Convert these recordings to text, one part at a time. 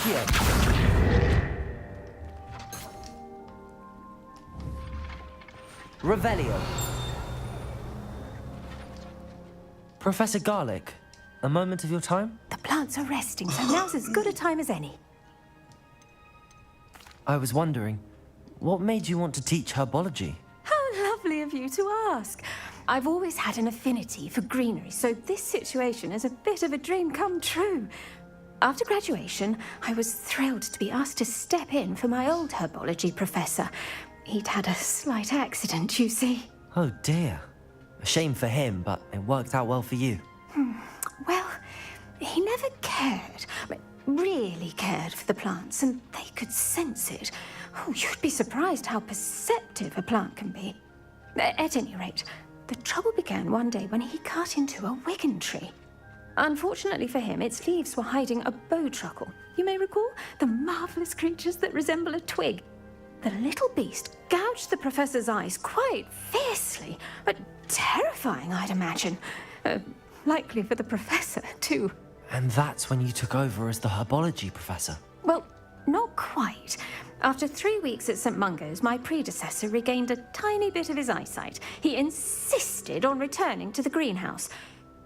Accio. Revelio. Professor Garlic, a moment of your time? The plants are resting, so now's as good a time as any. I was wondering, what made you want to teach herbology? How lovely of you to ask. I've always had an affinity for greenery, so this situation is a bit of a dream come true. After graduation, I was thrilled to be asked to step in for my old herbology professor. He'd had a slight accident, you see. Oh dear. A shame for him, but it worked out well for you. Well, he never cared, really cared for the plants, and they could sense it. Oh, you'd be surprised how perceptive a plant can be. At any rate, the trouble began one day when he cut into a wigan tree. Unfortunately for him, its leaves were hiding a bowtruckle. You may recall the marvellous creatures that resemble a twig. The little beast gouged the professor's eyes quite fiercely, but terrifying, I'd imagine. Likely for the professor, too. And that's when you took over as the herbology professor? Well, not quite. After 3 weeks at St. Mungo's, my predecessor regained a tiny bit of his eyesight. He insisted on returning to the greenhouse.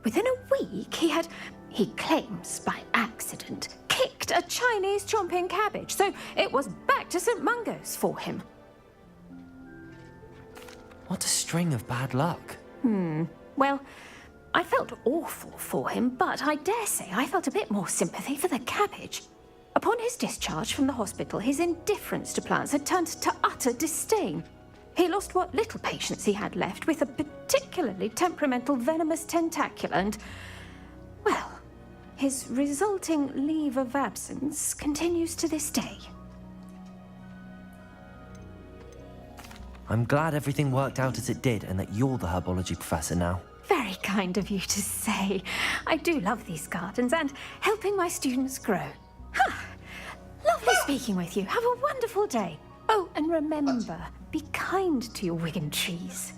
Within a week, he claims by accident, kicked a Chinese chomping cabbage, so it was back to St. Mungo's for him. What a string of bad luck. Well, I felt awful for him, but I dare say I felt a bit more sympathy for the cabbage. Upon his discharge from the hospital, his indifference to plants had turned to utter disdain. He lost what little patience he had left with a particularly temperamental venomous tentacula and, well, his resulting leave of absence continues to this day. I'm glad everything worked out as it did and that you're the herbology professor now. Very kind of you to say. I do love these gardens and helping my students grow. Lovely speaking with you. Have a wonderful day. Oh, and remember, be kind to your wigan trees.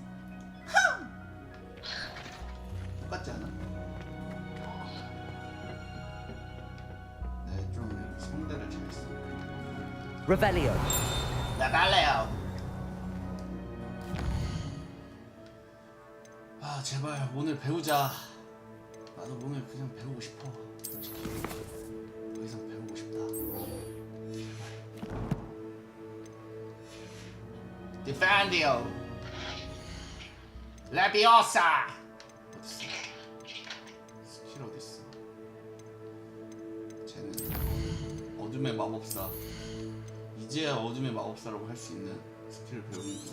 똑같지 않아? 네, 좀 성대를 잘 써. Revelio. 나갈래요. 아, 제발 오늘 배우자. 나도 오늘 그냥 배우고 싶어. 솔직히 더 이상 배우고 싶다. Defendio. Leviosa. 어딨어? 스킬 어딨어? 쟤는 어둠의 마법사. 이제야 어둠의 마법사라고 할 수 있는 스킬을 배우는구나.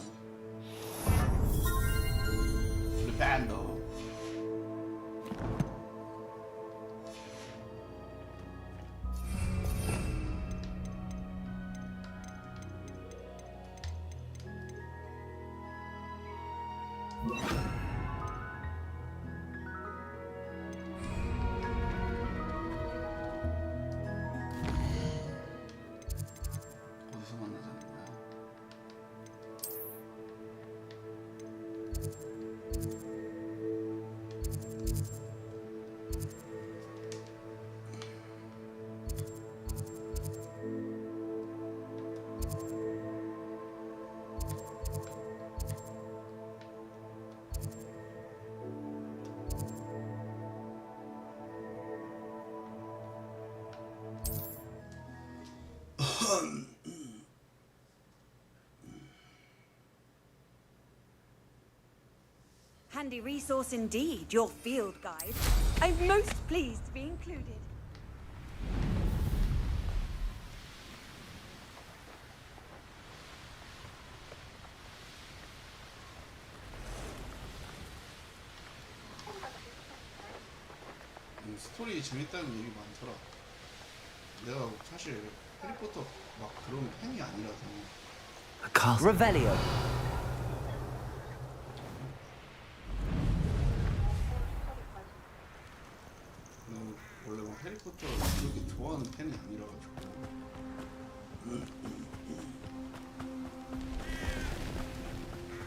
Defendo. 어디서 만나자는 거야? Handy resource indeed, your field guide. I'm most pleased to be included. 스토리 재밌다는 얘기 많더라. 내가 사실 해리포터 막 그런 팬이 아니라서. Revelio. 원래 막 해리포터를 그렇게 좋아하는 팬이 아니라가지고.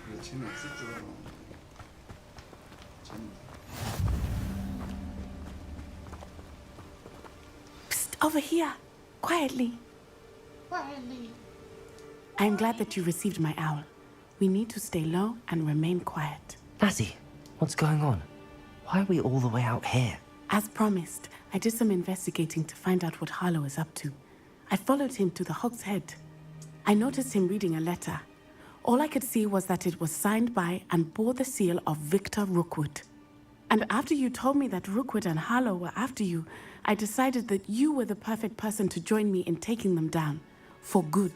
그래 재미없을 줄 알았는데 재밌네. Psst, over here. Quietly. I am glad that you received my owl. We need to stay low and remain quiet. Natty, what's going on? Why are we all the way out here? As promised, I did some investigating to find out what Harlow is up to. I followed him to the Hog's Head. I noticed him reading a letter. All I could see was that it was signed by and bore the seal of Victor Rookwood. And after you told me that Rookwood and Harlow were after you, I decided that you were the perfect person to join me in taking them down. For good.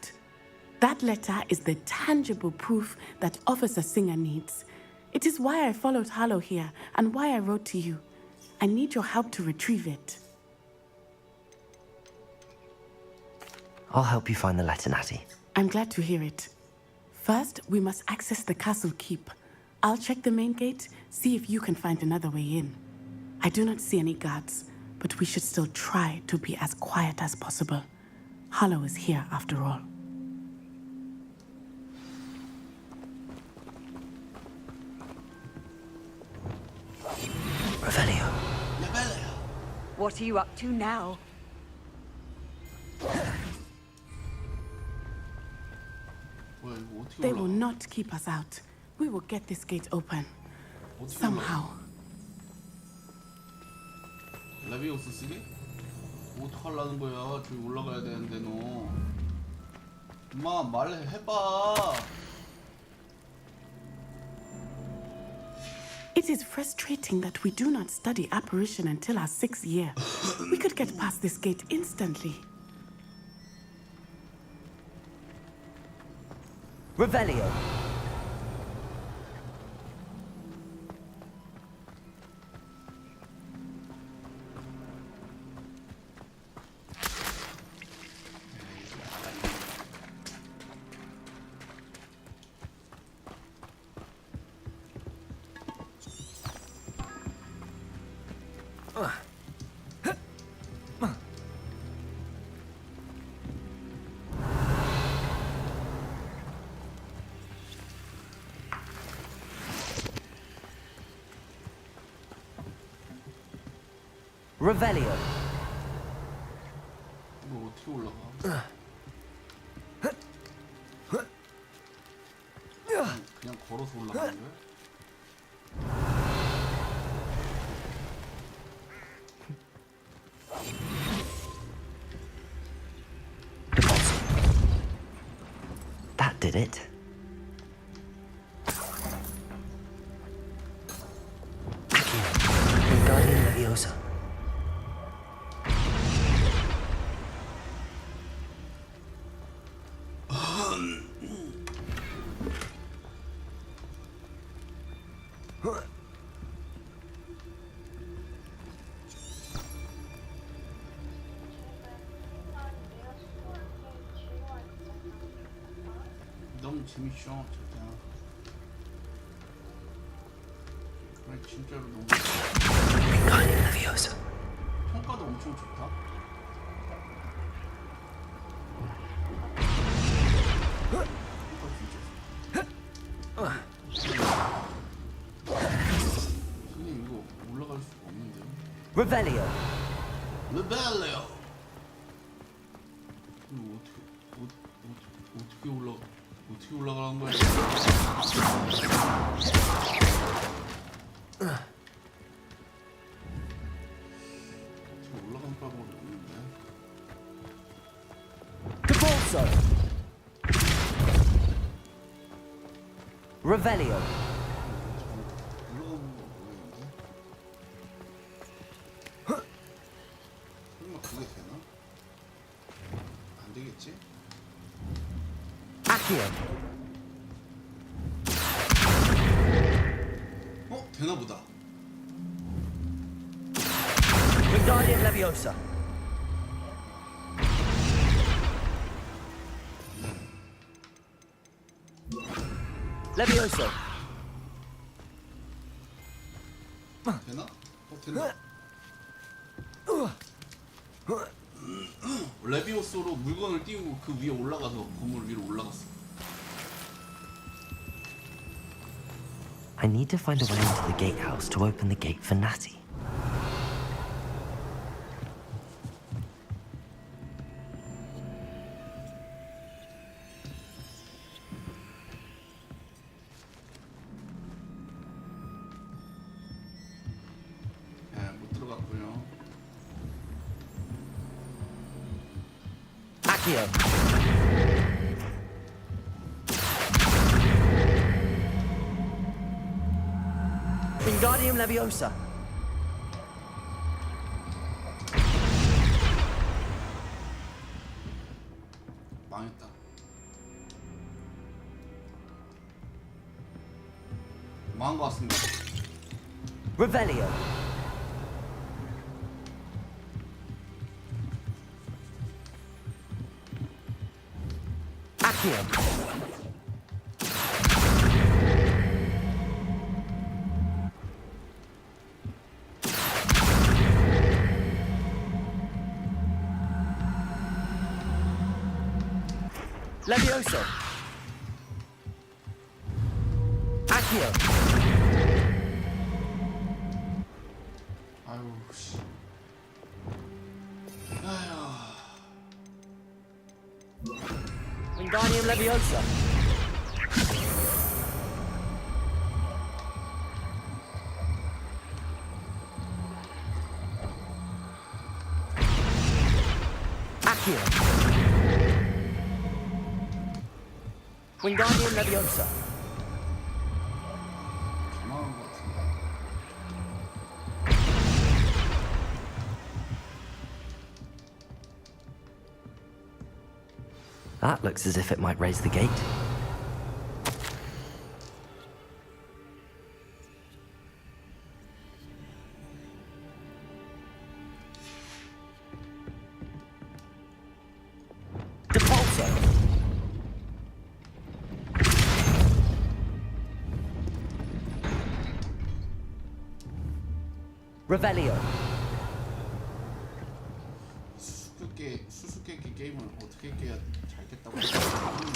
That letter is the tangible proof that Officer Singer needs. It is why I followed Harlow here and why I wrote to you. I need your help to retrieve it. I'll help you find the letter, Natty. I'm glad to hear it. First, we must access the castle keep. I'll check the main gate, see if you can find another way in. I do not see any guards, but we should still try to be as quiet as possible. Harlow is here after all. Revelio. What are you up to now? 뭐야 이거 어떻게 They will 올라가? not keep us out. We will get this gate open. 어떻게 Somehow. 올라가? 레비오스 쓰기? 어떡하려는 거야? 저기 올라가야 되는데 너. 엄마 말해봐. It is frustrating that we do not study apparition until our 6th year. We could get past this gate instantly. Revelio. Revelio. 이거 어떻게 올라가? 그냥 걸어서 올라가는 거야? That did it. Guardian Leviosa. 너무 재밌어, 진짜. 그래, 진짜로 너무. Guardian Leviosa. 평가도 엄청 좋다. 선생님 이거 올라갈 수가 없는데요? Revelio. 르벨레오. 이거 어떻게 올라가는 거야? 어떻게 올라가는 방법이 없는데? Cabalso. Revelio. 올라가는 거 모르겠는데? 설마 그게 되나? 안 되겠지? Accio. 되나 보다. Guardian Leviosa. Levioso. 되나? 되나? 레비오스로 물건을 띄우고 그 위에 올라가서 건물 위로 올라갔어. I need to find a way into the gatehouse to open the gate for Natty. Accio. Wingardium Leviosa. 망했다. 망한 것 같습니다. Revelio. Accio. Levioso. Accio. 아유 씨. 아휴. Wingardium Leviosa. Accio. Wingardium Leviosa. 망한 것 같은데. That looks as if it might raise the gate. Depulso. Revelio. 수수께끼 게임을 어떻게 깨야 잘 깼다고 생각하냐.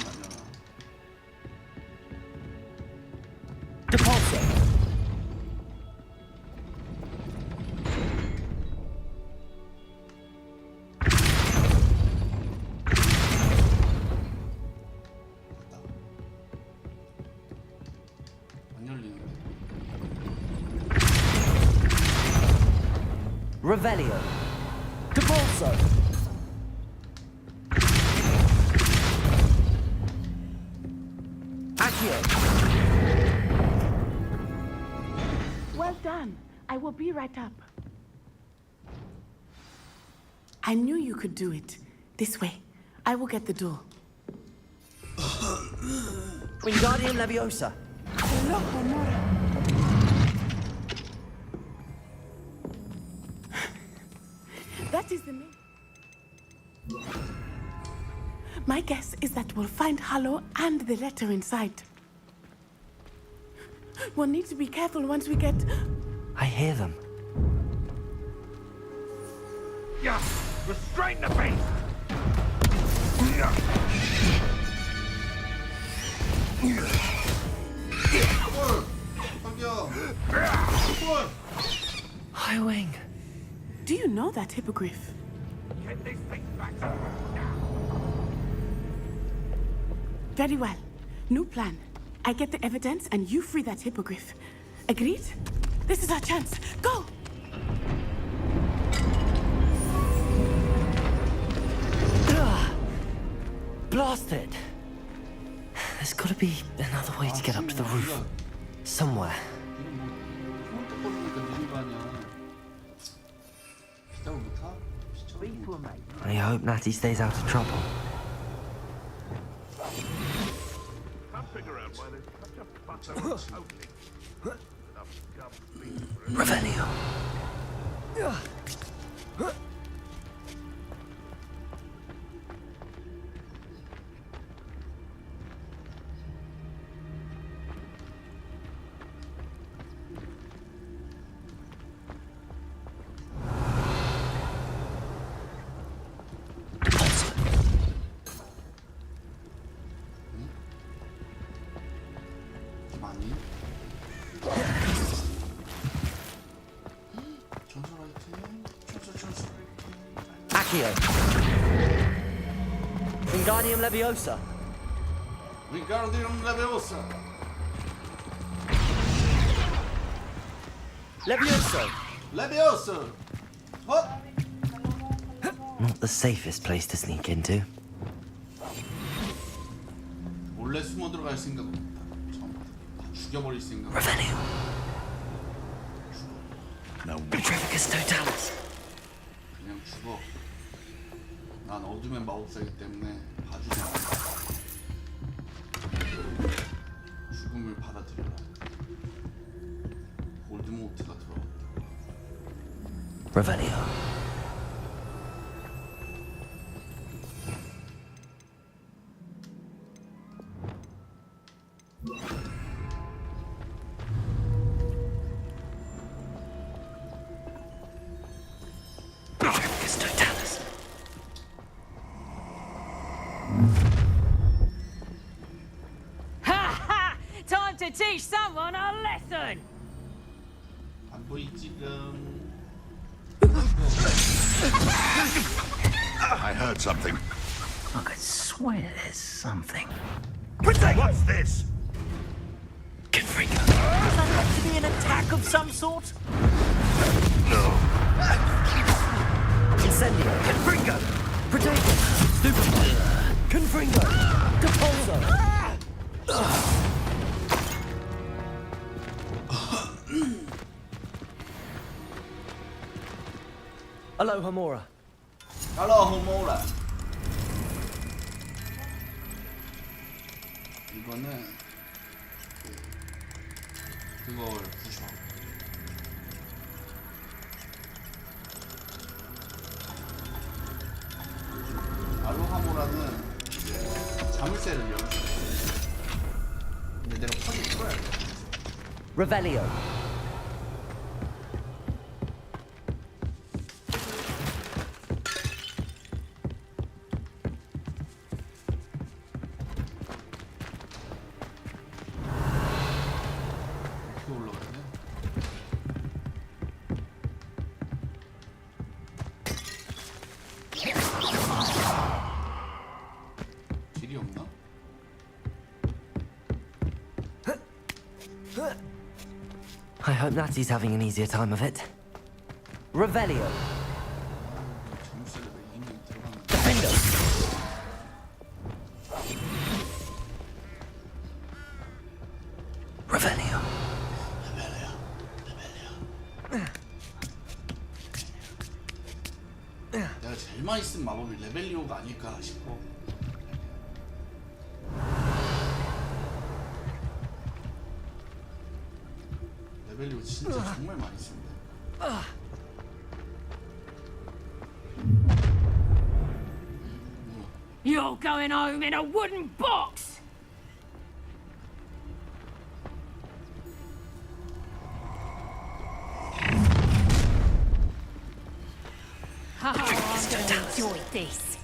Depulso. 안 열리는데. Revelio. Depulso. Accio. Well done. I will be right up. I knew you could do it. This way. I will get the door. Wingardium Leviosa. That is the name. My guess is that we'll find Harlow and the letter inside. We'll need to be careful once we get... I hear them. Yeah, restrain the beast! Highwing. Do you know that hippogriff? Get this thing back to now! Very well. New plan. I get the evidence and you free that hippogriff. Agreed? This is our chance. Go! Blast it! There's gotta be another way to get up to the roof. Somewhere. I hope Natty stays out of trouble. Can't figure out why there's such a fuss over coating. Enough scum bleeding through. Revelio. 많이? 전설 아이템? 전설 아이템. Accio. Wingardium Leviosa. Wingardium Leviosa. Levioso. Leviosa. What? Not the safest place to sneak into. 몰래 숨어 들어갈 생각은 없다. 다 죽여버릴 생각. Revelio. No. Petrificus totalis. 그냥 죽어. 난 어둠의 마법사이기 때문에 봐주지 않아. 죽음을 받아들여라. 볼드모트가 들어왔다. Revelio. Petrificus totalis. Ha ha! Time to teach someone a lesson! 안 보이지 지금. I heard something. I could swear there's something. What's this? Confringo. Does that have to be an attack of some sort? No. Incendio. Confringo. Potato. Stupid. Confringo. Depulso. Aloha Mora. 알로하모라. 이거는 그걸 부셔. 알로하모라는 이제 자물쇠를 열어. 근데 내가 펀을 풀어야 돼. Revelio. 어떻게 올라가야 돼? 길이 없나? I hope Natty's having an easier time of it. Revelio. 자물쇠를 왜 이미 들어가는 Defendo. Revelio. 내가 제일 많이 쓴 마법이 레벨리오가 아닐까 싶어. 레벨리오 진짜 정말 많이 쓴다. You're going home in a wooden box! Oh, I'm gonna enjoy this.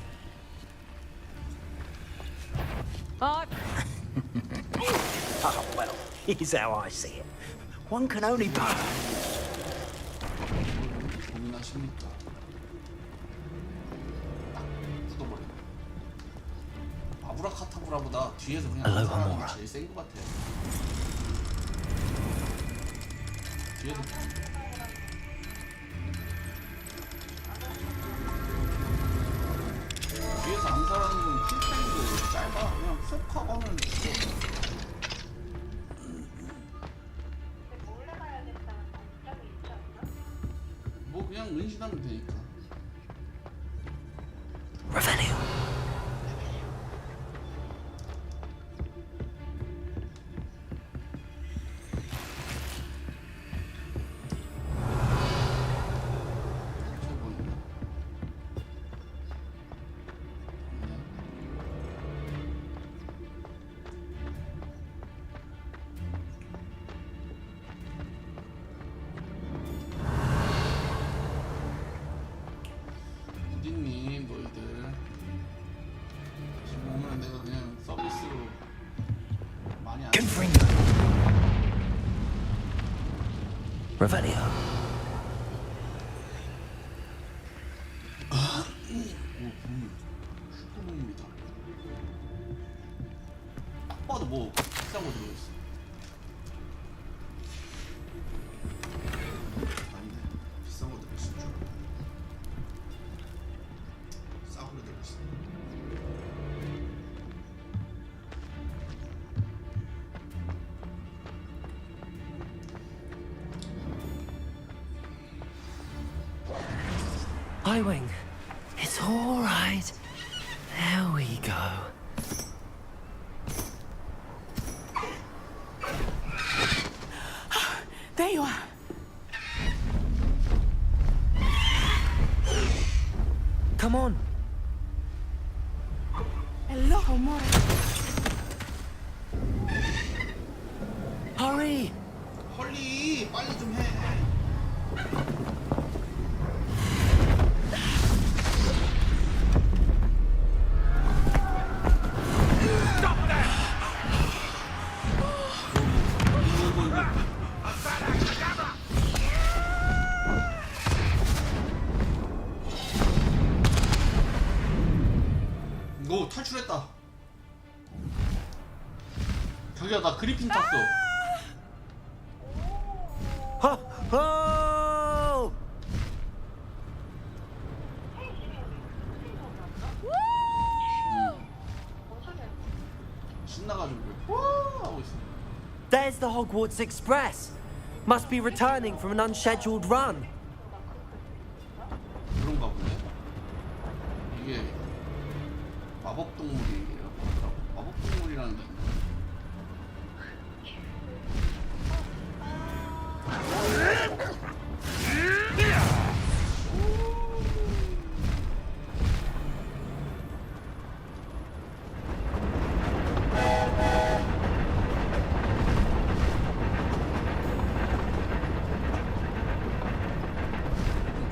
Oh, well, here's how I see it. One can only buy. 고민하십니까? 딱 굳어버려. 아브라카타브라보다 뒤에서 그냥 Aloha 나타나는 게 Mora. 제일 센 것 같아. 뒤에서 뒤에서 암살하는 건 킬타임도 짧아. 그냥 쏙 하고 하면 죽어. 뭐 그냥 은신하면 되니까. Revelio. 최고는 어딨니 너희들. 지금 오면 내가 그냥 서비스로 많이 안 Confringo. Revelio. 오, 보물. 슈퍼보물이다. 딱 봐도 뭐 비싼 거 들어있어. 아니네. 비싼 거 들어있을 줄 알았네. 싸구려 들어있어. Highwing, it's all right. There we go. There you are. Come on. Hello, Homora. Hurry. 헐리 빨리 좀 해. 오 탈출했다. 자기야 나 그리핀 탔어. Oh! 신나가지고 와 하고 있어. There's the Hogwarts Express. Must be returning from an unscheduled run. 그런가 보네. 이게 마법 동물이라고 하더라고. 마법 동물이라는 게 있나?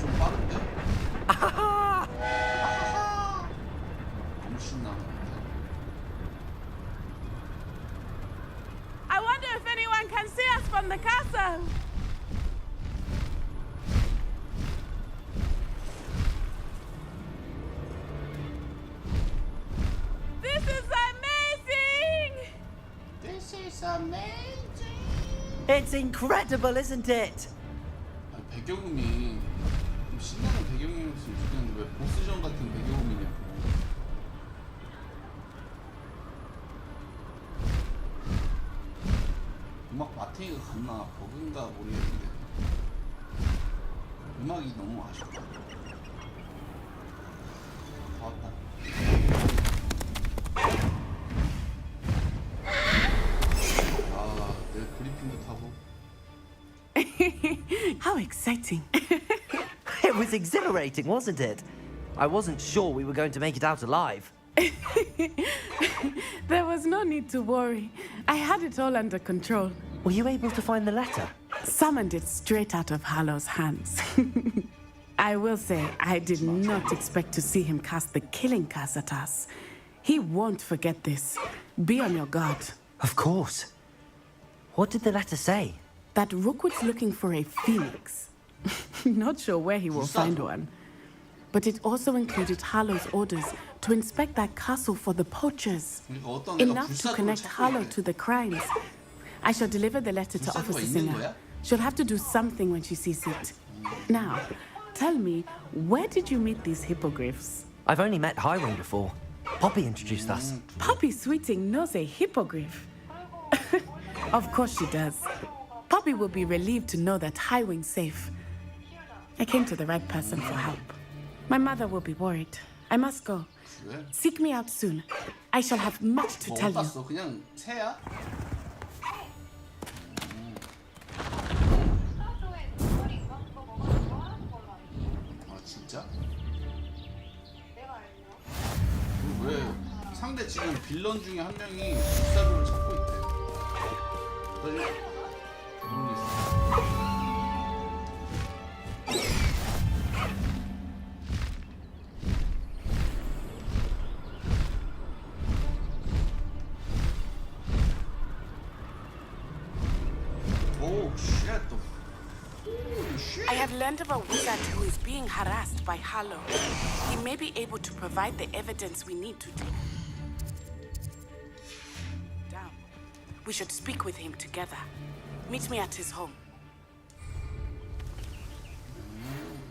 좀 빠른데? 너무 신나는데. I wonder if anyone can see us from the castle. This is amazing! This is amazing. It's incredible, isn't it? 아니, 배경음이 좀 신나는 배경음이었으면 좋겠는데 왜 보스전 같은 배경음이냐고. 음악 마탱이가 갔나 버그인가 모르겠는데 음악이 너무 아쉽다. 다 왔다. 아, 내일 그리핀도 타고. How exciting. It was exhilarating, wasn't it? I wasn't sure we were going to make it out alive. There was no need to worry. I had it all under control. Were you able to find the letter? Summoned it straight out of Harlow's hands. I will say, I did not expect to see him cast the killing curse at us. He won't forget this. Be on your guard. Of course. What did the letter say? That Rookwood's looking for a phoenix. Not sure where he will find one. But it also included Harlow's orders to inspect that castle for the poachers. 그러니까 어떤 애가 Enough to 불사조를 connect 찾고 Harlow 있대. to the crimes. I shall deliver the letter to 불사조가 Officer 있는 Singer. 거야? She'll have to do something when she sees it. Now, tell me, where did you meet these hippogriffs? I've only met Highwing before. Poppy introduced us. Poppy Sweeting knows a hippogriff. Of course she does. Poppy will be relieved to know that Highwing's safe. I came to the right person for help. My mother will be worried. I must go. 그래? Seek me out soon. I shall have much to 뭐 tell you. 땄어? 그냥 새야? 아 진짜? 그리고 왜 상대 지금 빌런 중에 한 명이 불사조를 찾고 있대. 빨리 그런 게 있어. 오, 쉣. Holy shit. I have learned of a wizard who is being harassed by Harlow. He may be able to provide the evidence we need to do. Damn. We should speak with him together. Meet me at his home.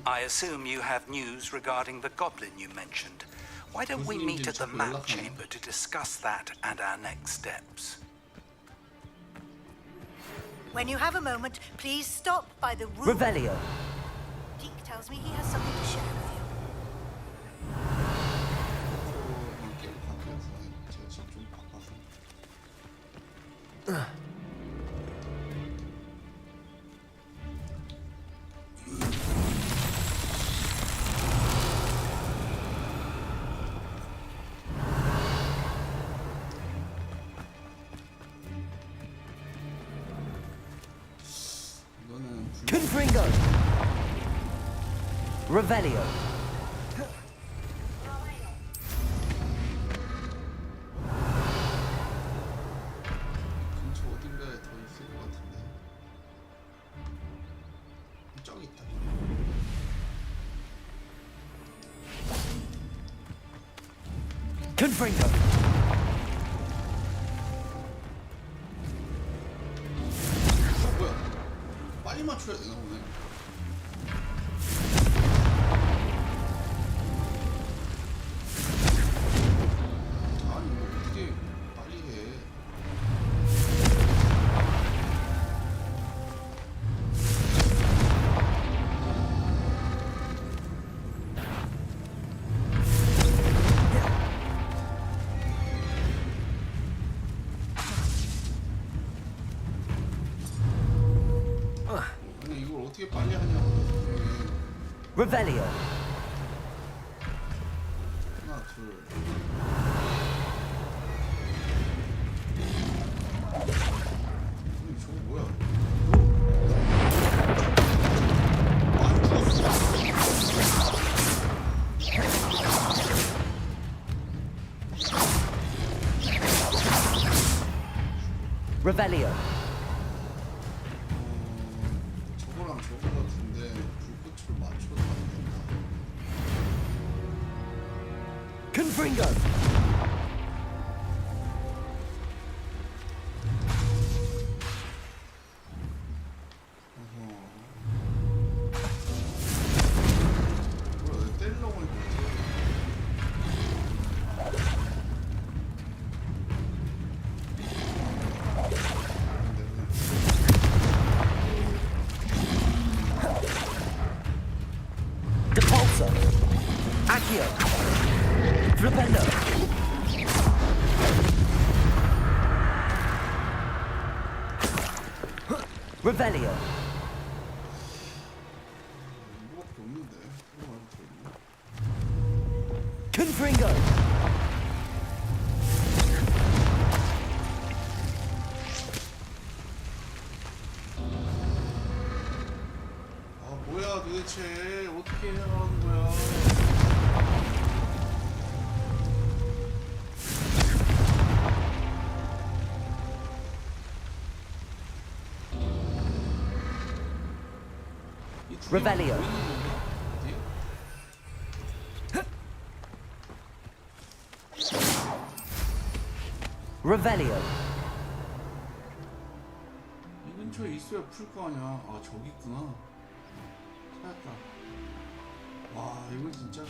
I assume you have news regarding the goblin you mentioned. Why don't we meet at the map chamber to discuss that and our next steps? When you have a moment, please stop by the room. Revelio. Deke tells me he has something to share with you. Confringo! Revelio! 근처 어딘가에 더 있을 것 같은데. 저기 있다. Confringo! 뭐야? 빨리 맞춰야 되나 오늘? 아니 이거 어떻게 빨리 해? 아니 이걸 어떻게 빨리 하냐고. Revelio! 하나 둘. 아니 저거 뭐야? 안 죽었어. Revelio! 저거랑 저거 같은데 불꽃을 맞춰도 안 된다. Confringo! 뭐야 왜 때리려고 했지? Depulso! Accio! Flipendo! Revelio! 이거밖에 없는데. 이거 말고 더 있나? Confringo! 아 뭐야 도대체 어떻게 해야 하는 거야? 이 둘이 Revelio. 보이는 건가? 어디야? Revelio! 이 근처에 있어야 풀 거 아니야. 아 저기 있구나. 찾았다. 와 이거 진짜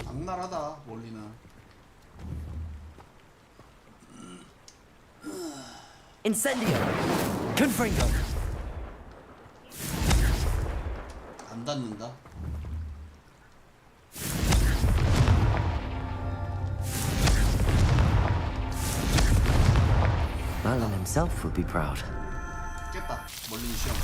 악랄하다 멀리나. Incendio! Confringo! 안 닿는다. Merlin himself would be proud. 깼다. 멀리 시험.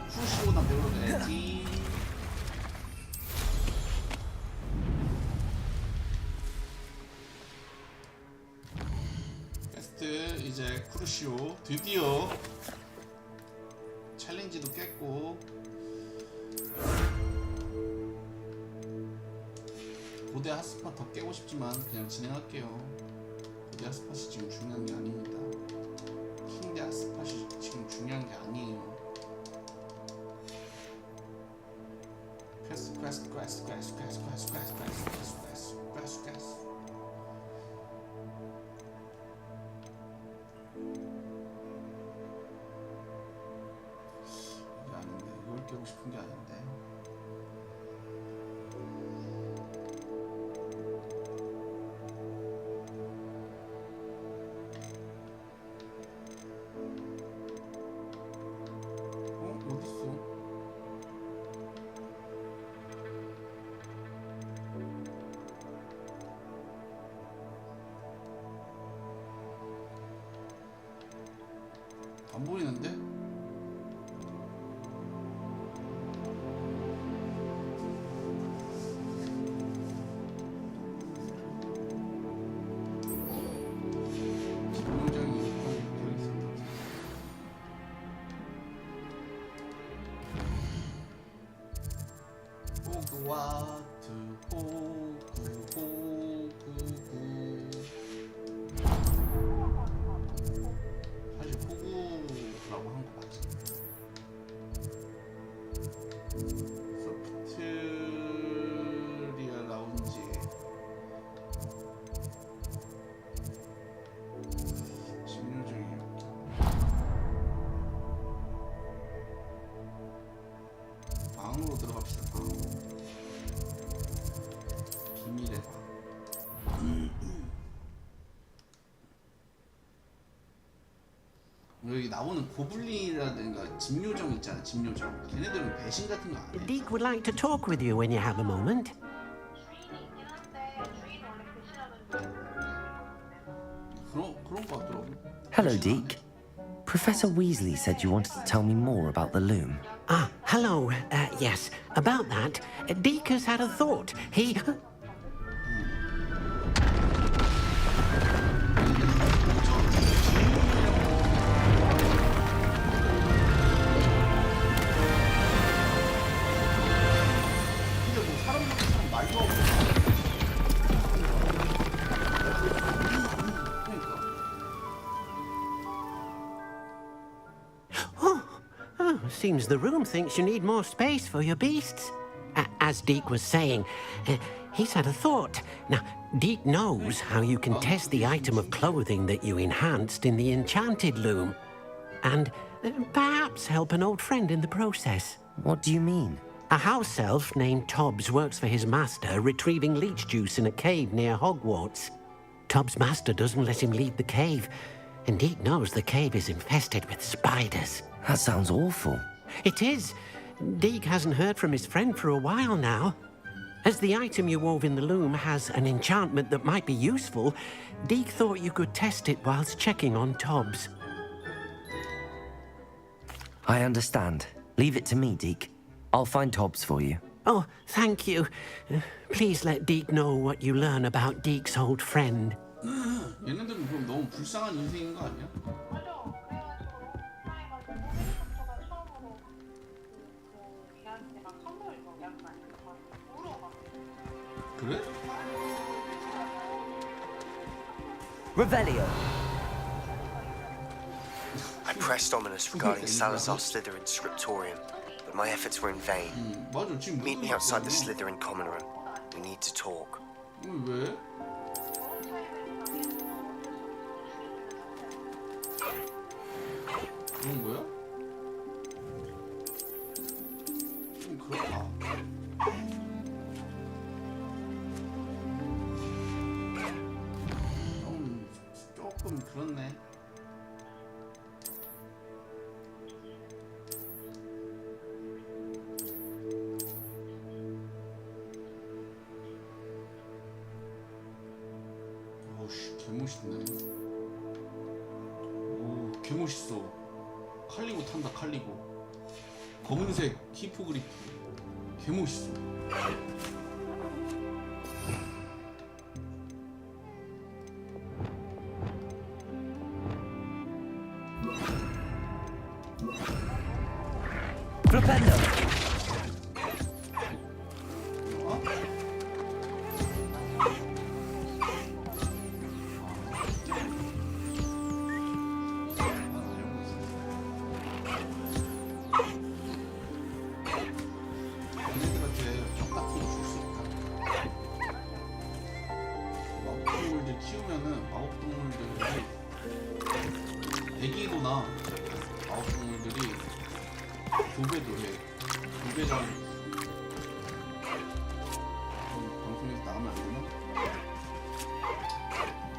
후시보다 배워야지. 베스트 이제 크루시오 드디어 챌린지도 깼고 고대 핫스팟 더 깨고 싶지만 그냥 진행할게요. 고대 핫스팟이 지금 중요한 게 아닙니다. 킹대 핫스팟이 지금 중요한 게 아니에요. 퀘스트 이게 아닌데 이걸 깨고 싶은 게 아닌데. 어딨어? 안 보이는데? 호그와트 호그호그구 사실 호구라고 한 거 맞지? 소프트리아 라운지 집료 중이에요. 방으로 들어갑시다. 방. 비밀의 방. 여기 나오는 고블린이라든가 집요정 있잖아. 집요정. 걔네들은 배신 같은 거 안 해. Deke would like to talk with you when you have a moment. 그런 거 같더라고. Hello, Deke. Professor Weasley said you wanted to tell me more about the loom. Ah, hello. Yes, about that. Deke has had a thought. He. 근데 뭐 사람들처럼 말도 없고. Oh, seems the room thinks you need more space for your beasts. As Deke was saying, he's had a thought. Now, Deke knows how you can test the item of clothing that you enhanced in the enchanted loom. And perhaps help an old friend in the process. What do you mean? A house elf named Tobbs works for his master, retrieving leech juice in a cave near Hogwarts. Tobbs' master doesn't let him leave the cave, and Deke knows the cave is infested with spiders. That sounds awful. It is. Deke hasn't heard from his friend for a while now. As the item you wove in the loom has an enchantment that might be useful, Deke thought you could test it whilst checking on Tobbs. I understand. Leave it to me, Deke. I'll find Tobbs for you. Oh, thank you. Please let Deke know what you learn about Deke's old friend. 얘네들은 그럼 너무 불쌍한 인생인 거 아니야? 그래? Revelio. I pressed ominous regarding Salazar's Slytherin scriptorium, but my efforts were in vain. 맞아 지금 Meet me outside the Slytherin common room. We need to talk. 왜? 그런 거야? 좀 그렇다. 조금 그렇네. 오씨 개멋있네. 오 개멋있어. 칼리고 탄다 칼리고. 검은색 히포그리프 개멋있어. Flipendo. 얘네들한테 적 같은 거 줄 수 있다. 마법동물들 키우면은 마법동물들이 애기도나 마법동물들이 교배도 해. 교배장 방송에서 나가면 안 되나?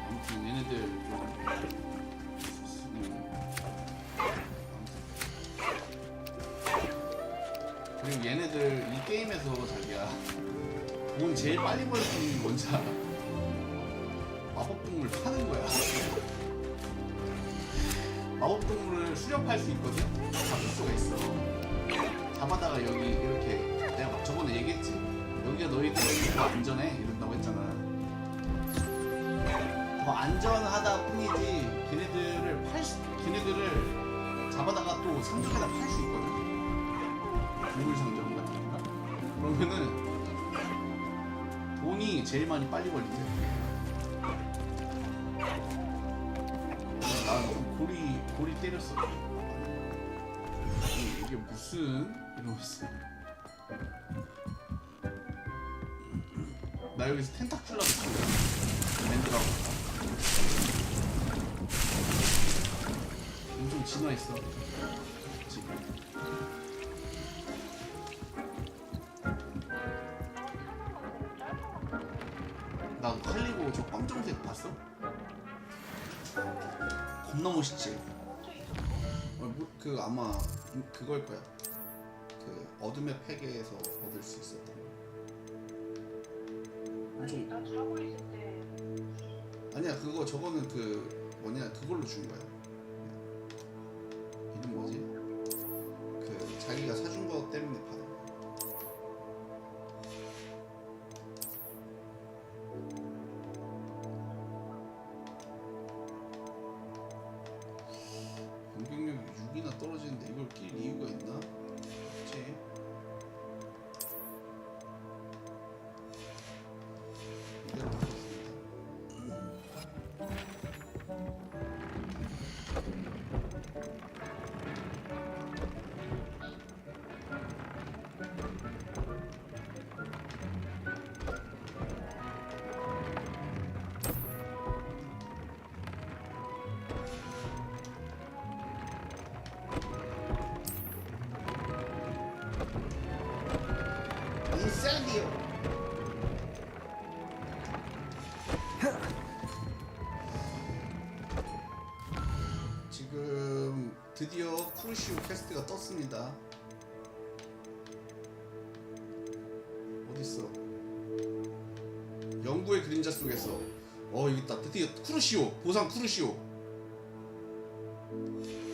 아무튼 얘네들 그리고 얘네들 이 게임에서 자기야 돈 제일 빨리 벌 수 있는 게 뭔지 알아? 마법동물 파는 거야. 마법 동물을 수렵할 수 있거든. 잡을 수가 있어. 잡아다가 여기 이렇게 내가 막 저번에 얘기했지. 여기가 너희들이 더 안전해 이런다고 했잖아. 더 안전하다 뿐이지 걔네들을 잡아다가 또 상점에다 팔 수 있거든. 동물 상점 같은 건가? 그러면은 돈이 제일 많이 빨리 걸리지. 난 고리 때렸어. 이게 무슨 이러면서. 나 여기서 텐타클러스 랜드라고 엄청 진화했어 지금. 나 칼리고 저 검정색 봤어? 겁나 멋있지? 그 아마 그걸 거야. 그 어둠의 패계에서 얻을 수 있었던 거. 엄청. 나 자고 있을 때. 아니야 그거 저거는 그 뭐냐 그걸로 준 거야. 이름 뭐지? 그 자기가 사준 거 때문에 받은 거야. 공격력이 6이나 떨어지는데 이걸 낄 이유가 있나? 없지. 이대로 하겠습니다. 인센디오. 지금 드디어 크루시오 퀘스트가 떴습니다. 어딨어? 영구의 그림자 속에서. 여기 있다. 드디어 크루시오 보상 크루시오.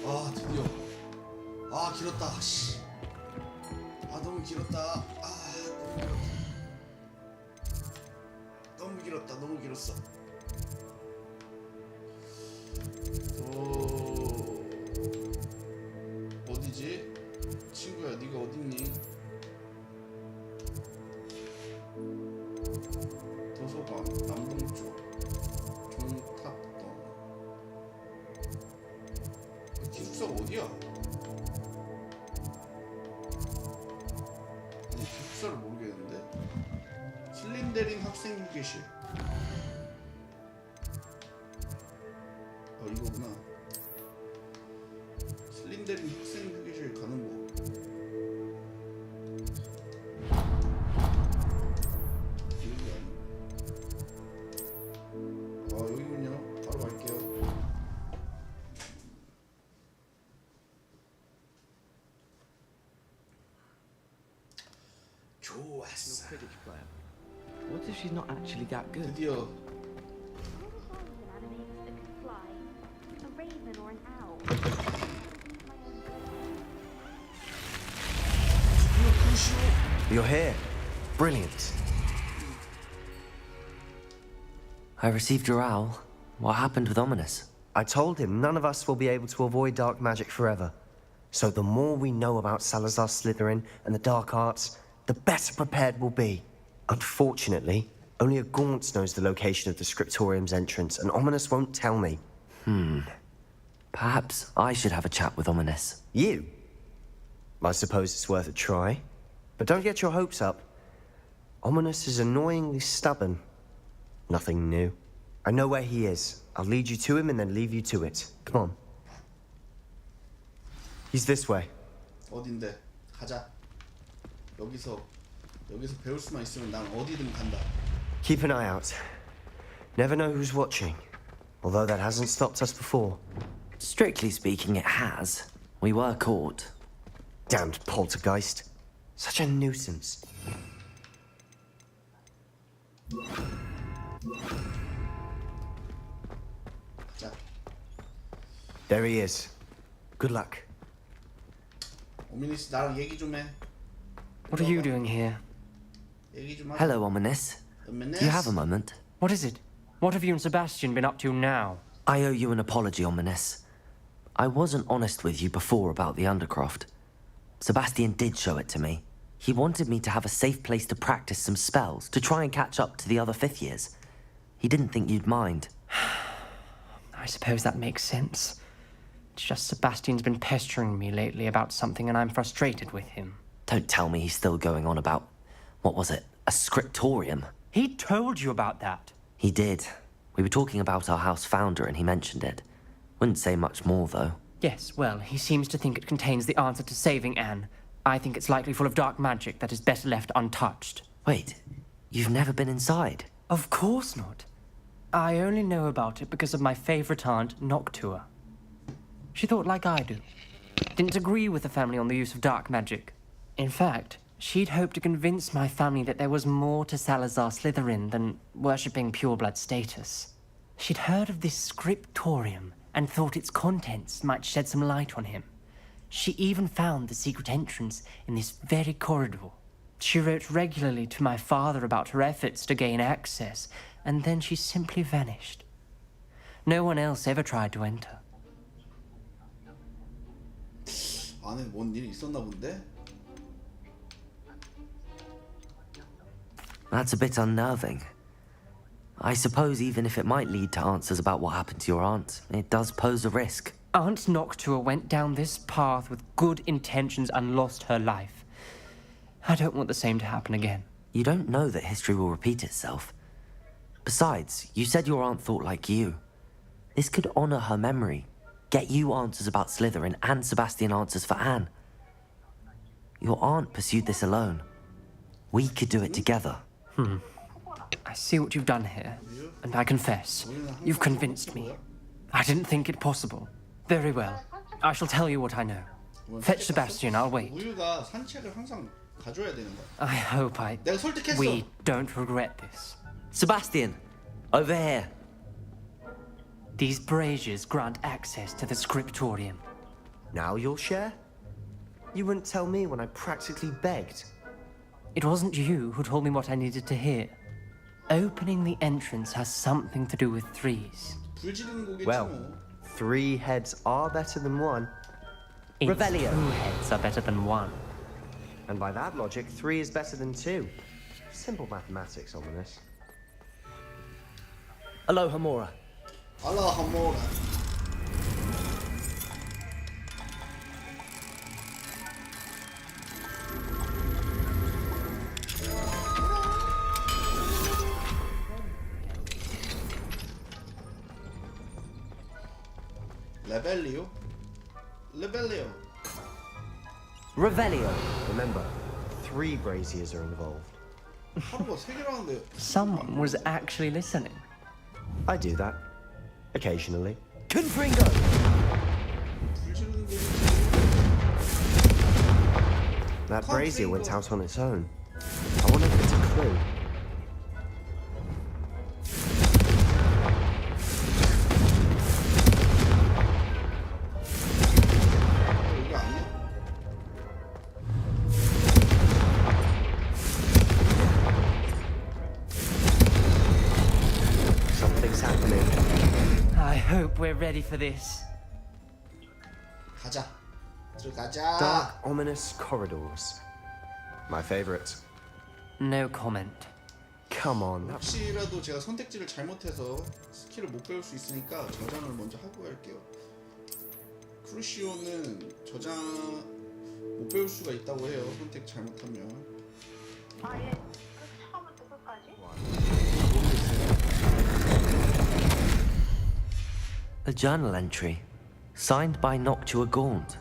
아 드디어. 아 길었다. 씨. 아 너무 길었다. 너무 길었다. 너무 길었어. 어디지? 친구야 네가 어딨니? 도서관 남동쪽 종탑동. 기숙사가 어디야? 기숙사를 모르겠는데. 슬린데린 학생 휴게실. 이거구나. 슬린데린 학생 휴게실 가는 거. 여기 아니고. 여기군요. 바로 갈게요. 좋았어. What if she's not actually that good? 드디어 You're here. Brilliant. I received your owl. What happened with Ominous? I told him none of us will be able to avoid dark magic forever. So the more we know about Salazar Slytherin and the dark arts, the better prepared we'll be. Unfortunately, only a Gaunt knows the location of the Scriptorium's entrance, and Ominous won't tell me. Perhaps I should have a chat with Ominous. You? I suppose it's worth a try. But don't get your hopes up. Ominous is annoyingly stubborn. Nothing new. I know where he is. I'll lead you to him and then leave you to it. Come on. He's this way. 어딘데? 가자. 여기서 배울 수만 있으면 난 어디든 간다. Keep an eye out. Never know who's watching. Although that hasn't stopped us before. Strictly speaking, it has. We were caught. Damned poltergeist. Such a nuisance. 가자. There he is. Good luck. 오미니스 나랑 얘기 좀 해. What are you doing here? 얘기 좀 하자. Hello, Ominous. Do you have a moment? What is it? What have you and Sebastian been up to now? I owe you an apology, Ominous. I wasn't honest with you before about the Undercroft. Sebastian did show it to me. He wanted me to have a safe place to practice some spells, to try and catch up to the other 5th years. He didn't think you'd mind. I suppose that makes sense. It's just Sebastian's been pestering me lately about something and I'm frustrated with him. Don't tell me he's still going on about, what was it, a scriptorium? He told you about that. He did. We were talking about our house founder and he mentioned it. Wouldn't say much more, though. Yes, well, he seems to think it contains the answer to saving Anne. I think it's likely full of dark magic that is better left untouched. Wait, you've never been inside? Of course not. I only know about it because of my favorite aunt, Noctua. She thought like I do. Didn't agree with the family on the use of dark magic. In fact, she'd hoped to convince my family that there was more to Salazar Slytherin than worshipping pureblood status. She'd heard of this scriptorium and thought its contents might shed some light on him. She even found the secret entrance in this very corridor. She wrote regularly to my father about her efforts to gain access, and then she simply vanished. No one else ever tried to enter. 안에 뭔 일이 있었나 본데? That's a bit unnerving. I suppose even if it might lead to answers about what happened to your aunt, it does pose a risk. Aunt Noctua went down this path with good intentions and lost her life. I don't want the same to happen again. You don't know that history will repeat itself. Besides, you said your aunt thought like you. This could honor her memory, get you answers about Slytherin and Sebastian answers for Anne. Your aunt pursued this alone. We could do it together. I see what you've done here, and I confess, you've convinced me. I didn't think it possible. Very well. I shall tell you what I know. Fetch Sebastian, I'll wait. 우유가 산책을 항상 가줘야 되는 거야. I hope 내가 설득했어. we don't regret this. Sebastian, over here. These braziers grant access to the scriptorium. Now you'll share? You wouldn't tell me when I practically begged. It wasn't you who told me what I needed to hear. Opening the entrance has something to do with threes. 불 지르는 거겠지 Well, 뭐. 3 heads are better than 1. It's Revelio. 2 heads are better than 1. And by that logic, 3 is better than 2. Simple mathematics, Ominous. Aloha, Mora. 알라 하모라. 레벨리오? 레벨리오. Revelio. Remember, 3 braziers are involved. 하루가 3개를 하는데 Someone was actually listening. I do that. Occasionally. Confringo. 불 지르는 게 That brazier went out on its own. I wonder if it's a clue. 이거 아니야? Something's happening. I hope we're ready for this. 가자. 들어가자. Dark, ominous corridors. My favorite. No comment. Come on. 혹시라도 제가 선택지를 잘못해서 스킬을 못 배울 수 있으니까 저장을 먼저 하고 갈게요. 크루시오는 저장 못 배울 수가 있다고 해요. 선택 잘못하면. 아예 처음부터 끝까지? A journal entry, signed by Noctua Gaunt.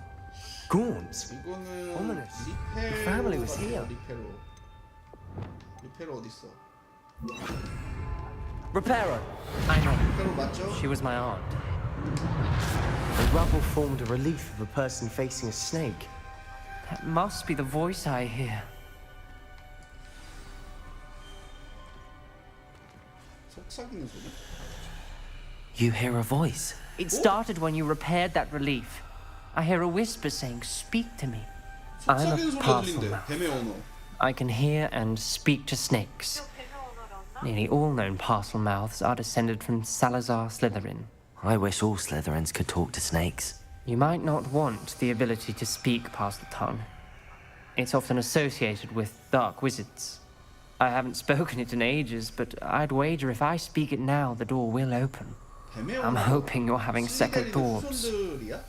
Gaunt? 이거는 Ominous. 리페로. The family was here. 리페로. 리페로 어디 있어? Reparo. I know. 리페로 맞죠? She was my aunt. The rubble formed a relief of a person facing a snake. That must be the voice I hear. 속삭이는 소리? You hear a voice. It started when you repaired that relief. I hear a whisper saying, "Speak to me." I'm 속삭이는 a 소리가 parcel 들린대. mouth. 뱀의 언어. I can hear and speak to snakes. Nearly all known parcel mouths are descended from Salazar Slytherin. I wish all Slytherins could talk to snakes. You might not want the ability to speak parcel tongue. It's often associated with dark wizards. I haven't spoken it in ages, but I'd wager if I speak it now, the door will open. 뱀의 I'm 언어. hoping you're having second 슬리데린의 thoughts. 후손들이야?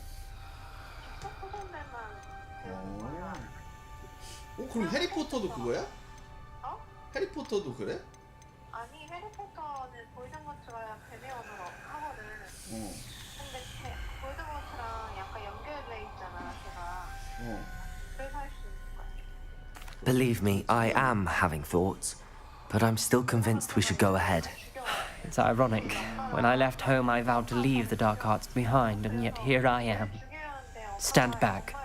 그럼 해리포터도 그거야? 어? 해리포터도 그래? 아니 해리포터는 볼드모트가 뱀의 언어로 하거든. 근데 볼드모트랑 약간 연결돼 있잖아, 걔가. 그래서 할 수 있는 거야. Believe me, I am having thoughts, but I'm still convinced we should go ahead. It's ironic. When I left home, I vowed to leave the dark arts behind, and yet here I am. Stand back.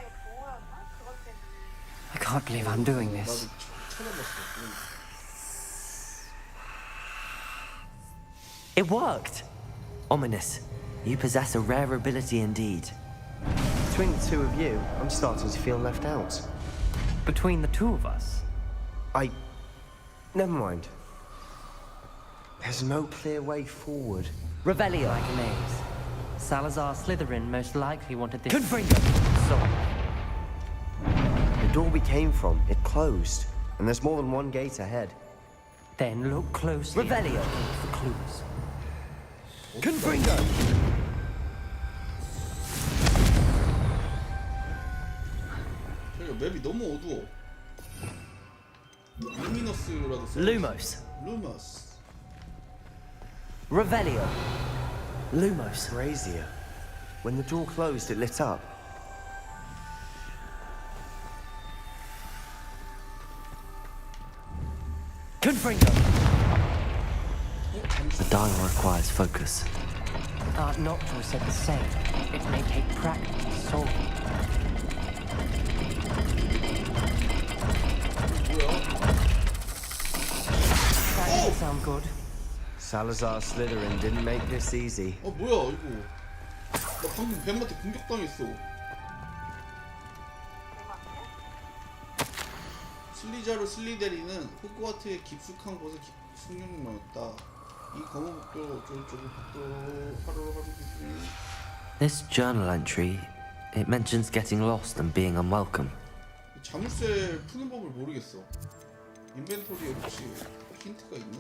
I can't believe I'm doing this. It worked! Ominous. You possess a rare ability indeed. Between the two of you, I'm starting to feel left out. Between the two of us? Never mind. There's no clear way forward. Revelio. Like a maze. Salazar Slytherin most likely wanted this. Confringo! Sorry. The door we came from, it closed. And there's more than one gate ahead. Then look closely. Revelio! For clues. Confringo! 저기가 맵이 너무 어두워. 루미너스라도 써. Lumos. 루머스. Revelio. Lumos. Brazier. When the door closed, it lit up. Confringo! The dial requires focus. Art Noctua said the same. It may take practice to solve it. That didn't sound good. Salazar Slytherin didn't make this easy. 뭐야 이거? 나 방금 뱀한테 공격당했어. 슬리자루 슬리데리는 호그와트의 깊숙한 곳에 숙련을 이 검은 복도 어쩌고저쩌고 복도 하루하루 기준이. This journal entry, it mentions getting lost and being unwelcome. 자물쇠 푸는 법을 모르겠어. 인벤토리에 혹시 힌트가 있나?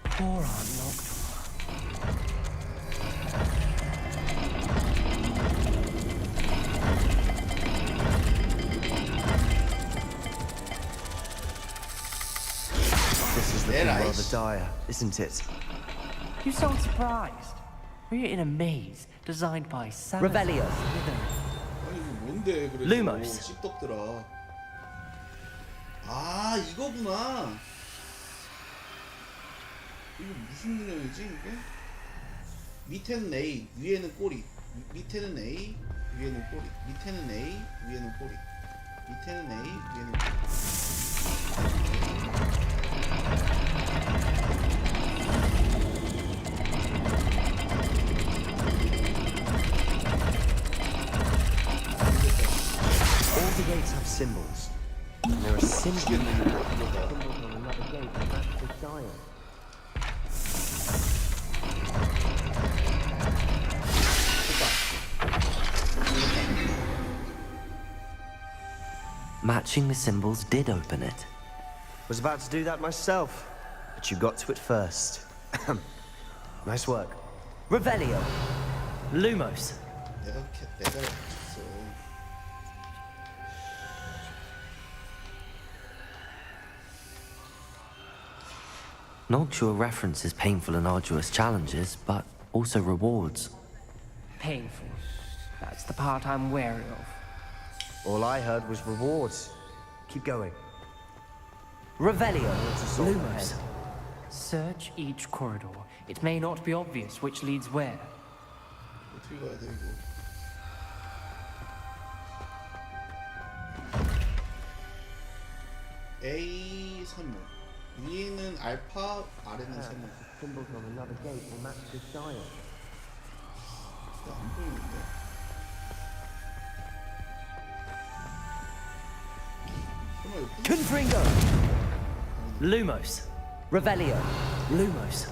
Poor Aunt Noctua. This is looking rather dire, isn't it? You sound surprised. We're in a maze designed by Salazar Revelio. Slytherin. 아니 이거 뭔데 그래서 Lumos. 씹덕들아. 아 이거구나. 이거 무슨 문양이지 이게? 밑에는 A, 위에는 꼬리. 밑에는 A, 위에는 꼬리. 밑에는 A, 위에는 꼬리. 밑에는 A, 위에는 꼬리. All the gates have symbols. And there are symbols on another gate that match the dial. Matching the symbols did open it. Was about to do that myself, but you got to it first. Nice work. Revelio. Lumos. 내가 쳤어. Noctua references painful and arduous challenges, but also rewards. Painful. That's the part I'm wary of. All I heard was rewards. Keep going. Revelio. It's a sword Lumos. ahead. Search each corridor. It may not be obvious which leads where. 어떻게 가야 돼 이거? A 세모. 위에는 알파, 아래는 세모. Symbols on another gate will match this dial. 안 보이는데. 설마 이거 부수- Confringo! Lumos. Revelio. Lumos.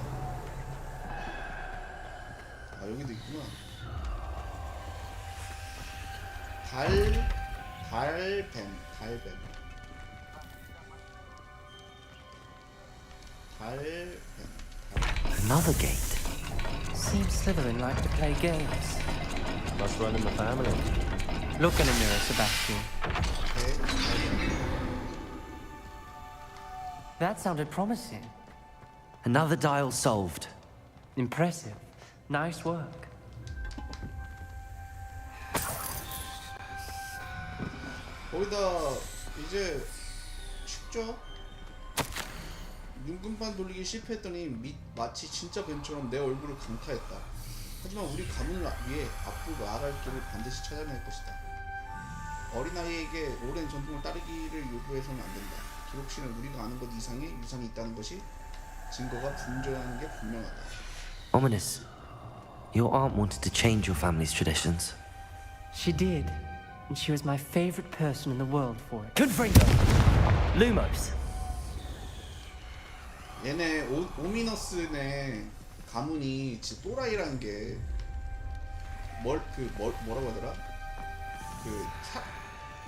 아 여기도 있구나. 달뱀. Another gate. Seems Slytherin like to play games. Must run in the family. Look in a mirror, Sebastian. That sounded promising. Another dial solved. Impressive. Nice work. 거기다 이제 쉽죠? 윤금판 돌리기 실패했더니 마치 진짜 뱀처럼 내 얼굴을 강타했다. 하지만 우리 가문 위에 앞으로 나아갈 길을 반드시 찾아낼 것이다. 어린아이에게 오랜 전통을 따르기를 요구해서는 안 된다. 기록실은 우리가 아는 것 이상의 유산이 있다는 것이 증거가 분조하는 게 분명하다. Ominous. Your aunt wanted to change your family's traditions. She did. And she was my favorite person in the world for it. Confringo. Lumos. 얘네 오미너스네 가문이 진짜 또라이라는 게 뭐라고 하더라?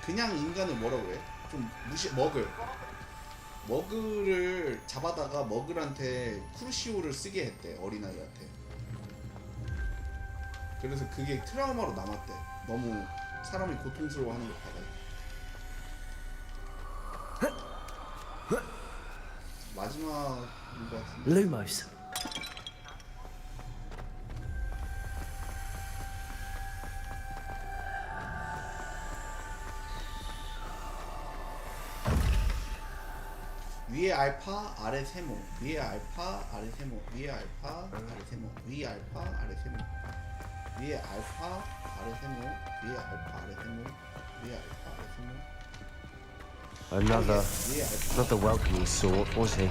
그냥 인간을 뭐라고 해? 좀 머글을 잡아다가 머글한테 쿠르시오를 쓰게 했대, 어린아이한테. 그래서 그게 트라우마로 남았대. 너무 사람이 고통스러워하는 걸 받아요. 마지막인 것 같은데. Lumos. 위에 알파, 아래 세모. 위에 알파, 아래 세모. 위에 알파, 아래 세모. 위에 알파, 아래 세모. 위에 알파, 아래 세모. 위에 알파, 아래 세모. 위에 알파, 아래 세모. Another, 위에 알파. not the welcoming sort, was he?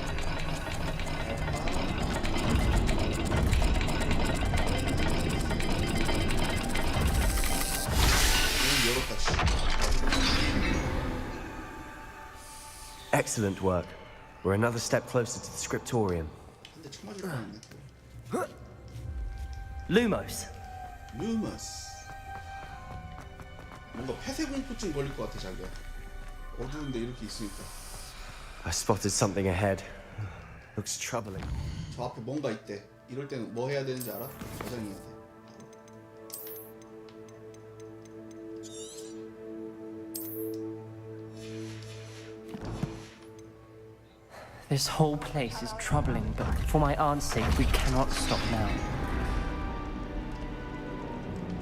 Excellent work. We're another step closer to the scriptorium. 근데 쳐맞을 뻔했네. Lumos. 루머스. 뭔가 폐쇄공포증 걸릴 것 같아, 자기가. 어두운데 이렇게 있으니까. I spotted something ahead. Looks troubling. 저 앞에 뭔가 있대. 이럴 때는 뭐 해야 되는지 알아? 저장해야 돼. This whole place is troubling, but for my aunt's sake, we cannot stop now.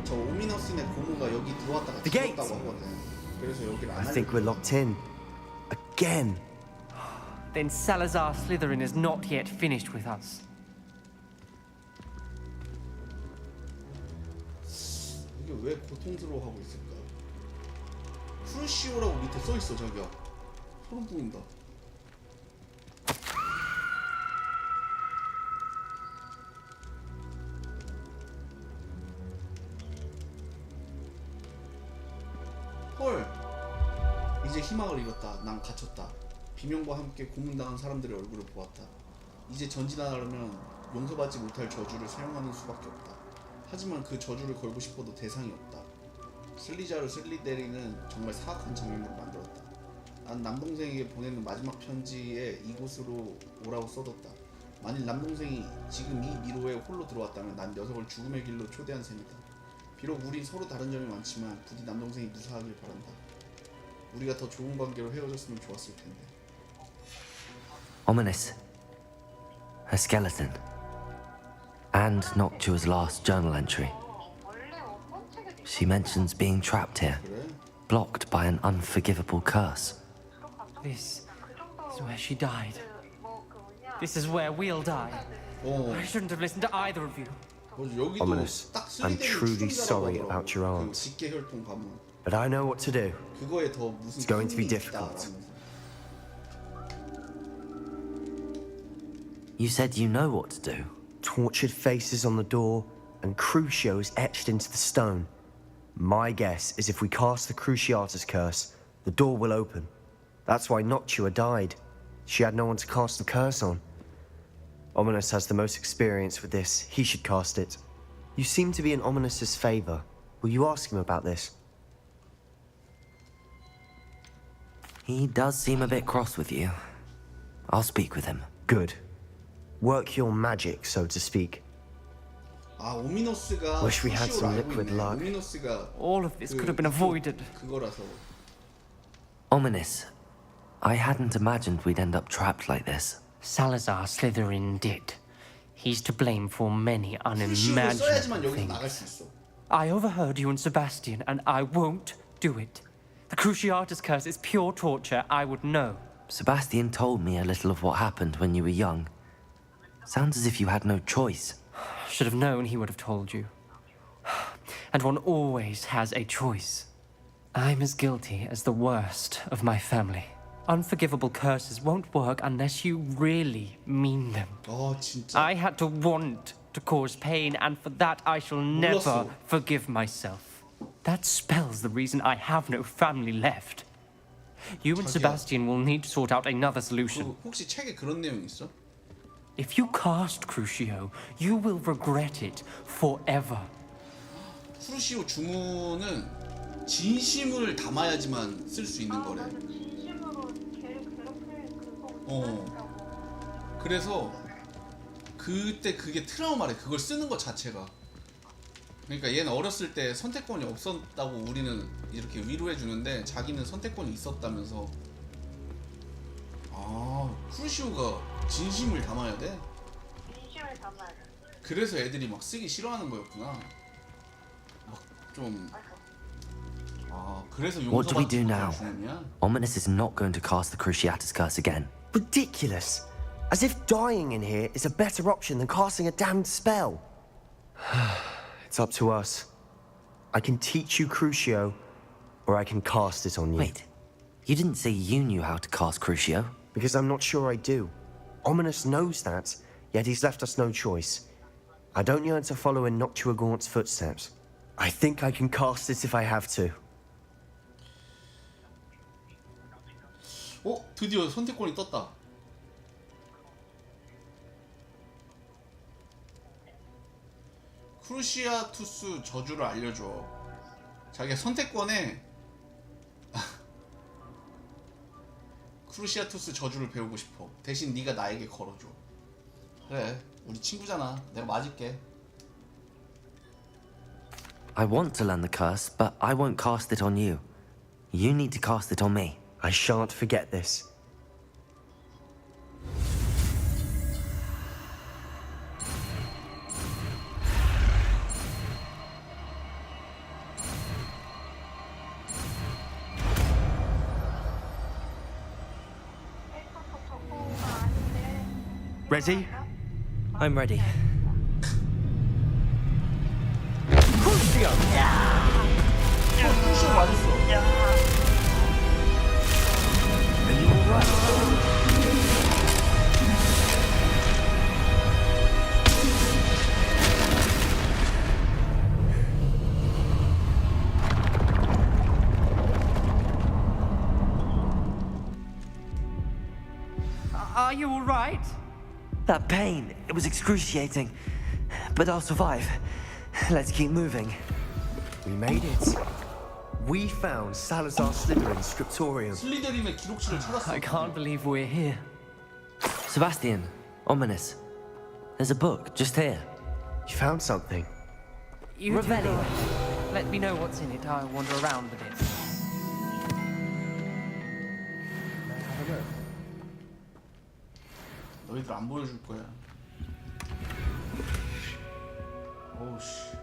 저 오미너스네 고모가 여기 들어왔다가 The gate! 죽었다고 하거든. 그래서 여기를 I 안 think we're locked in. Again. Then Salazar Slytherin is not yet finished with us. 이게 왜 고통스러워하고 있을까? 쿠르시오라고 밑에 써있어, 저기야. 소름 돋는다. 헐! 이제 희망을 잃었다. 난 갇혔다. 비명과 함께 고문당한 사람들의 얼굴을 보았다. 이제 전진하려면 용서받지 못할 저주를 사용하는 수밖에 없다. 하지만 그 저주를 걸고 싶어도 대상이 없다. 슬리자르 슬리데린은 정말 사악한 장면으로 만들었다. 난 남동생에게 보내는 마지막 편지에 이곳으로 오라고 써뒀다. 만일 남동생이 지금 이 미로에 홀로 들어왔다면 난 녀석을 죽음의 길로 초대한 셈이다. 비록 우린 서로 다른 점이 많지만 부디 남동생이 무사하길 바란다. 우리가 더 좋은 관계로 헤어졌으면 좋았을 텐데. Ominous. Her skeleton. And Noctua's last journal entry. She mentions being trapped here, blocked by an unforgivable curse. This is where she died. This is where we'll die. 어. I shouldn't have listened to either of you. 여기도 Ominous. 딱 I'm 슬리데린 truly 추종자라고 sorry 하더라고. about your 그 aunt. 직계 혈통 가문. But I know what to do. 그거에 더 무슨 It's going to be 힘이 difficult. 있다라면서. You said you know what to do. Tortured faces on the door and Crucios etched into the stone. My guess is if we cast the Cruciatus curse, the door will open. That's why Noctua died. She had no one to cast the curse on. Ominous has the most experience with this. He should cast it. You seem to be in Ominous's favor. Will you ask him about this? He does seem a bit cross with you. I'll speak with him. Good. Work your magic, so to speak. 아, 오미노스가 Wish we had 크루시오를 some 알고 liquid 있네. luck. 오미노스가 All of this could have been avoided. 그거라서. Ominous. I hadn't imagined we'd end up trapped like this. Salazar Slytherin did. He's to blame for many 크루시오를 써야지만 unimaginable 여기서 나갈 things. 수 있어. I overheard you and Sebastian, and I won't do it. The Cruciatus curse is pure torture. I would know. Sebastian told me a little of what happened when you were young. Sounds as if you had no choice. Should have known he would have told you. And one always has a choice. I'm as guilty as the worst of my family. Unforgivable curses won't work unless you really mean them. 아, 진짜. I had to want to cause pain, and for that I shall never 몰랐어. forgive myself. That spells the reason I have no family left. You and 자기야. Sebastian will need to sort out another solution. 그 혹시 책에 그런 내용 있어? If you cast Crucio, you will regret it forever. 크루시오 주문은 진심을 담아야지만 쓸 수 있는 거래. 진심으로 걔를 괴롭힐 그거 어. 그래서 그때 그게 트라우마래. 그걸 쓰는 것 자체가. 그러니까 얘는 어렸을 때 선택권이 없었다고 우리는 이렇게 위로해 주는데 자기는 선택권이 있었다면서. 아, 크루시오가 진심을 담아야 돼? 진심을 담아야 돼. 그래서 애들이 막 쓰기 싫어하는 거였구나. 막 좀. 아, 그래서 What do we do 용서받지 now? 못할 주문이야? Ominous is not going to cast the Cruciatus curse again. Ridiculous. As if dying in here is a better option than casting a damned spell. It's up to us. I can teach you Crucio, or I can cast it on you. Wait, you didn't say you knew how to cast Crucio? Because I'm not sure I do. Ominous knows that, yet he's left us no choice. I don't yearn to follow in Noctua Gaunt's footsteps. I think I can cast it if I have to. 어? 드디어 선택권이 떴다. 크루시아투스 저주를 알려줘. 자기가 선택권에 크루시아투스 저주를 배우고 싶어. 대신 네가 나에게 걸어줘. 그래, 우리 친구잖아. 내가 맞을게. I want to learn the curse, but I won't cast it on you. You need to cast it on me. I shan't forget this. Ready? I'm ready. 크루시오 맞았어. Are you all right? That pain, it was excruciating. But I'll survive. Let's keep moving. We made it. We found Salazar Slytherin's scriptorium. 슬리데린의 기록실을 찾았어. I can't believe we're here. Sebastian, Ominous. There's a book just here. You found something. You Revelio. Let me know what's in it. I'll wander around a bit. 너희들 안 보여줄 거야. 오우씨.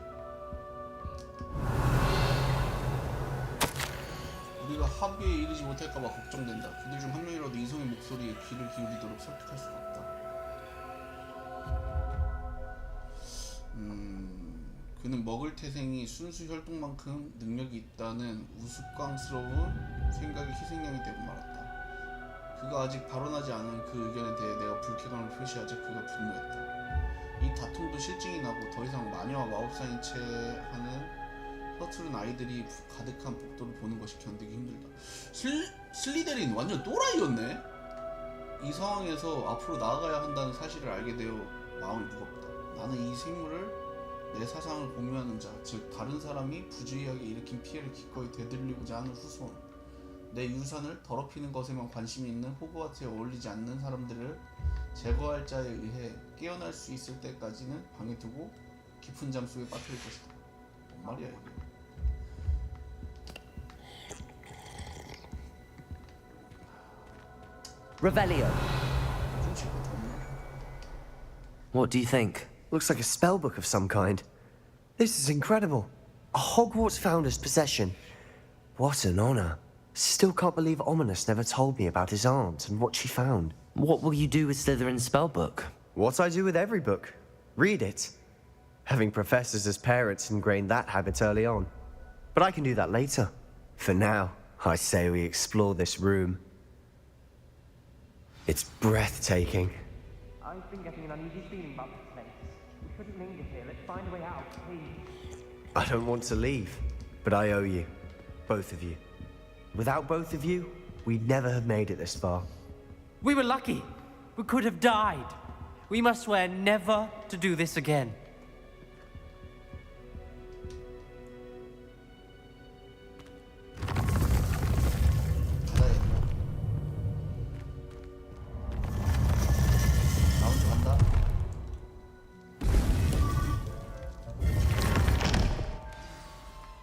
우리가 합의에 이르지 못할까봐 걱정된다. 그들 중 한 명이라도 이성의 목소리에 귀를 기울이도록 설득할 수가 없다. 그는 먹을 태생이 순수 혈통만큼 능력이 있다는 우스꽝스러운 생각이 희생양이 되고 말았다. 그가 아직 발언하지 않은 그 의견에 대해 내가 불쾌감을 표시하자 그가 분노했다. 이 다툼도 실증이 나고 더 이상 마녀와 마법사인 채 하는 서투른 아이들이 가득한 복도를 보는 것이 견디기 힘들다. 슬리데린 완전 또라이였네? 이 상황에서 앞으로 나아가야 한다는 사실을 알게 되어 마음이 무겁다. 나는 이 생물을 내 사상을 공유하는 자, 즉 다른 사람이 부주의하게 일으킨 피해를 기꺼이 되돌리고자 하는 후손, 내 유산을 더럽히는 것에만 관심이 있는 호그와트에 어울리지 않는 사람들을 제거할 자에 의해 깨어날 수 있을 때까지는 방에 두고 깊은 잠 속에 빠뜨릴 것이다. 뭔 말이야 이게. Revelio. What do you think? Looks like a spellbook of some kind. This is incredible. A Hogwarts founder's possession. What an honor. Still can't believe Ominous never told me about his aunt and what she found. What will you do with Slytherin's spellbook? What I do with every book. Read it. Having professors as parents ingrained that habit early on. But I can do that later. For now, I say we explore this room. It's breathtaking. I've been getting an uneasy feeling about this place. We shouldn't linger here. Let's find a way out, please. I don't want to leave, but I owe you. Both of you. Without both of you, we'd never have made it this far. We were lucky. We could have died. We must swear never to do this again.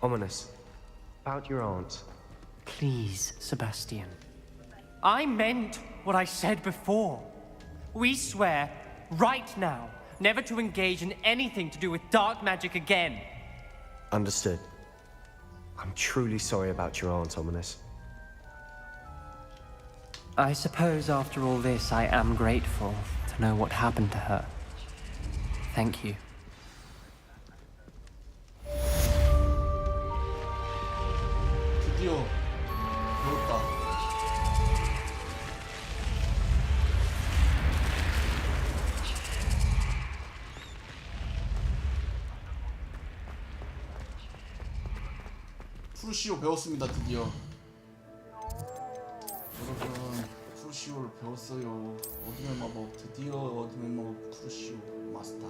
Ominous. About your aunt. Please, Sebastian. I meant what I said before. We swear, right now, never to engage in anything to do with dark magic again. Understood. I'm truly sorry about your aunt, Ominous. I suppose after all this, I am grateful to know what happened to her. Thank you. 드디어 배웠다. 크루시오 배웠습니다. 드디어. 여러분, 크루시오를 배웠어요. 어둠의 마법, 드디어 어둠의 마법 크루시오 마스터.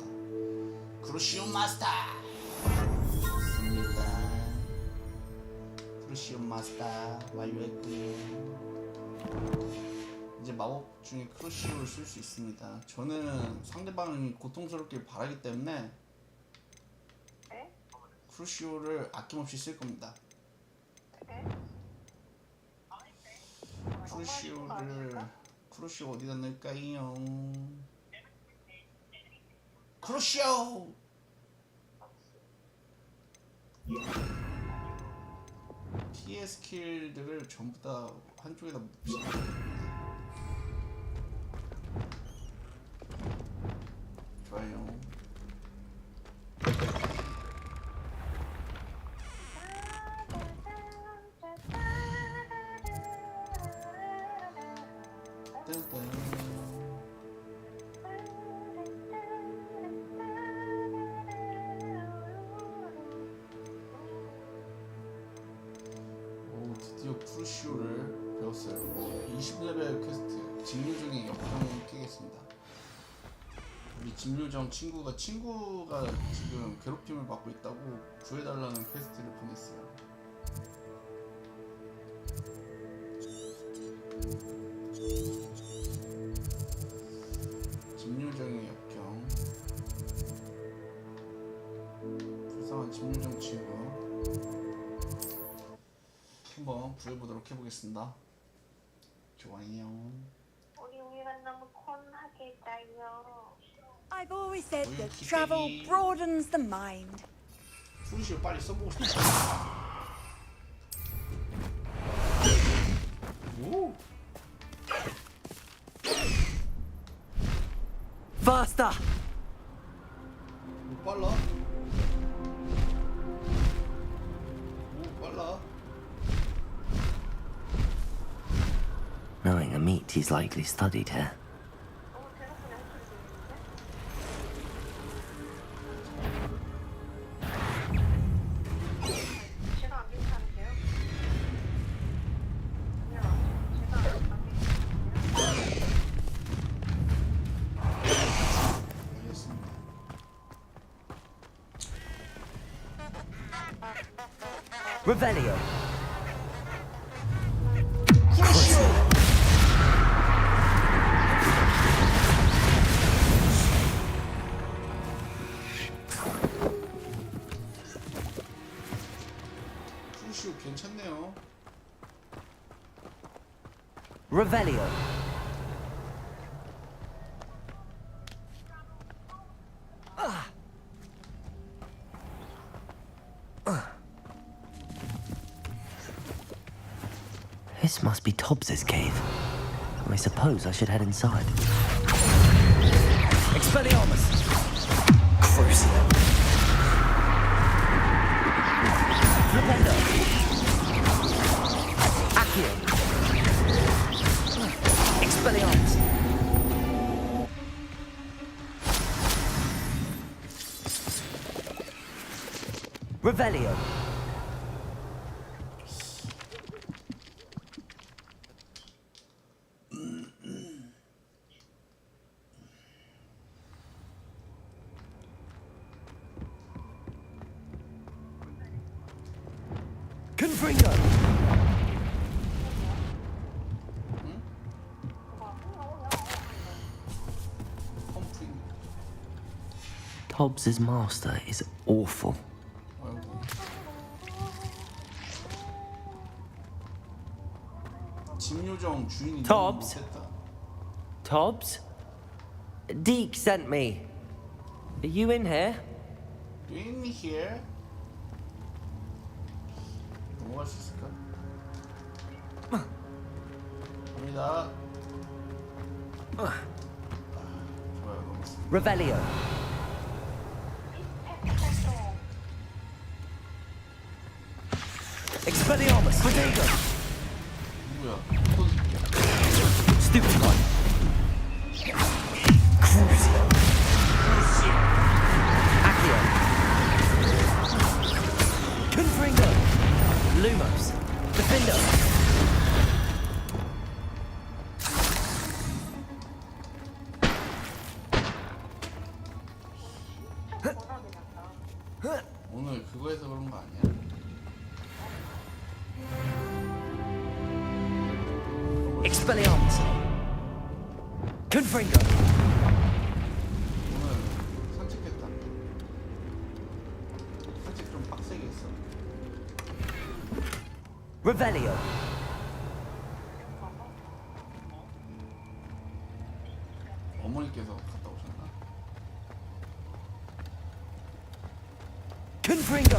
크루시오 마스터. 좋습니다. 크루시오 마스터 완료했고요. 이제 마법 중에 크루시오를 쓸 수 있습니다. 저는 상대방이 고통스럽길 바라기 때문에 크루시오를 아낌없이 쓸 겁니다. 크루시오 어디다 넣을까요? 크루시오! 피해 스킬들을 전부 다 한쪽에다 묻힙니다. 좋아요. 오, 드디어 크루시오를 배웠어요. 20레벨 퀘스트 직무정의 역경을 깨겠습니다. 우리 직무정 친구가 지금 괴롭힘을 받고 있다고 구해달라는 퀘스트를 보냈어요. 직무정의 역경, 불쌍한 직무정 친구 한번 구해보도록 해보겠습니다. 좋아요. 우리가 너무 콘하겠다요. I've always said that travel broadens the mind. 크루시오 빨리 써보고 싶다. 오! Faster! 빨라? suspect he's likely studied here. Revelio. 푸슈 괜찮네요. Revelio. This must be Tobbs's cave. I suppose I should head inside. Expelliarmus. Crucio. Flipendo. Accio. Expelliarmus. Revelio. Confringo. Tobbs's master is awful. 짐요정 주인이 Tobbs? 너무 못했다. Tobbs? Deke sent me. Are you in here? In here. 넘어갈 수 있을까? 갑니다. 좋아요, 넘었습니다. Revelio. Expelliarmus. Protego. 누구야? 어떤 새끼야? Stupid one. Accio. Confringo. Lumos. Defendo. 오늘 그거에서 그런 거 아니야? Expelliarmus. Confringo. 오늘 산책했다. 산책 좀 빡세게 했어. Revelio. 어머니께서 갔다 오셨나? Confringo.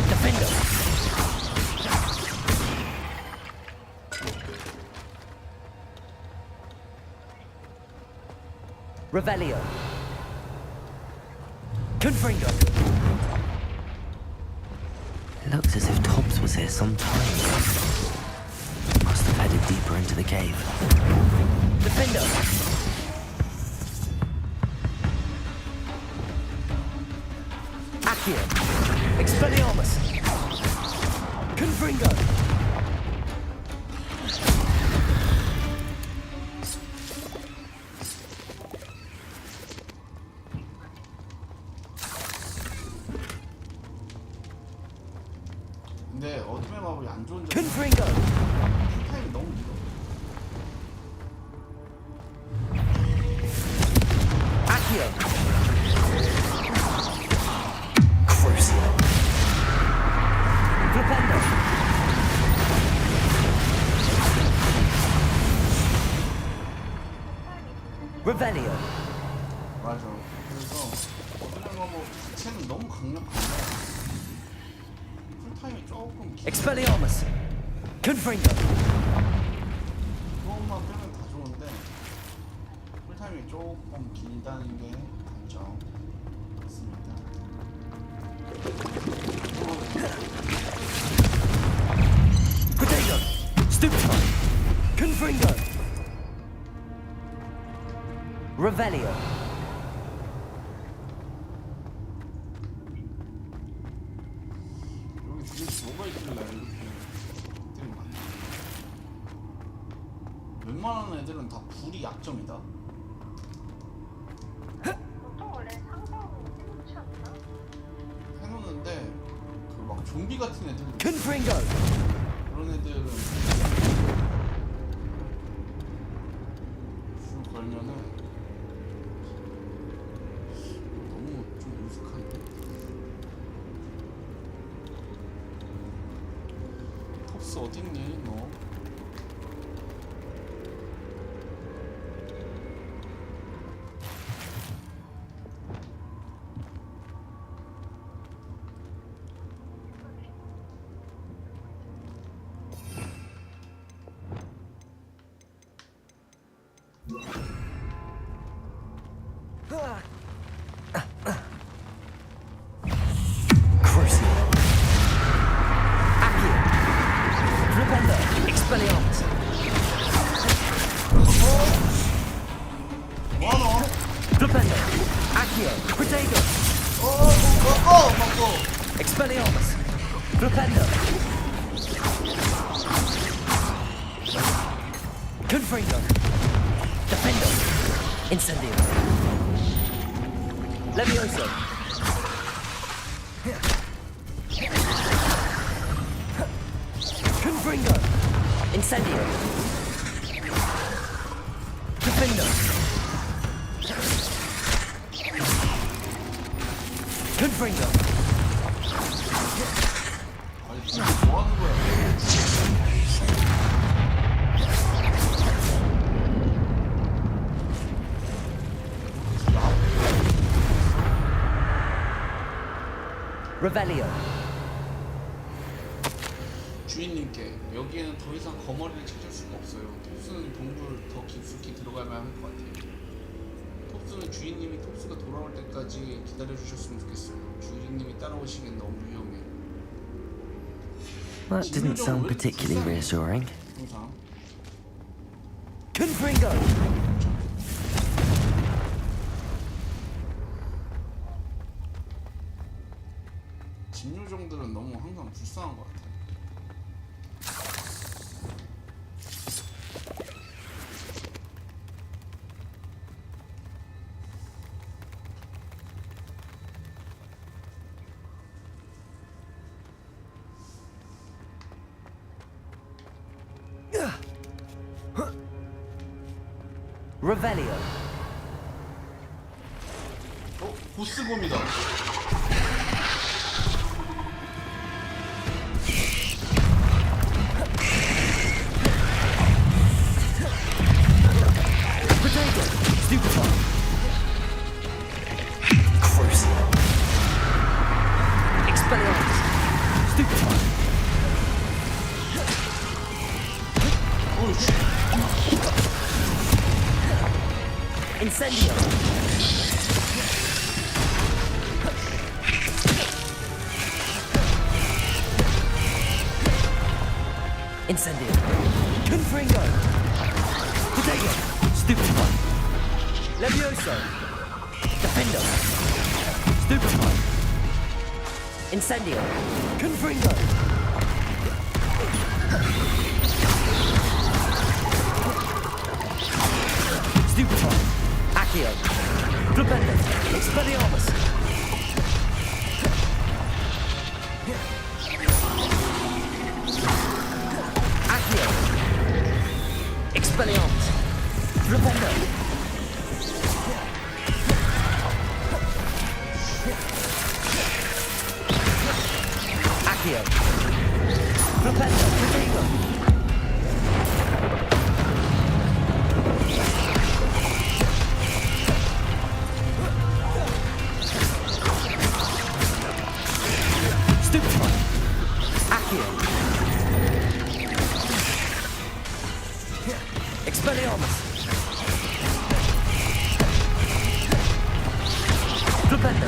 Defendo. Revelio. Confringo. Looks as if Tobbs was here some time ago. Must have headed deeper into the cave. Defendo. Accio. Expelliarmus. Confringo. 근데 어둠의 마법이 안 좋은 점. Confringo. 타임이 너무 길어. Accio. Crucio. Flipendo. Revelio. 맞아. 그래서 어둠의 마법 자체는 너무 강력한데 풀타임이 조금 길. Expelliarmus. Confringo. 그것만 빼면 다 좋은데 풀타임이 조금 길다는 게 단점 같습니다. Revelio. 여기 도대체 뭐가 있길래 이렇게 애들이 많냐? 웬만한 애들은 다 불이 약점이다. 보통 원래 상점 해놓지 않나? 해놓는데 그 막 좀비 같은 애들 Confringo. 그런 애들은 불 걸면은 너무 좀 우습한데. 톱스 어딨니 너? Crucio. Accio. Rependo. Expelliarmus. 뭐하노? Rependo. Accio. Protego. 먹고 Expelliarmus. Rependo. Confringo. Defendo. Incendio. Levioso. Confringo. Incendio. Defendo. Confringo. 아니 지금 뭐하는 거야? Revelio. 주인님께 여기에는 더 이상 거머리를 찾을 수가 없어요. 톱스는 동굴 더 깊숙이 들어가야만 할 것 같아요. 톱스는 주인님이 톱스가 돌아올 때까지 기다려주셨으면 좋겠어요. 주인님이 따라오시기엔 너무 위험해요. That didn't sound particularly reassuring. 항상 Confringo. 진요정들은 너무 항상 불쌍한 것 같아요. Revelio. 보스곰이다. Protego. Stupefy. Crucio. Expelliarmus. Stupefy. 오이씨. Incendio. Incendio. Confringo. Protego. Stupefy. Levioso. Defendo. Stupefy. Incendio. Confringo. Stupefy. Accio. Defendo. Expelliarmus. Accio. Expelliarmus. Defendo. Accio. Defendo. Protego. Stupefy. Accio. Expelliarmus. Defendo.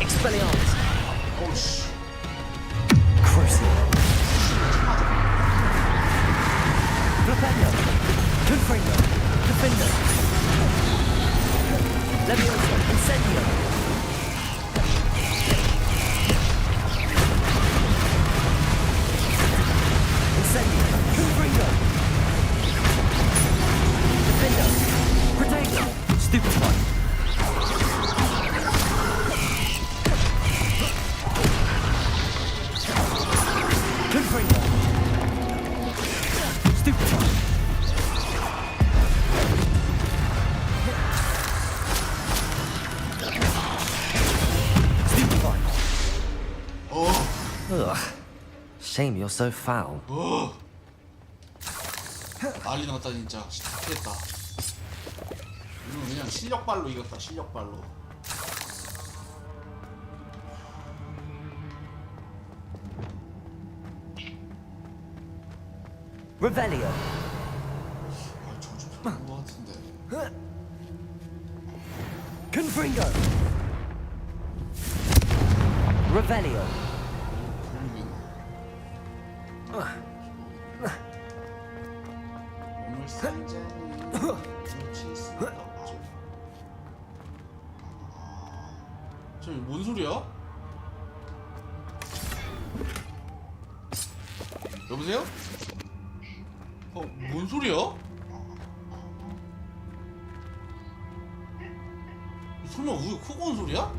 Expelliarmus. 오우씨. Crucio. Confringo. Stupefy. Stupefy. Ugh. Shame you're so foul. 난리 났다 진짜. 죽겠다. 이건 그냥 실력발로 이겼다. 실력발로. Revelio. 아, 저주 별로 것 같은데. Confringo. Revelio. 몸을 산자는 놓칠 수가 없죠. 저기 뭔 소리야? 여보세요? 뭔 소리야? 설마 우유 크고 온 소리야?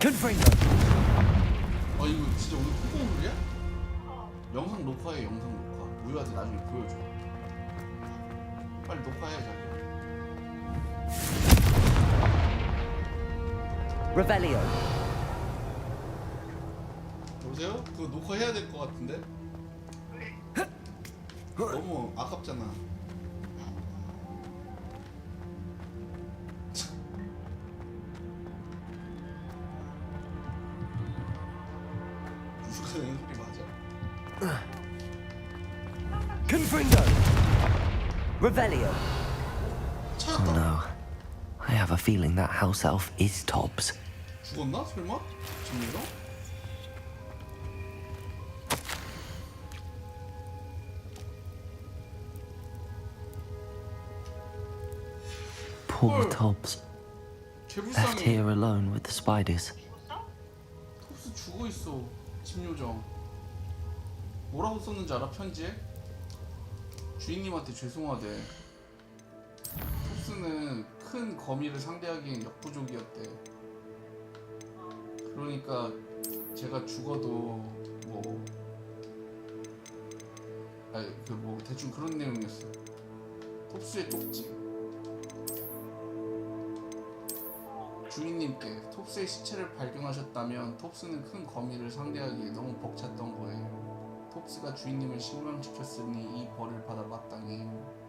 Confringo. 아 이거 진짜 우유 크고 온 소리야? 영상 녹화해 영상 녹화. 우유한테 나중에 보여줘. 빨리 녹화해 자기. Revelio. 여보세요? 그거 녹화해야 될 것 같은데? 너무 아깝잖아. 누가 내 소리 맞아? Confringo. Revelio. Oh no. I have a feeling that house elf is Tobbs. 죽었나? 설마? 진리가? Poor Tobbs. Left 개불쌍해. here alone with the spiders. 톱스 죽어있어. 집요정. 뭐라고 썼는지 알아? 편지에? 주인님한테 죄송하대. 톱스는 큰 거미를 상대하기엔 역부족이었대. 그러니까 제가 죽어도 뭐 아니 그 뭐 대충 그런 내용이었어. 톱스의 쪽지. 주인님께 톱스의 시체를 발견하셨다면 톱스는 큰 거미를 상대하기에 너무 벅찼던 거예요. 톱스가 주인님을 실망시켰으니 이 벌을 받아 마땅해요.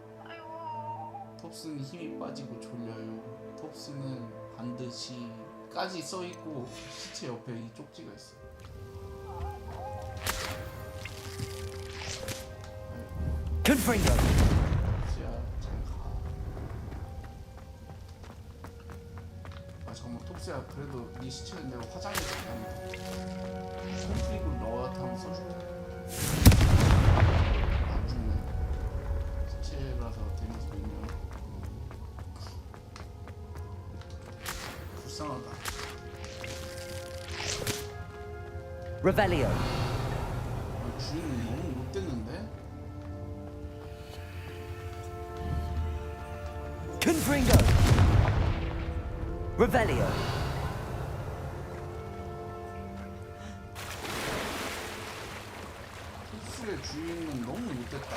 톱스는 힘이 빠지고 졸려요. 톱스는 반드시 까지 써있고 시체 옆에 이 쪽지가 있어. Confringo. 톱스야 잘 가. 아 잠깐만 톱스야 그래도 네 시체는 내가 화장해서 그냥 홈프릭으로 너한테 한번 써줄게. 안 죽네. 시체라서 데미지 있냐. 불쌍하다. Revelio. 아, 주인은 너무 못됐는데? Confringo. Revelio. 톱스의 주인은 너무 못됐다.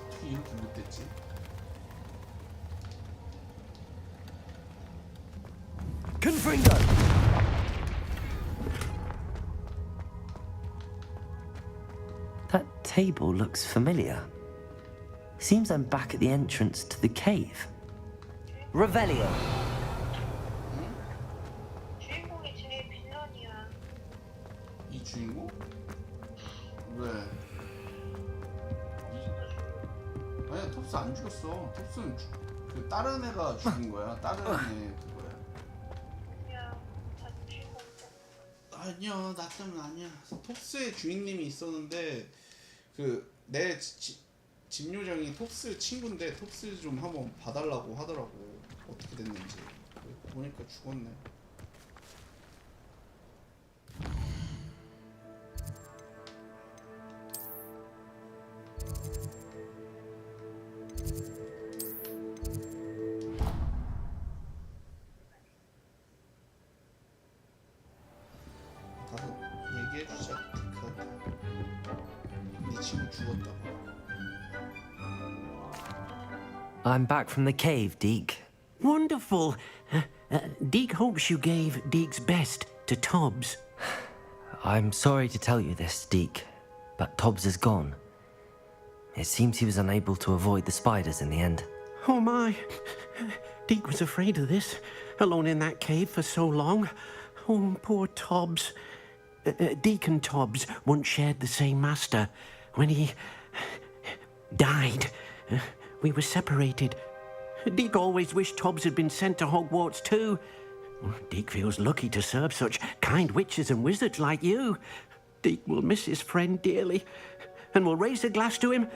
어떻게 이렇게 못됐지? Confringo. That table looks familiar. Seems I'm back at the entrance to the cave. Revelio. 주인공이 제일 빌런이야. 이 주인공? 왜? 아니야 톱스 안 죽였어. 톱스는 그 다른 애가 죽인 거야. 다른 애 그거야. 그냥 다 주인공. 아니야 나 때문 아니야. 톱스의 주인님이 있었는데 내 집 요정이 톱스 친구인데 톱스 좀 한번 봐달라고 하더라고. 어떻게 됐는지. 보니까 죽었네. 가서 얘기해주자. 네 친구 죽었다고. I'm back from the cave, Deke. Wonderful. Deke hopes you gave Deke's best to Tobbs. I'm sorry to tell you this, Deke, but Tobbs is gone. It seems he was unable to avoid the spiders in the end. Oh my. Deke was afraid of this, alone in that cave for so long. Oh, poor Tobbs. Deke and Tobbs once shared the same master. When he died, we were separated. Deke always wished Tobbs had been sent to Hogwarts too. Deke feels lucky to serve such kind witches and wizards like you. Deke will miss his friend dearly, and will raise a glass to him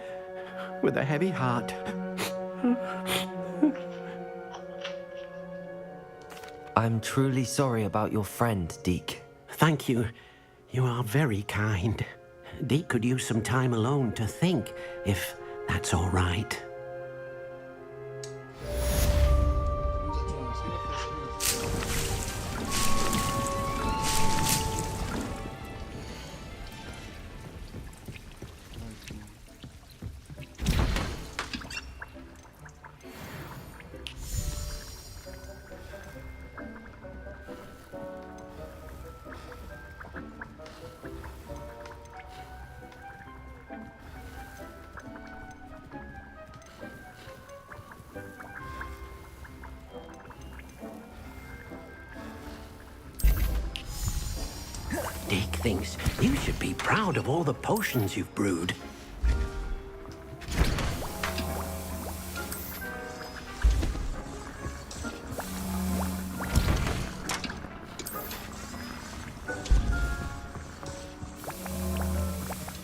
with a heavy heart. I'm truly sorry about your friend, Deke. Thank you. You are very kind. Deke could use some time alone to think, if that's all right. Deke thinks you should be proud of all the potions you've brewed.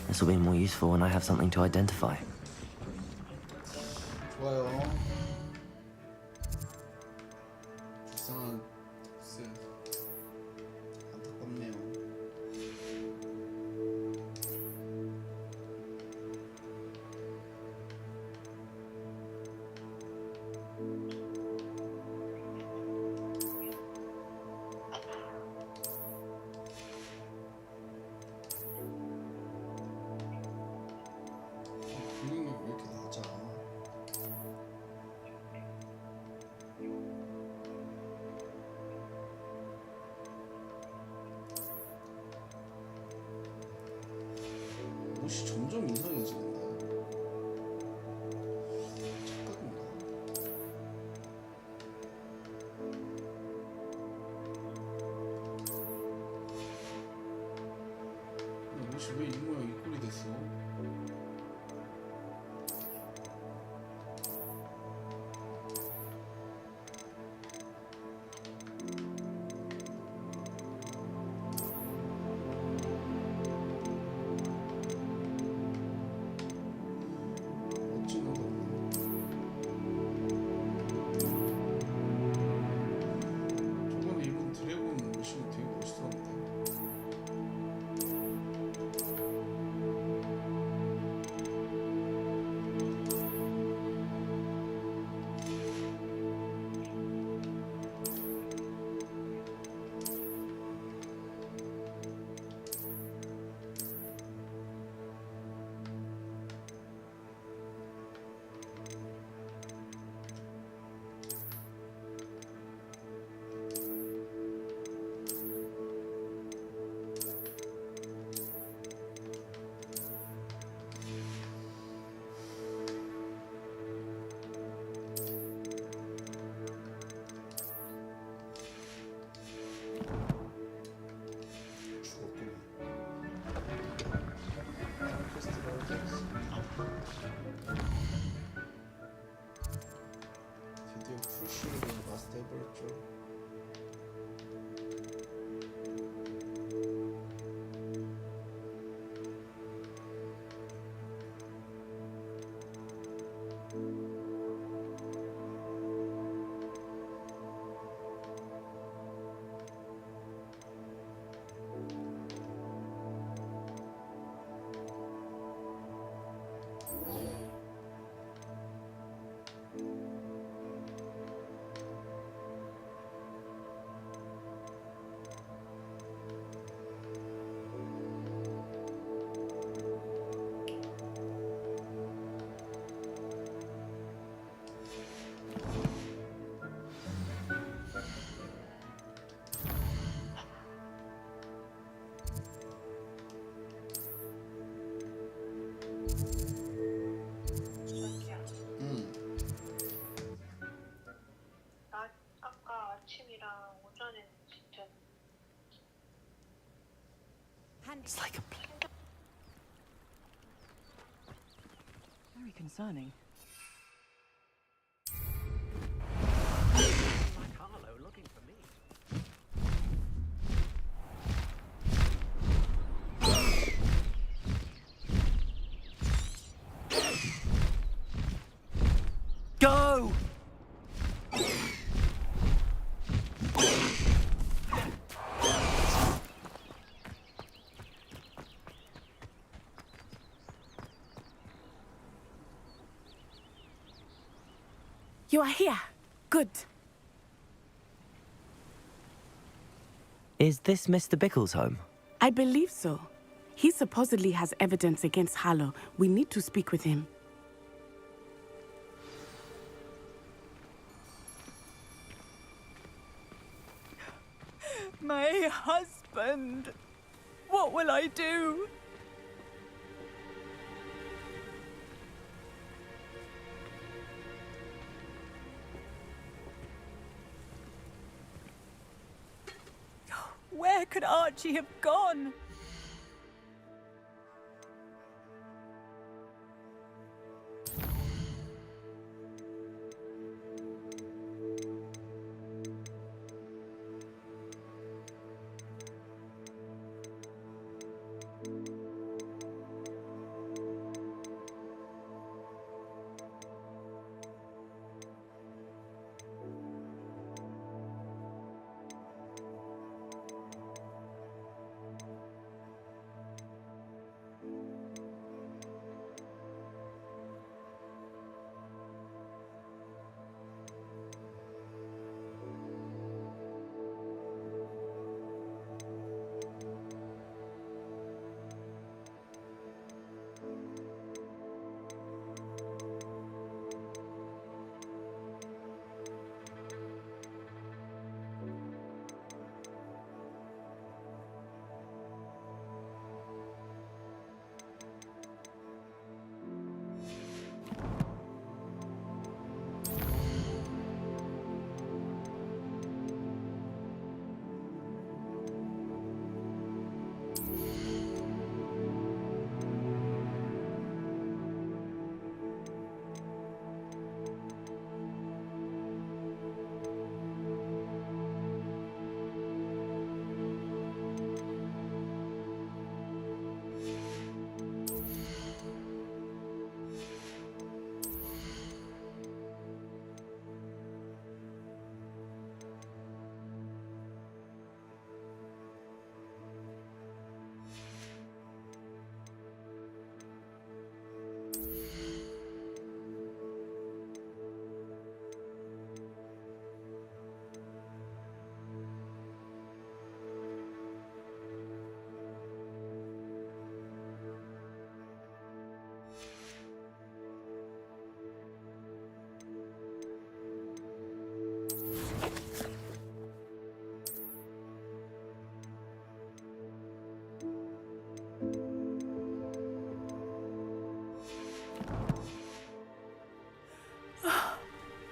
This will be more useful when I have something to identify. 좋아요. 불쌍한 스. 안타깝네요. 분위기가 왜 이렇게 낮아? 옷이 점점 이상해지는데. 착각인가? 옷이 왜 이 모양 이 꼴이 됐어? 멋지는 거. 저번에 입은 드래곤 옷이 되게 멋있었는데. It's like a Very concerning. Like Harlow looking for me. Go! You are here. Good. Is this Mr. Bickle's home? I believe so. He supposedly has evidence against Harlow. We need to speak with him. My husband. What will I do? Where could Archie have gone?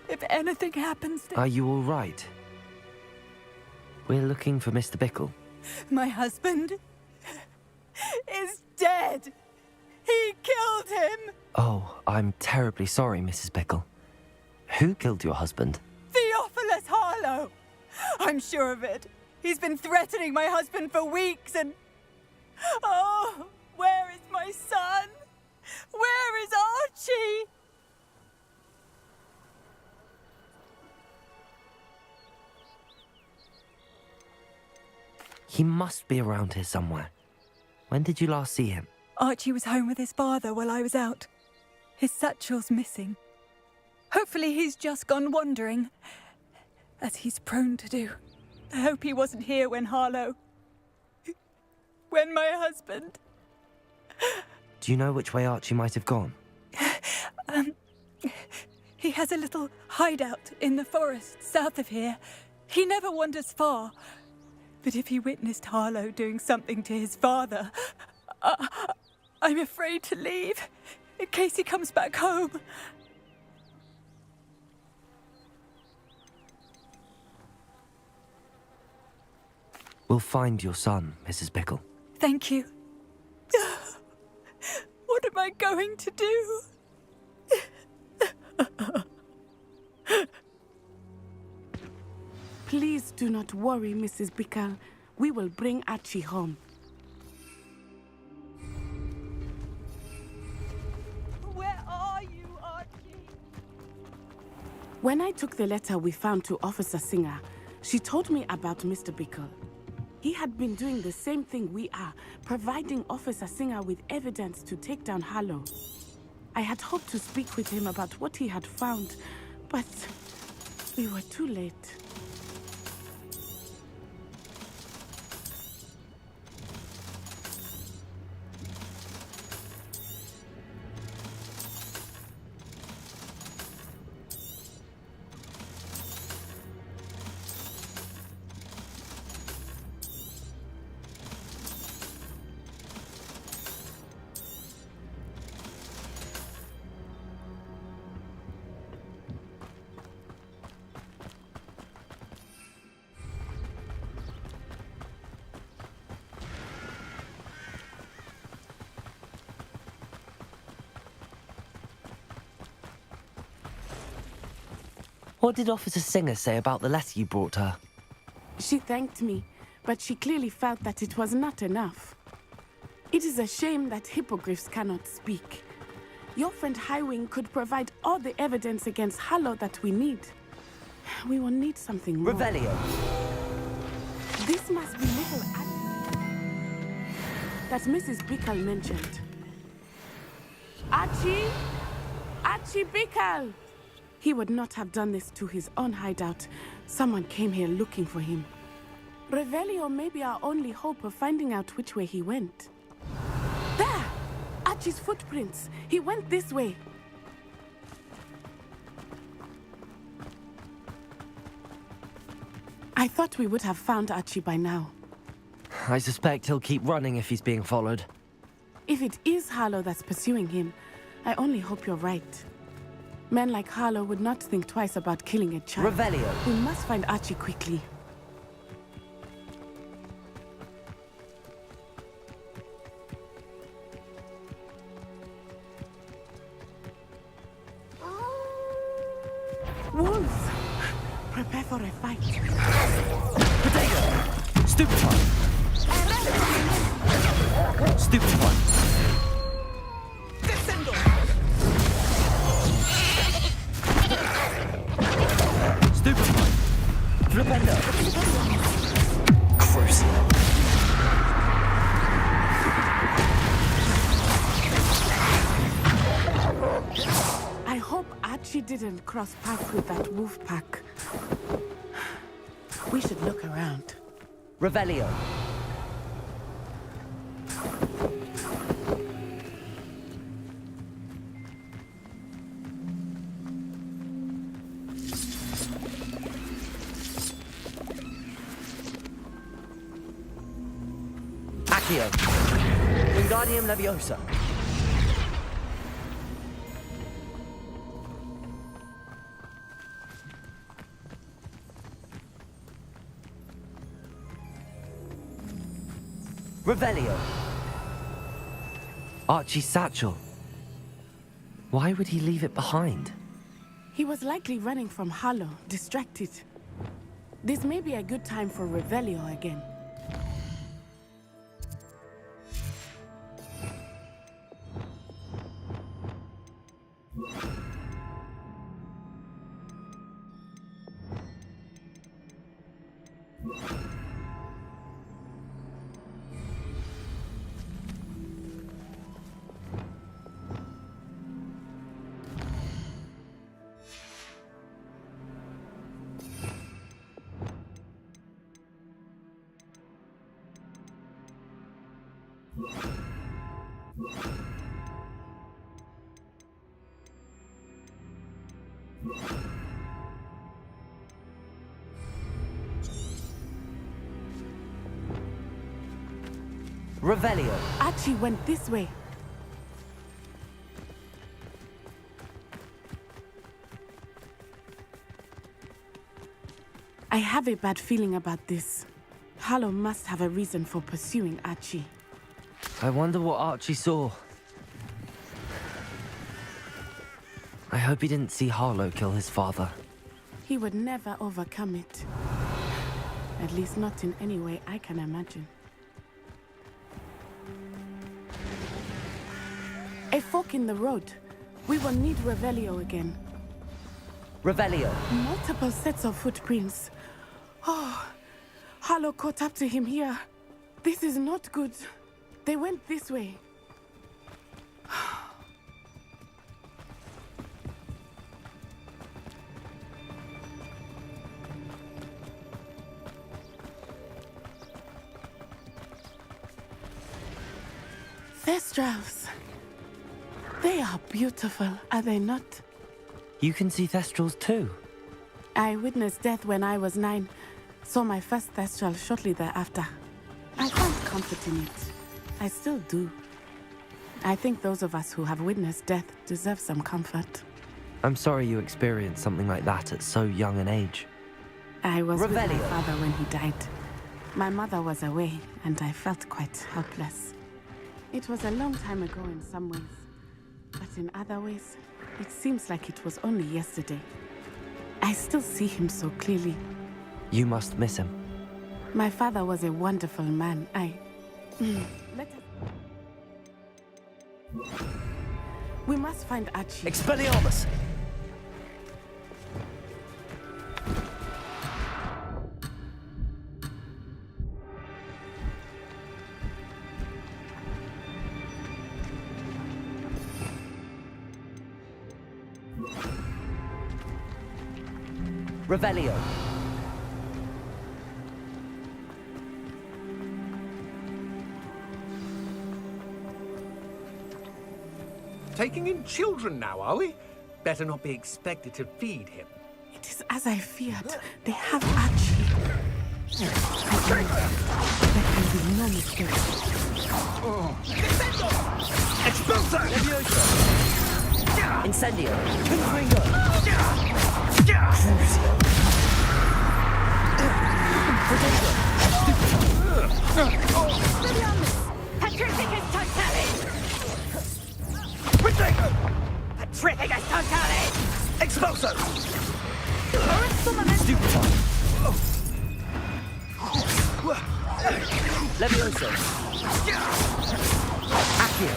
If anything happens to... Are you all right? We're looking for Mr. Bickle. My husband is dead. He killed him. Oh, I'm terribly sorry, Mrs. Bickle. Who killed your husband? Theophilus Harlow. I'm sure of it. He's been threatening my husband for weeks and... Oh, where is my son? Where is Archie? He must be around here somewhere. When did you last see him? Archie was home with his father while I was out. His satchel's missing. Hopefully he's just gone wandering, as he's prone to do. I hope he wasn't here when Harlow... when my husband... Do you know which way Archie might have gone? He has a little hideout in the forest south of here. He never wanders far. But if he witnessed Harlow doing something to his father, I'm afraid to leave, in case he comes back home. We'll find your son, Mrs. Bickle. Thank you. What am I going to do? Please do not worry, Mrs. Bickle. We will bring Archie home. Where are you, Archie? When I took the letter we found to Officer Singer, she told me about Mr. Bickle. He had been doing the same thing we are, providing Officer Singer with evidence to take down Harlow. I had hoped to speak with him about what he had found, but we were too late. What did Officer Singer say about the letter you brought her? She thanked me, but she clearly felt that it was not enough. It is a shame that hippogriffs cannot speak. Your friend Highwing could provide all the evidence against Harlow that we need. We will need something more. Revelio. This must be little that Mrs. Bickle mentioned. Archie? Archie Bickle! He would not have done this to his own hideout. Someone came here looking for him. Revelio may be our only hope of finding out which way he went. There! Archie's footprints. He went this way. I thought we would have found Archie by now. I suspect he'll keep running if he's being followed. If it is Harlow that's pursuing him, I only hope you're right. Men like Harlow would not think twice about killing a child. Revelio. We must find Archie quickly. Wolves! Prepare for a fight. Potato! Stupid one! Stupid one! Stupid one! Flipendo! Gross. I hope Archie didn't cross paths with that wolf pack. We should look around. Revelio. Accio. Wingardium Leviosa. Revelio. Archie's satchel. Why would he leave it behind? He was likely running from Harlow, distracted. This may be a good time for Revelio again. Revelio. Archie went this way. I have a bad feeling about this. Harlow must have a reason for pursuing Archie. I wonder what Archie saw. I hope he didn't see Harlow kill his father. He would never overcome it. At least not in any way I can imagine. A fork in the road. We will need Revelio again. Revelio. Multiple sets of footprints. Oh, Harlow caught up to him here. This is not good. They went this way. Thestrals. They are beautiful, are they not? You can see Thestrals too. I witnessed death when I was 9. Saw my first Thestral shortly thereafter. I found comfort in it. I still do. I think those of us who have witnessed death deserve some comfort. I'm sorry you experienced something like that at so young an age. I was with my Revelio. father when he died. My mother was away, and I felt quite helpless. It was a long time ago in some ways, but in other ways, it seems like it was only yesterday. I still see him so clearly. You must miss him. My father was a wonderful man. Let us... We must find Archie. Expelliarmus! Revelio. Taking in children now, are we? Better not be expected to feed him. It is as I feared. They have Archie. There can be no mistake. Expulso! Incendio. Petrificus totalis! Petrificus totalis! Expulso! Stupefy. Levioso. Accio.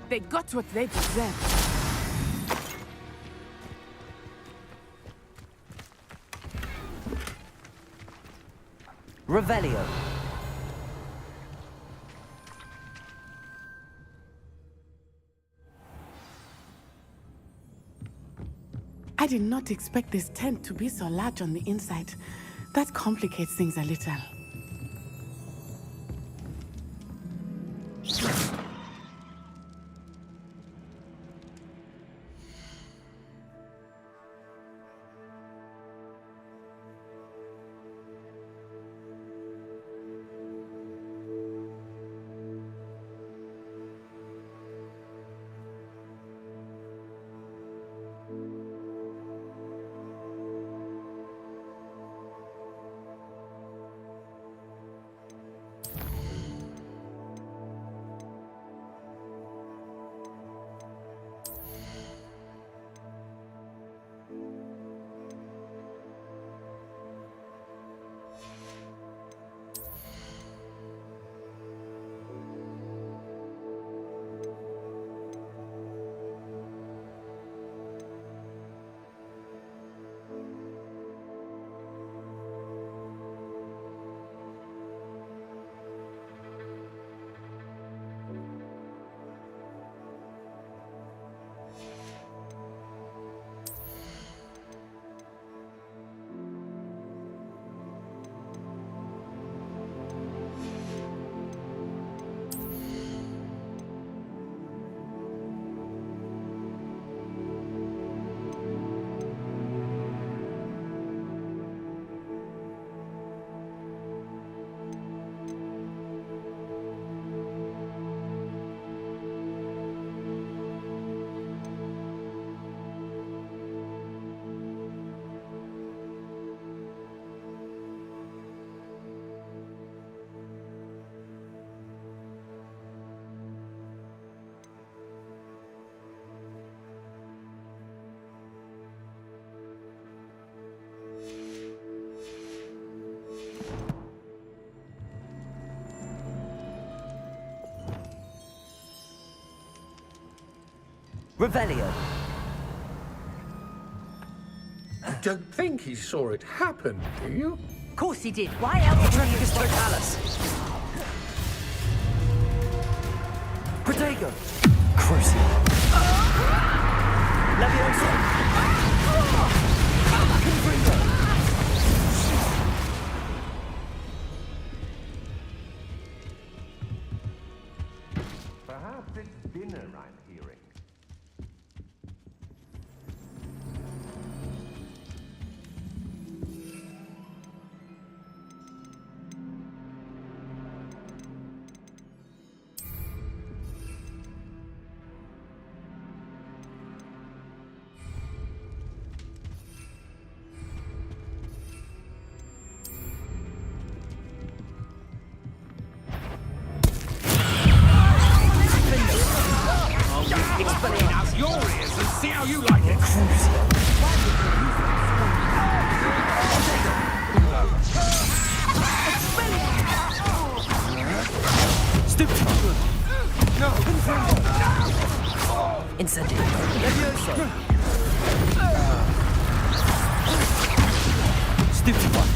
They got what they deserved. Revelio. I did not expect this tent to be so large on the inside. That complicates things a little. Revelio. You don't think he saw it happen, do you? Of course he did. Why else would he just Totalis. Protego. Crucial. Levioso. Confringo. Perhaps it's dinner I'm hearing. Explain out your ears and see how you like it. Stupid. No. Incendio. Levioso. Stupid one.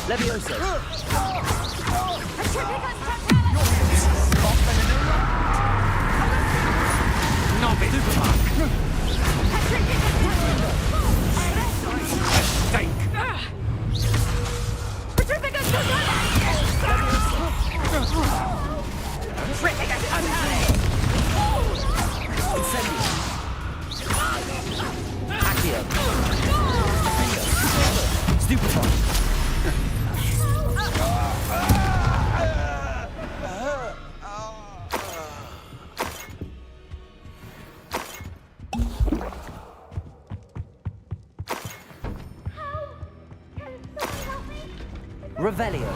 Levioso. Not bit. Stupid one. Revelio.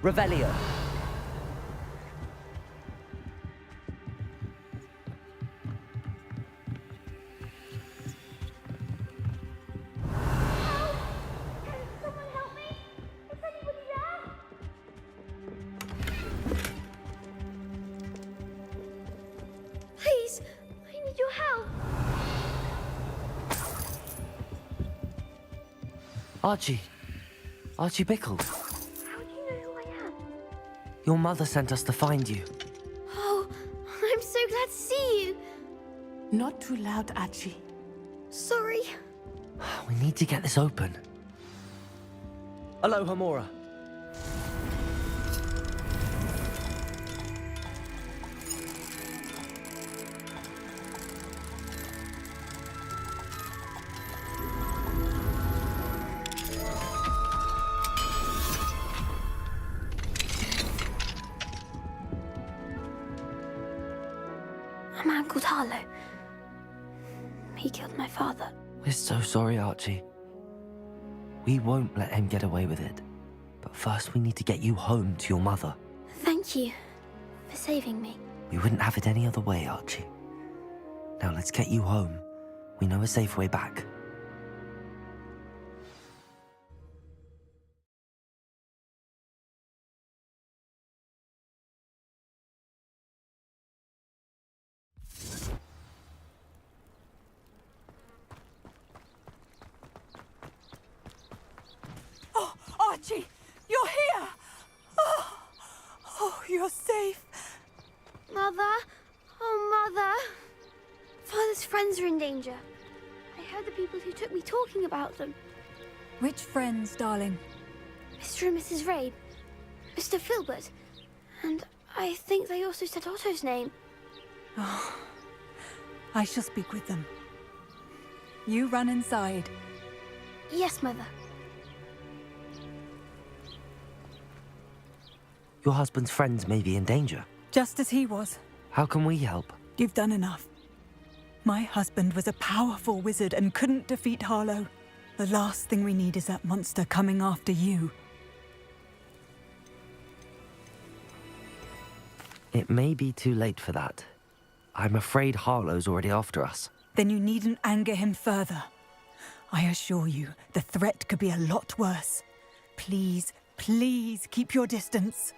Revelio. Please, I need your help. Archie. Archie Bickle. How do you know who I am? Your mother sent us to find you. Oh, I'm so glad to see you. Not too loud, Archie. Sorry. We need to get this open. Aloha, Mora. A man called Harlow. He killed my father. We're so sorry, Archie. We won't let him get away with it. But first we need to get you home to your mother. Thank you for saving me. We wouldn't have it any other way, Archie. Now let's get you home. We know a safe way back. Oh, Archie, you're here! Oh, you're safe. Mother? Oh, Mother. Father's friends are in danger. I heard the people who took me talking about them. Which friends, darling? Mr. and Mrs. Rabe, Mr. Filbert, and I think they also said Otto's name. Oh, I shall speak with them. You run inside. Yes, Mother. Your husband's friends may be in danger. Just as he was. How can we help? You've done enough. My husband was a powerful wizard and couldn't defeat Harlow. The last thing we need is that monster coming after you. It may be too late for that. I'm afraid Harlow's already after us. Then you needn't anger him further. I assure you, the threat could be a lot worse. Please, please keep your distance.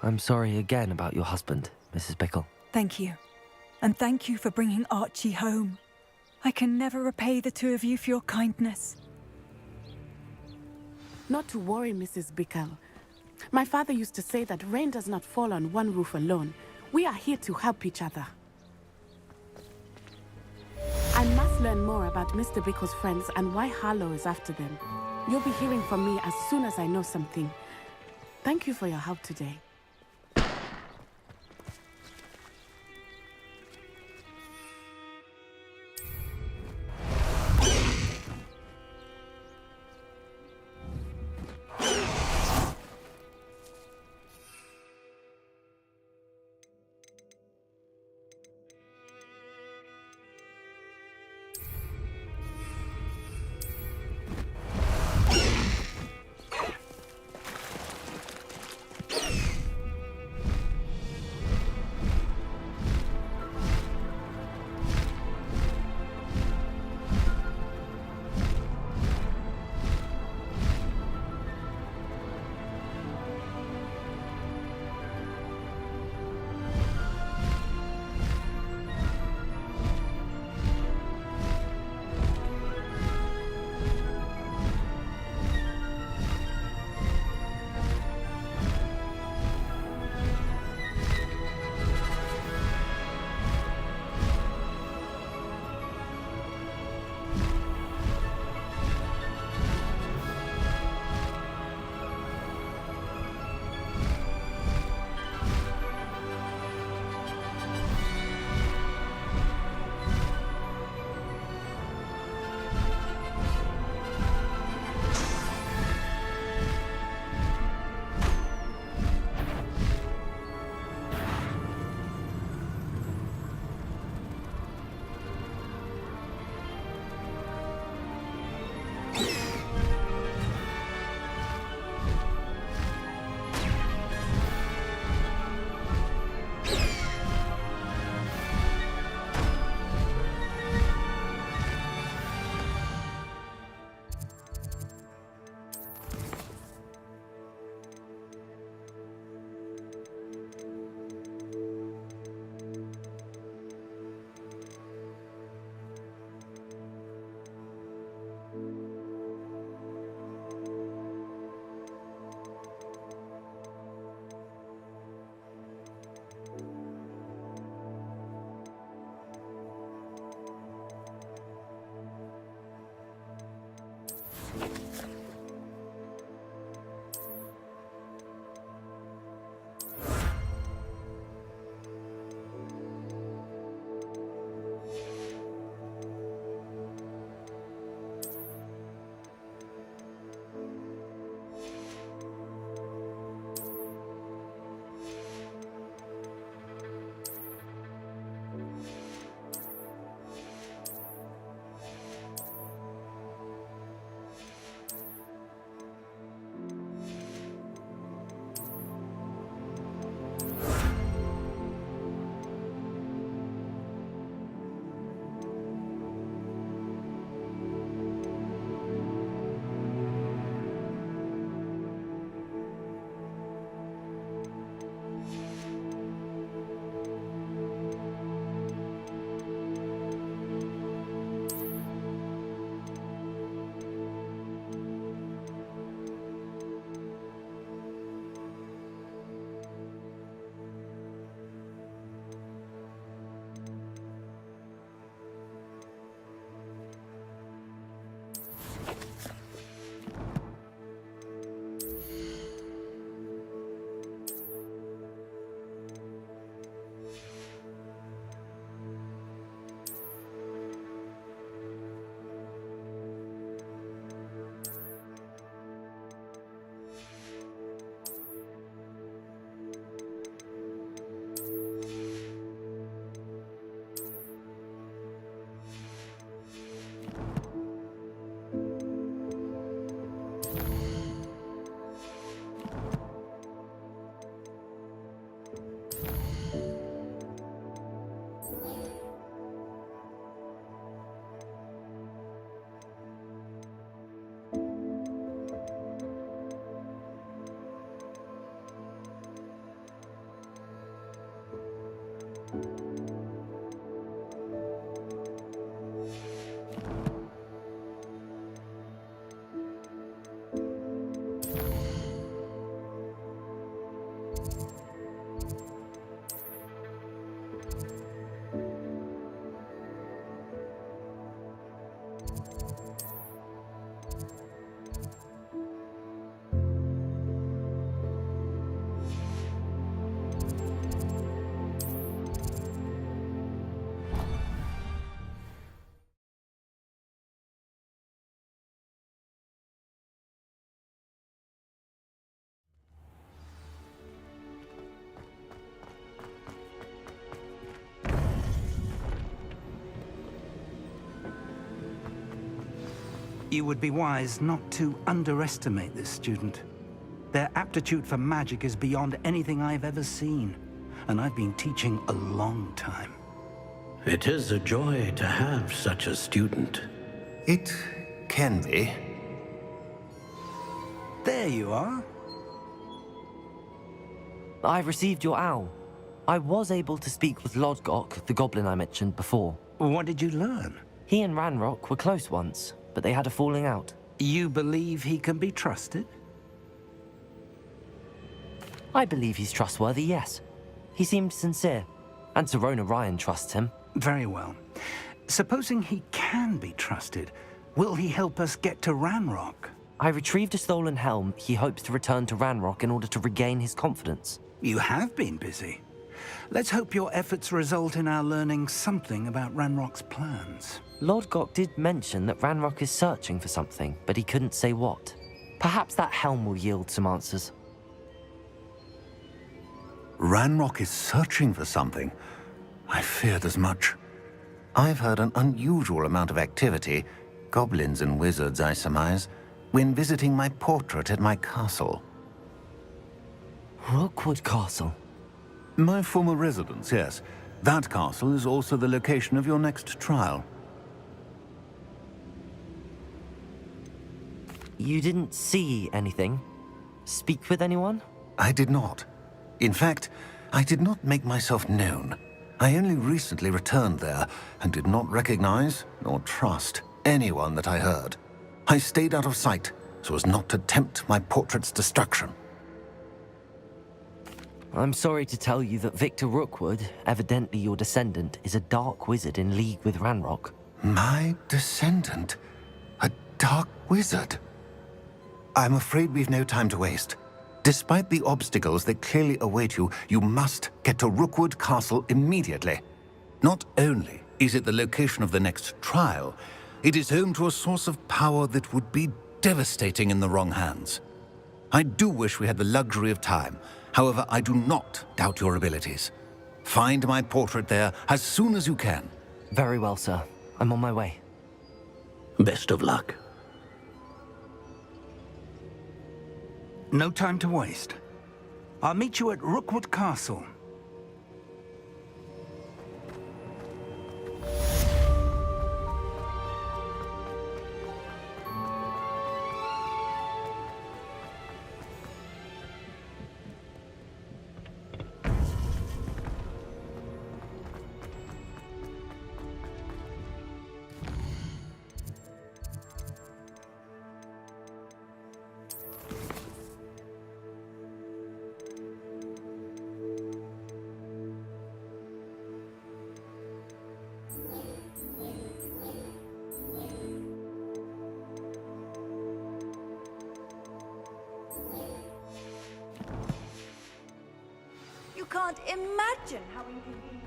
I'm sorry again about your husband, Mrs. Bickle. Thank you. And thank you for bringing Archie home. I can never repay the two of you for your kindness. Not to worry, Mrs. Bickle. My father used to say that rain does not fall on one roof alone. We are here to help each other. I must learn more about Mr. Bickle's friends and why Harlow is after them. You'll be hearing from me as soon as I know something. Thank you for your help today. You would be wise not to underestimate this student. Their aptitude for magic is beyond anything I've ever seen, and I've been teaching a long time. It is a joy to have such a student. It can be. There you are. I received your owl. I was able to speak with Lodgok, the goblin I mentioned before. What did you learn? He and Ranrock were close once, but they had a falling out. You believe he can be trusted? I believe he's trustworthy, yes. He seemed sincere, and Serona Ryan trusts him. Very well. Supposing he can be trusted, will he help us get to Ranrock? I retrieved a stolen helm he hopes to return to Ranrock in order to regain his confidence. You have been busy. Let's hope your efforts result in our learning something about Ranrock's plans. Lodgok did mention that Ranrock is searching for something, but he couldn't say what. Perhaps that helm will yield some answers. Ranrock is searching for something. I feared as much. I've heard an unusual amount of activity, goblins and wizards, I surmise, when visiting my portrait at my castle. Rookwood Castle? My former residence, yes. That castle is also the location of your next trial. You didn't see anything? Speak with anyone? I did not. In fact, I did not make myself known. I only recently returned there and did not recognize nor trust anyone that I heard. I stayed out of sight so as not to tempt my portrait's destruction. I'm sorry to tell you that Victor Rookwood, evidently your descendant, is a dark wizard in league with Ranrock. My descendant? A dark wizard? I'm afraid we've no time to waste. Despite the obstacles that clearly await you, you must get to Rookwood Castle immediately. Not only is it the location of the next trial, it is home to a source of power that would be devastating in the wrong hands. I do wish we had the luxury of time. However, I do not doubt your abilities. Find my portrait there as soon as you can. Very well, sir. I'm on my way. Best of luck. No time to waste. I'll meet you at Rookwood Castle. You can't imagine how inconvenient.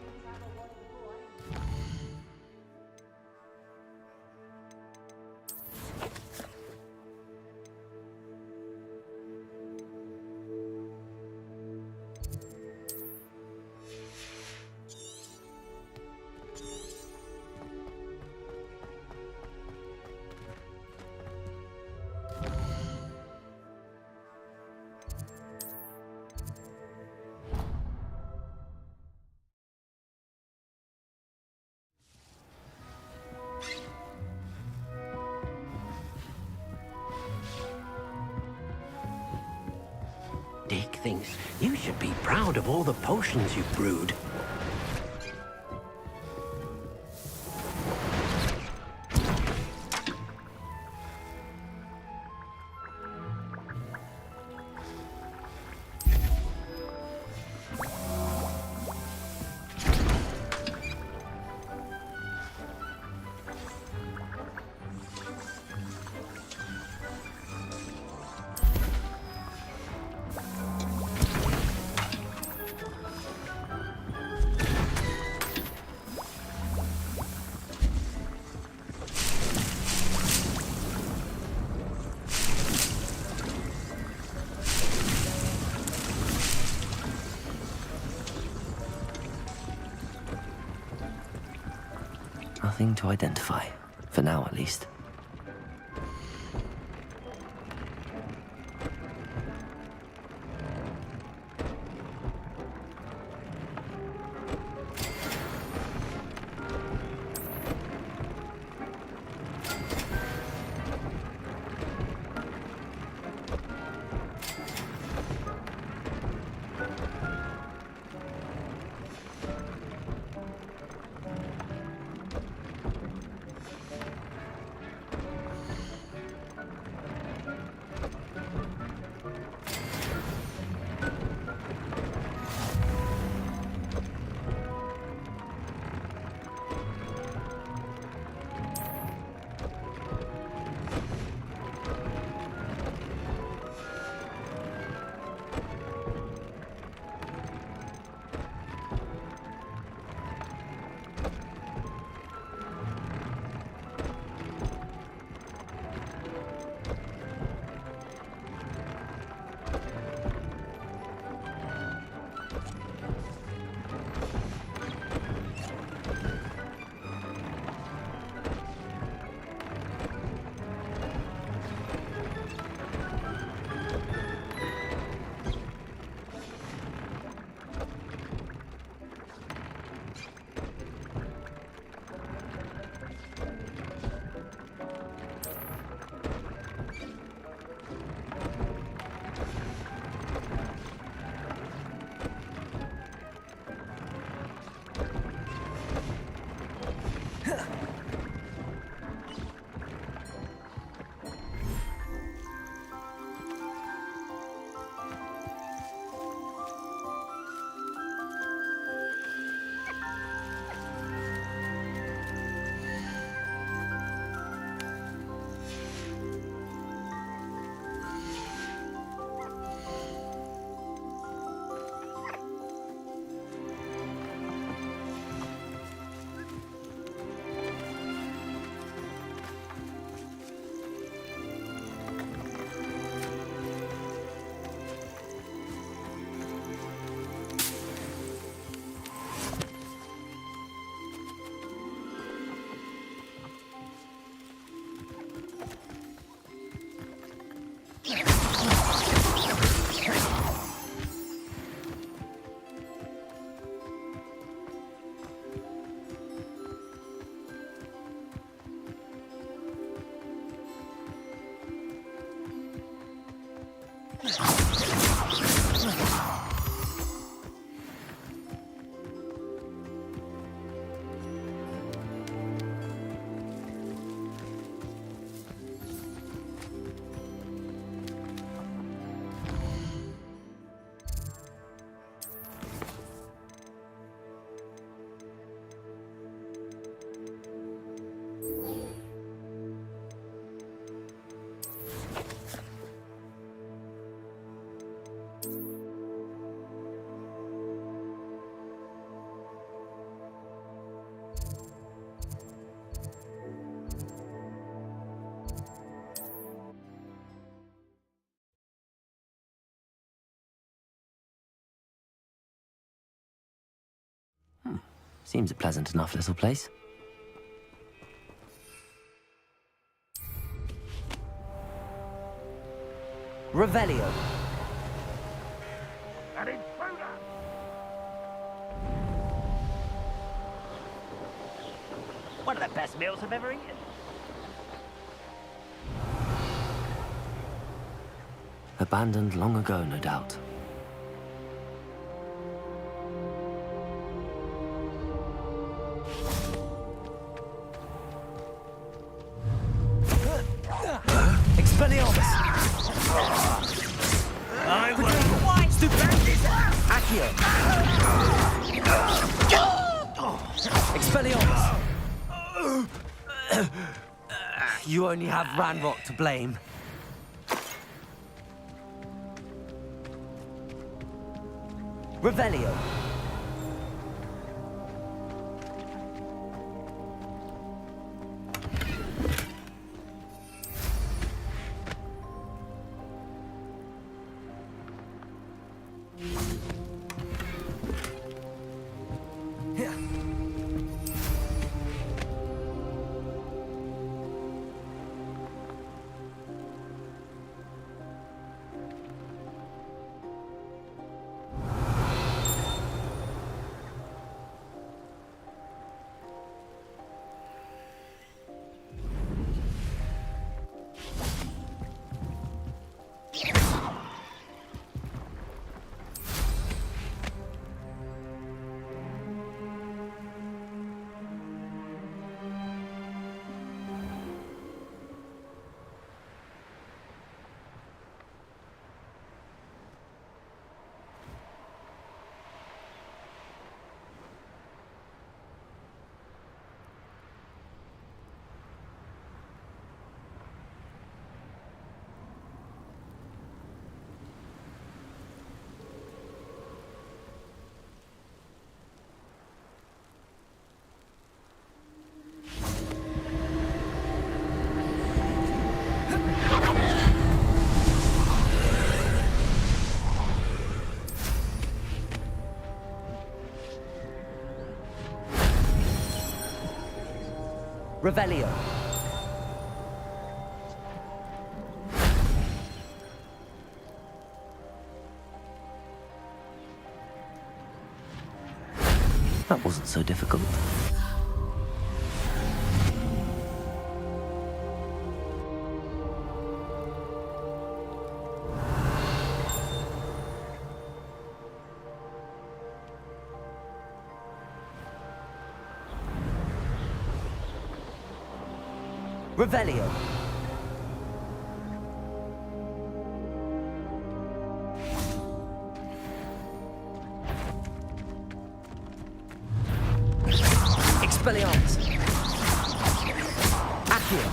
Deek thinks you should be proud of all the potions you've brewed. Nothing to identify, for now at least. Seems a pleasant enough little place. Revelio. An intruder! One of the best meals I've ever eaten. Abandoned long ago, no doubt. Expelliarmus! You only have Ranrock to blame. Revelio. Revelio. That wasn't so difficult. Revelio. Expelliarmus. Accio.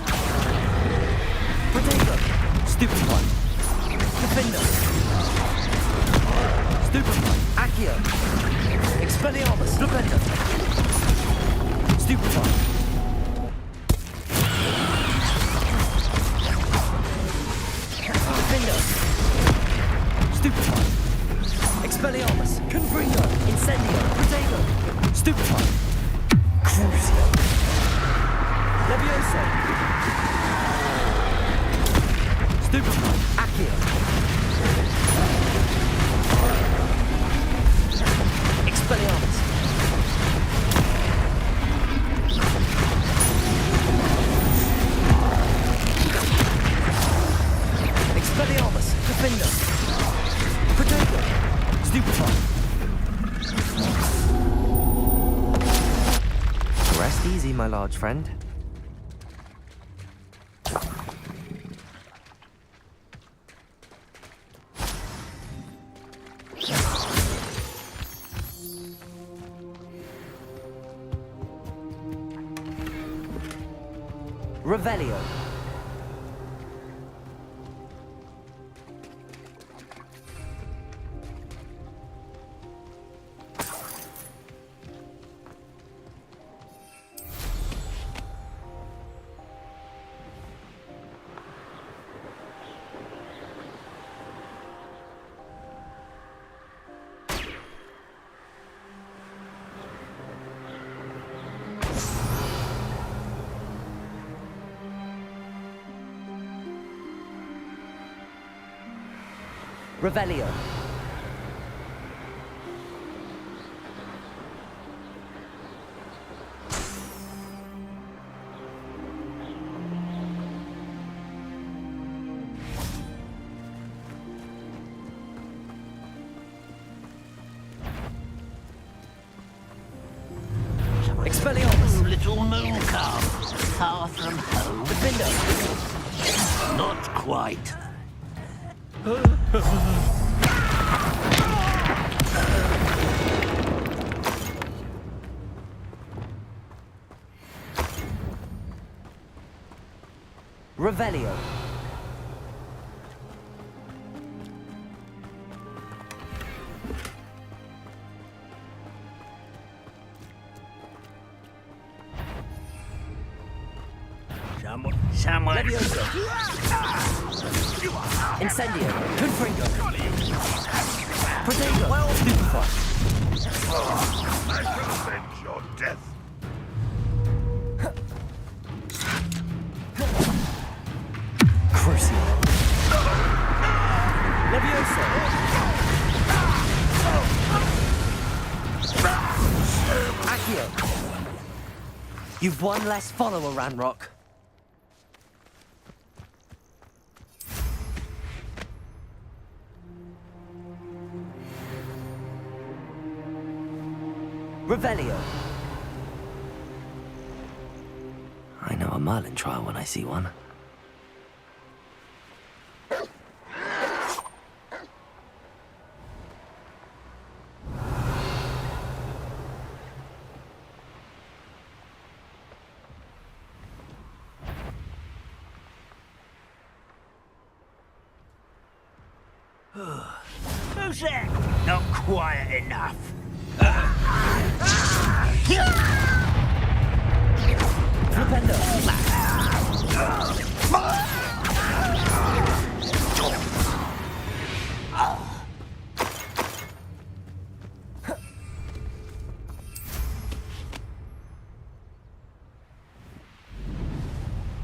Protego. Stupefy. Defender. Stupefy. Accio. Expelliarmus. Defender. Stupefy. Stupefy. Expelliarmus. Confringo. Incendio. Protego. Stupefy. Crucio. Levioso. Stupefy. Accio. Expelliarmus. Expelliarmus. Defender. Protego. Stupefy. Rest easy, my large friend. Revelio. Revelio. Expelliarmus. Little moon calf, far from home. Defender. Not quite. Revelio. Someone. Levioso. Incendio. Confringo. Protego. Well, stupefy. I shall avenge your death. Crucio. Levioso. Accio. You've one less follower, Ranrock. Revelio. I know a Merlin trial when I see one. Who's that? Not quiet enough. Flipendo.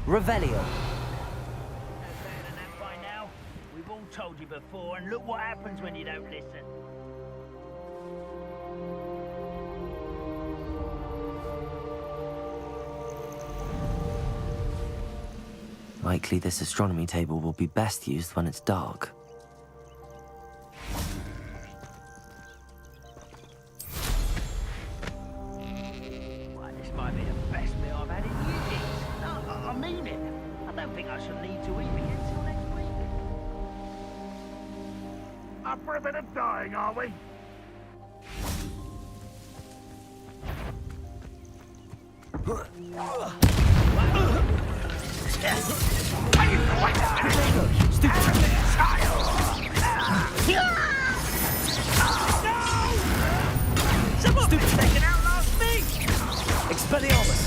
Revelio. By now, we've all told you before, and look what happens when you don't listen. Likely this astronomy table will be best used when it's dark. Well, this might be the best meal I've had in years. No, I mean it. I don't think I shall need to eat again until next week. Up for a bit of dying, are we? Someone's taken out last week! Expelliarmus!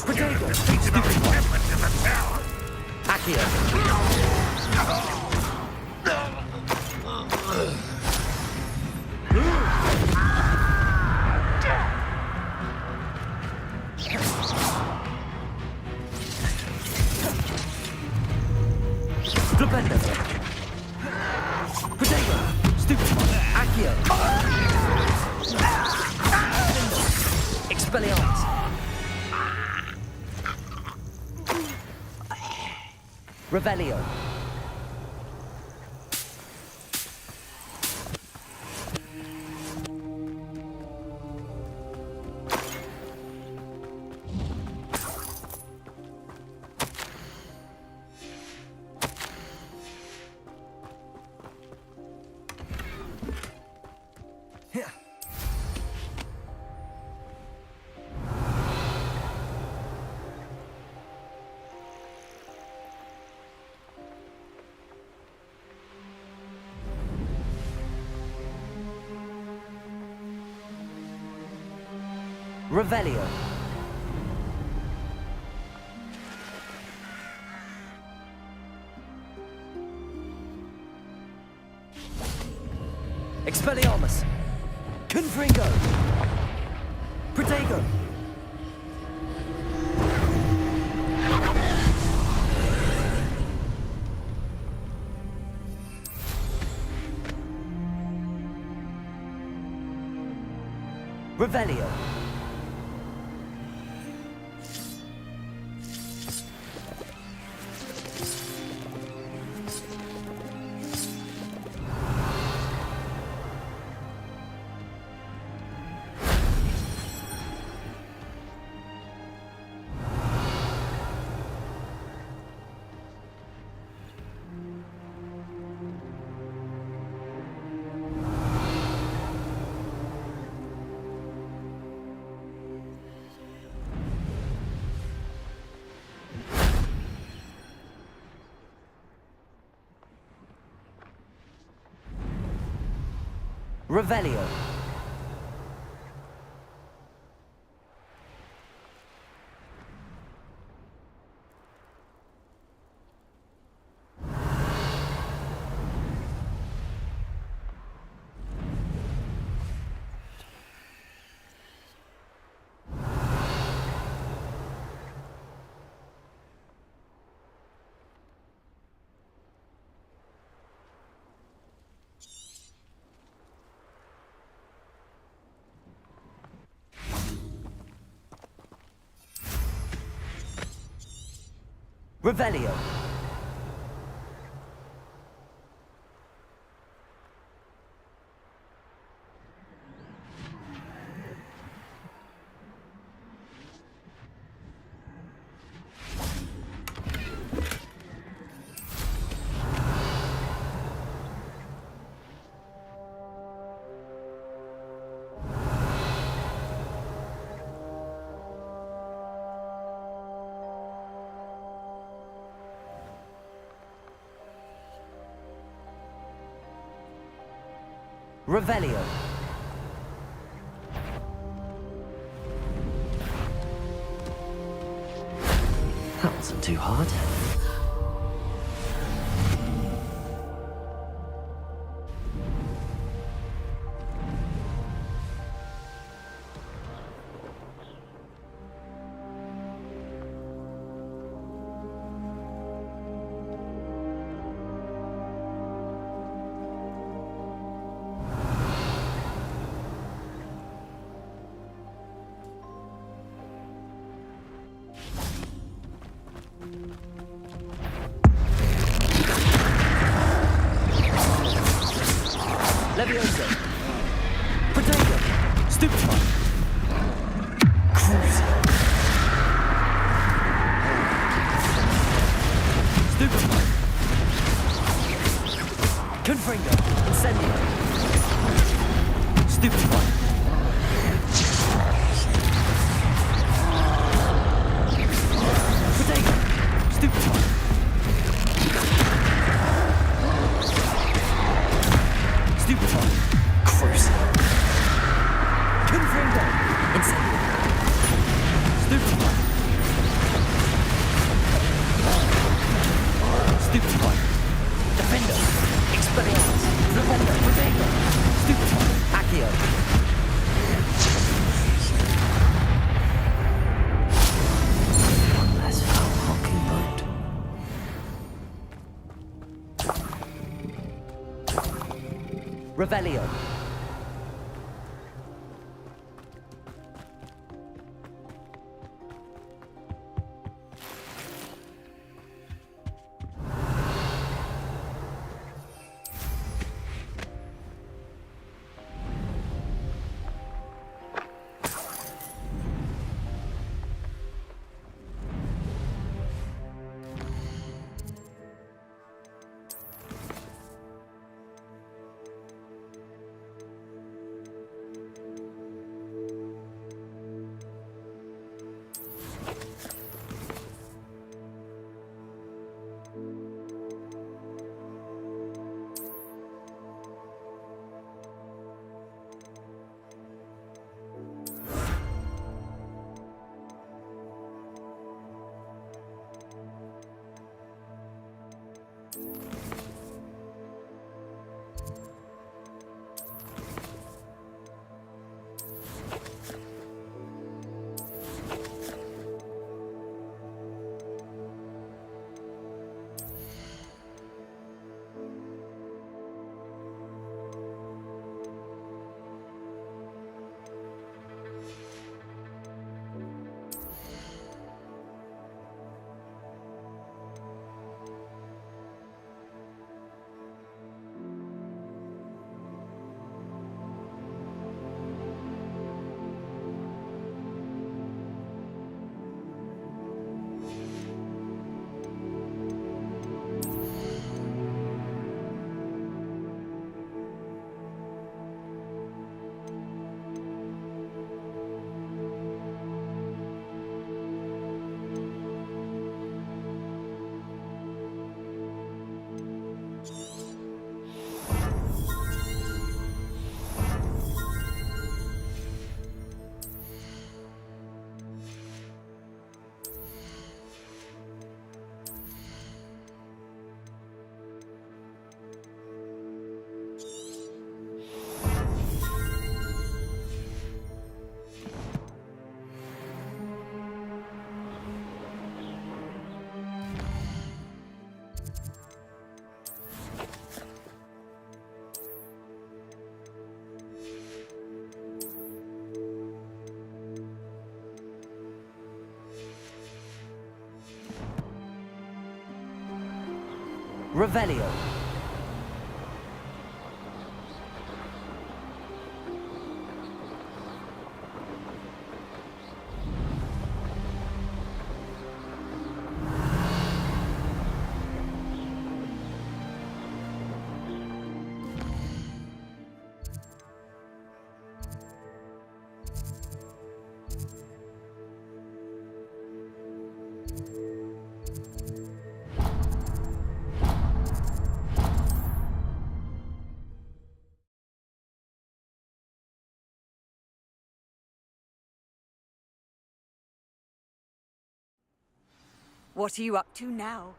Protego! Accio! Flipendo! Protego! Stupefy! Accio! Expelliarmus! Revelio. Revelio. Expelliarmus. Confringo. Protego. Revelio. Revelio. Revelio. Revelio. That wasn't too hard. Levioso. Potato. Stupefy. Cruise. Stupefy. Confringo. Incendio. Stupefy. Potato. Stupefy. Stupefy. Cruise. Confringo. Incendio. Stupefy. Stupefy. Defendo. Expelliarmus. Defendo. Potato. Stupefy. Accio. One less foul mockingbird. Revelio. Revelio. What are you up to now?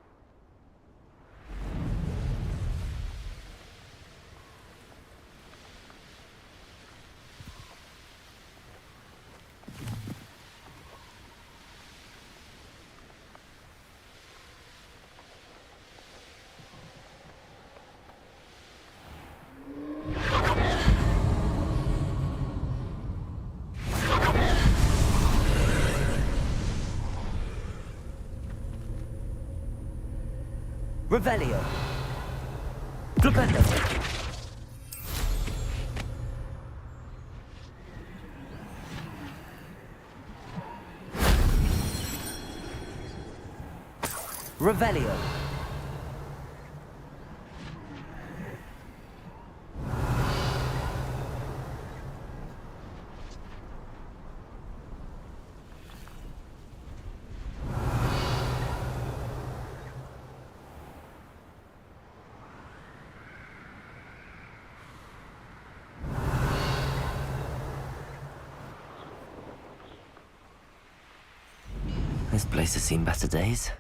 Revelio. Flipendo. Revelio. This place has seen better days.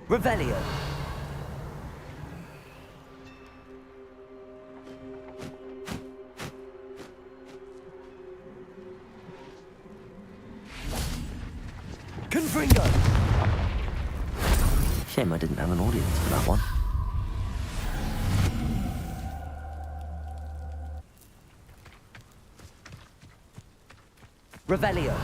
Revelio. Confringo. Shame I didn't have an audience for that one. Revelio.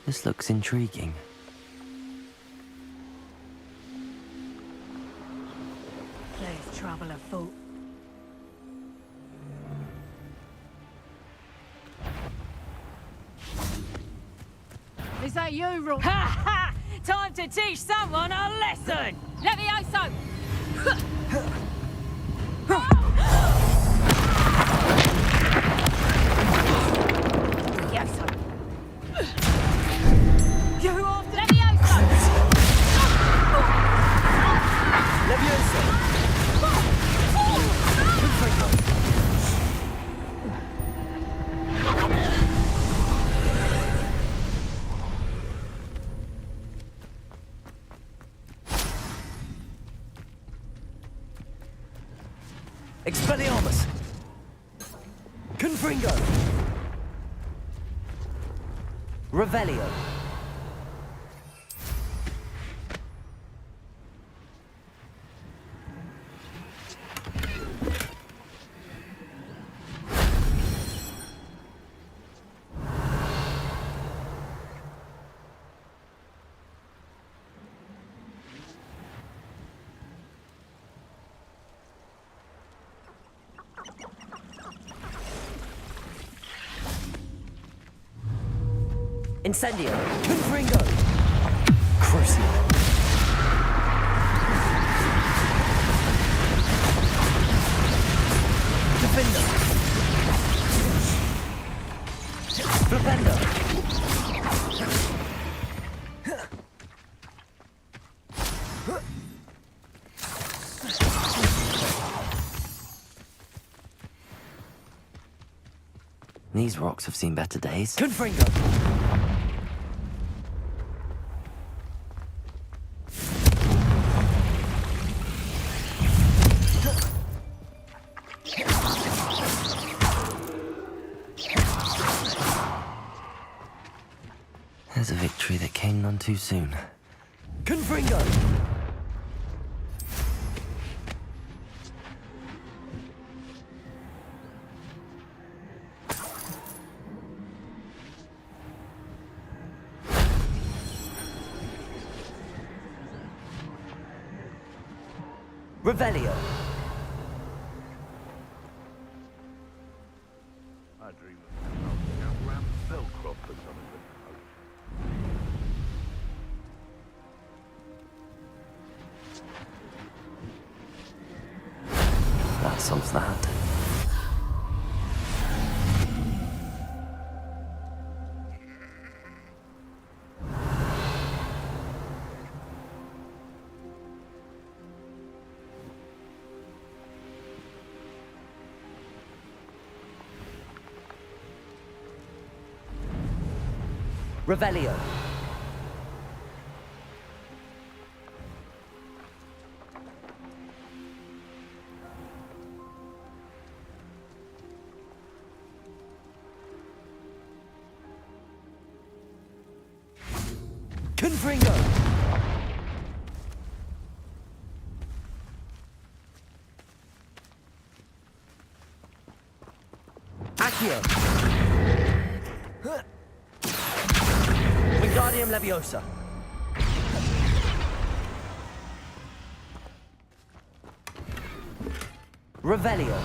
This looks intriguing. There's trouble afoot. Is that you, Rook? Ha ha! Time to teach someone a lesson! Levioso! Levioso! You off Levioso! Levioso! Expelliarmus! Confringo! Revelio! Incendio. Confringo. Crucio. Defender. Flipendo. These rocks have seen better days. Confringo. There's a victory that came none too soon. Confringo! Revelio. I dream of young Ram Spellcroft or something. That solves that. Revelio. Confringo. Accio. Wingardium Leviosa. Revelio.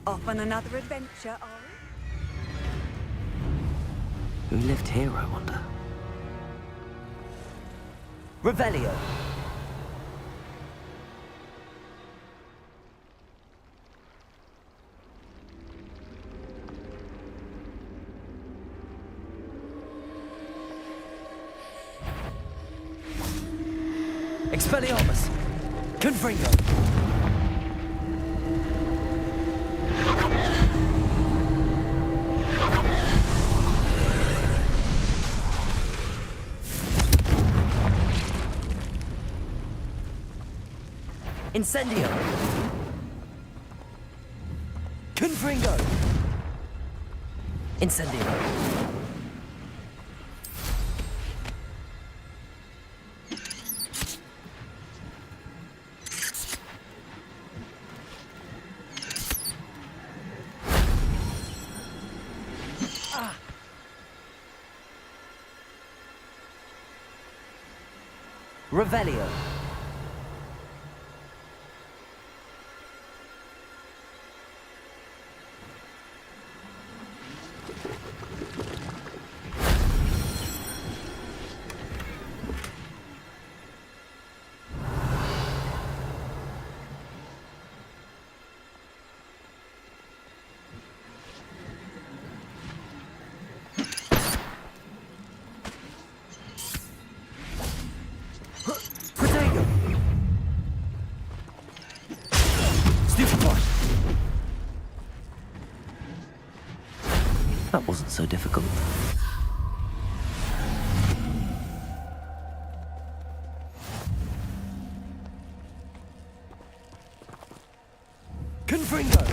Off on another adventure, are we? Who lived here, I wonder? Revelio. Expelliarmus. Confringo. Incendio. Confringo. Incendio. Revelio. Potato. That wasn't so difficult. Confringo!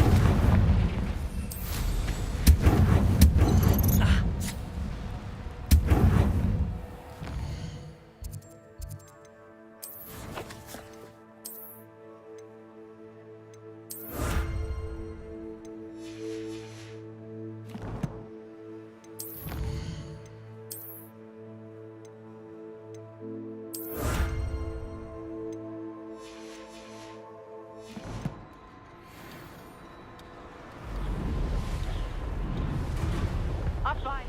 I'm fine.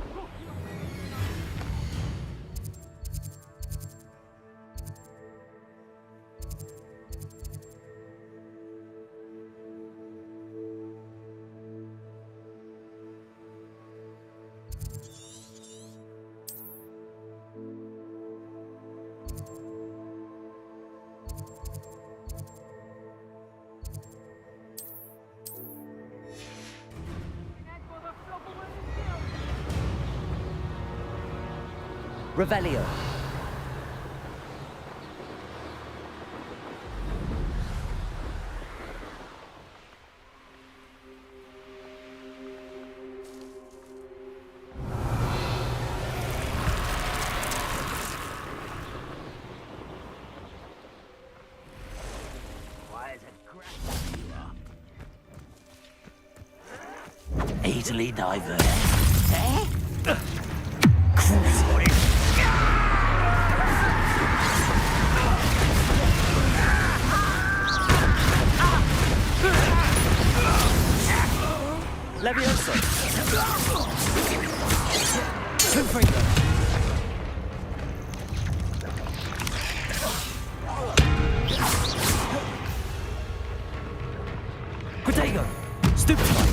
Revelio. Why is it crap you are? Easily diverse. Levioso. Confringo! Protego. Stupefy.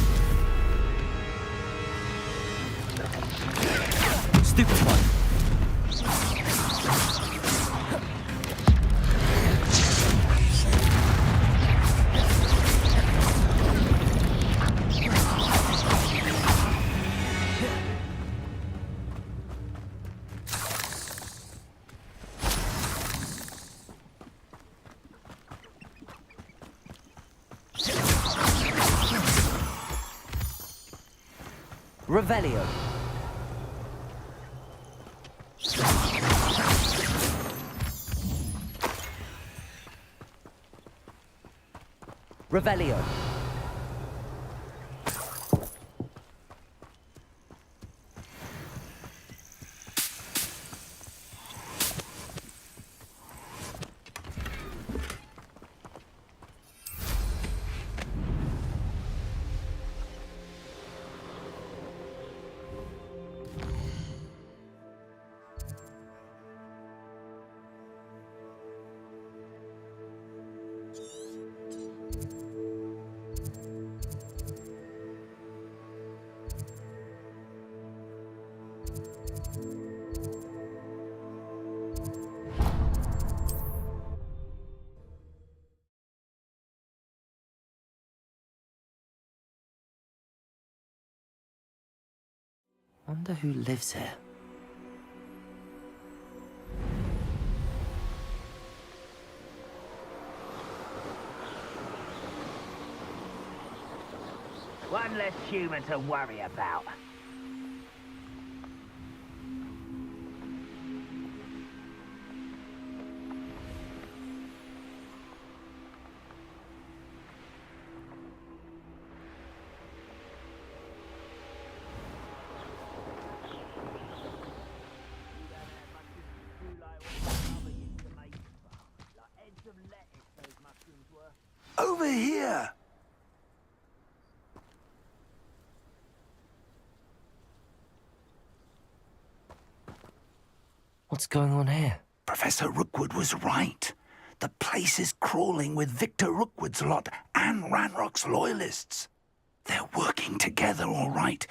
Stupefy. Revelio. Revelio. Wonder who lives here. One less human to worry about. Over here! What's going on here? Professor Rookwood was right. The place is crawling with Victor Rookwood's lot and Ranrock's loyalists. They're working together, all right,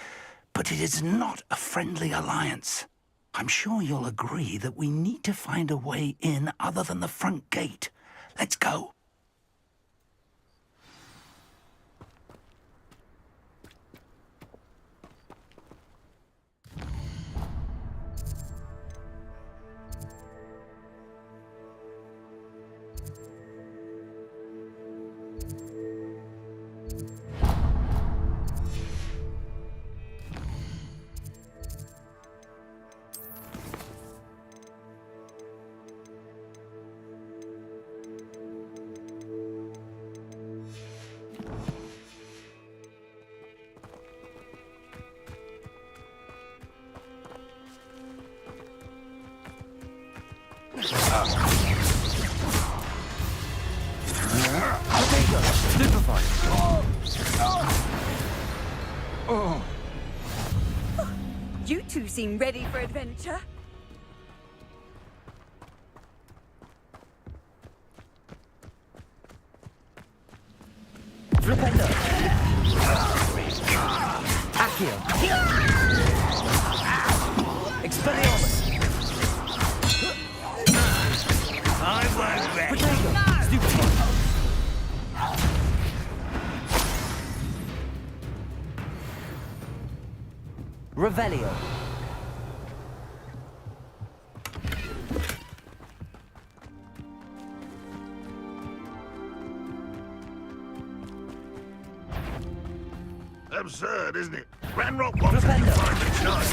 but it is not a friendly alliance. I'm sure you'll agree that we need to find a way in other than the front gate. Let's go. Potato! Stupefy! You two seem ready for adventure. Flipendo! Accio! Expelliarmus! I won't bet. Potato! Stupefy! Revelio! Absurd, isn't it? Ranrock wants to find the child.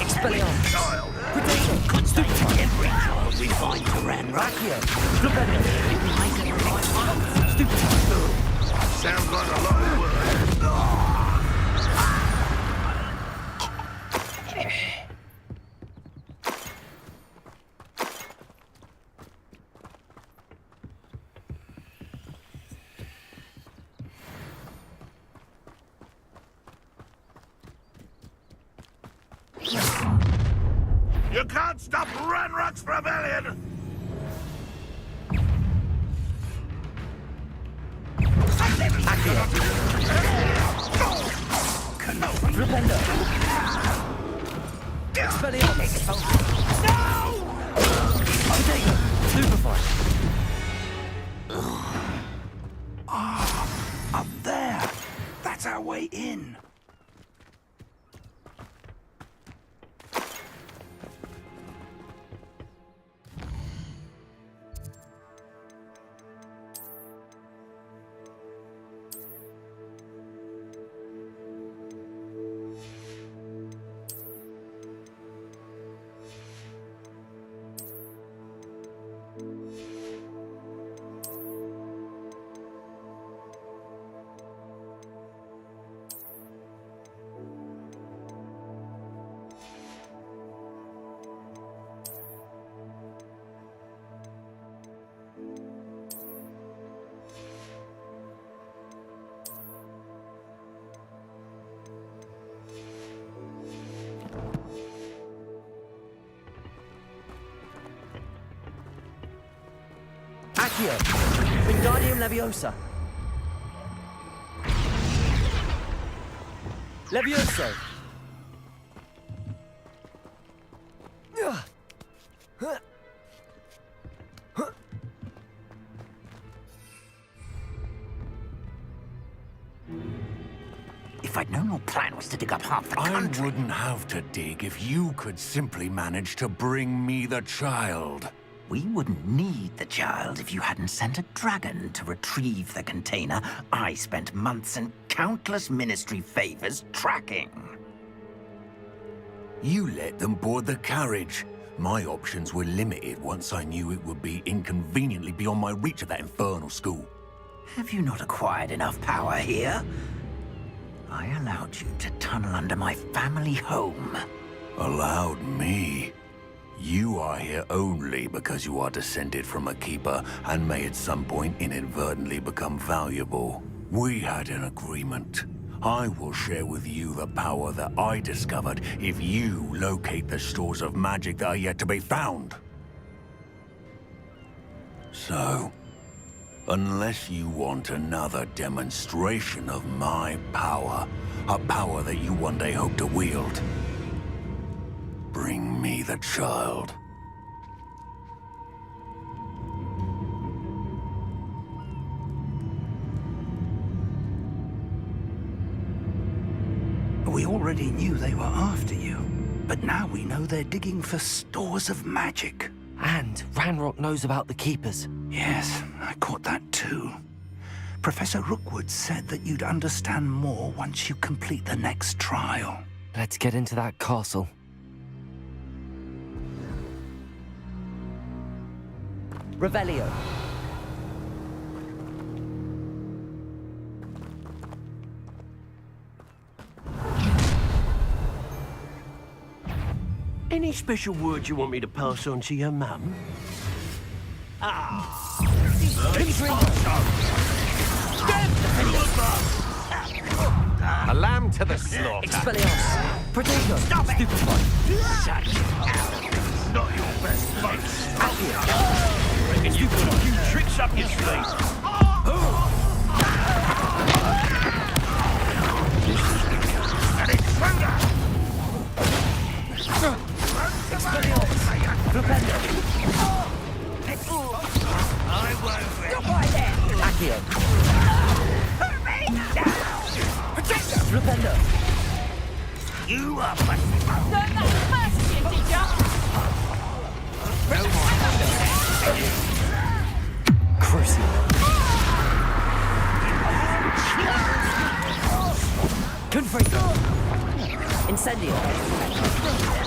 Expelliarmus! Child. Potato! Stupefy! Every child we find to Ranrock. Accio! Flipendo! Stupefy! Sounds like a lot of work. You can't stop Ranrock's rebellion! Flipendo! Expelliarmus! Potato! Stupefy! Up there. That's our way in. Accio! Wingardium Leviosa! Levioso! If I'd known your plan was to dig up half the country... I wouldn't have to dig if you could simply manage to bring me the child. We wouldn't need the child if you hadn't sent a dragon to retrieve the container I spent months and countless ministry favors tracking. You let them board the carriage. My options were limited once I knew it would be inconveniently beyond my reach at that infernal school. Have you not acquired enough power here? I allowed you to tunnel under my family home. Allowed me? You are here only because you are descended from a keeper and may at some point inadvertently become valuable. We had an agreement. I will share with you the power that I discovered if you locate the stores of magic that are yet to be found. So, unless you want another demonstration of my power, a power that you one day hope to wield, bring me the child. We already knew they were after you, but now we know they're digging for stores of magic. And Ranrock knows about the Keepers. Yes, I caught that too. Professor Rookwood said that you'd understand more once you complete the next trial. Let's get into that castle. Revelio. Any special words you want me to pass on to your mum? A lamb to the slaughter. Expelliarmus! Protego! Stop it! Stupefy! Such arrogance. Not your best fight. Accio! Reckon you've got a few tricks up your sleeve. And it's thunder! Expelliarmus! Flipendo! I won't win. Stop right there! Accio! Flipendo! You are pathetic. Learn that first, you teacher! Crucial! Confringo! Incendio!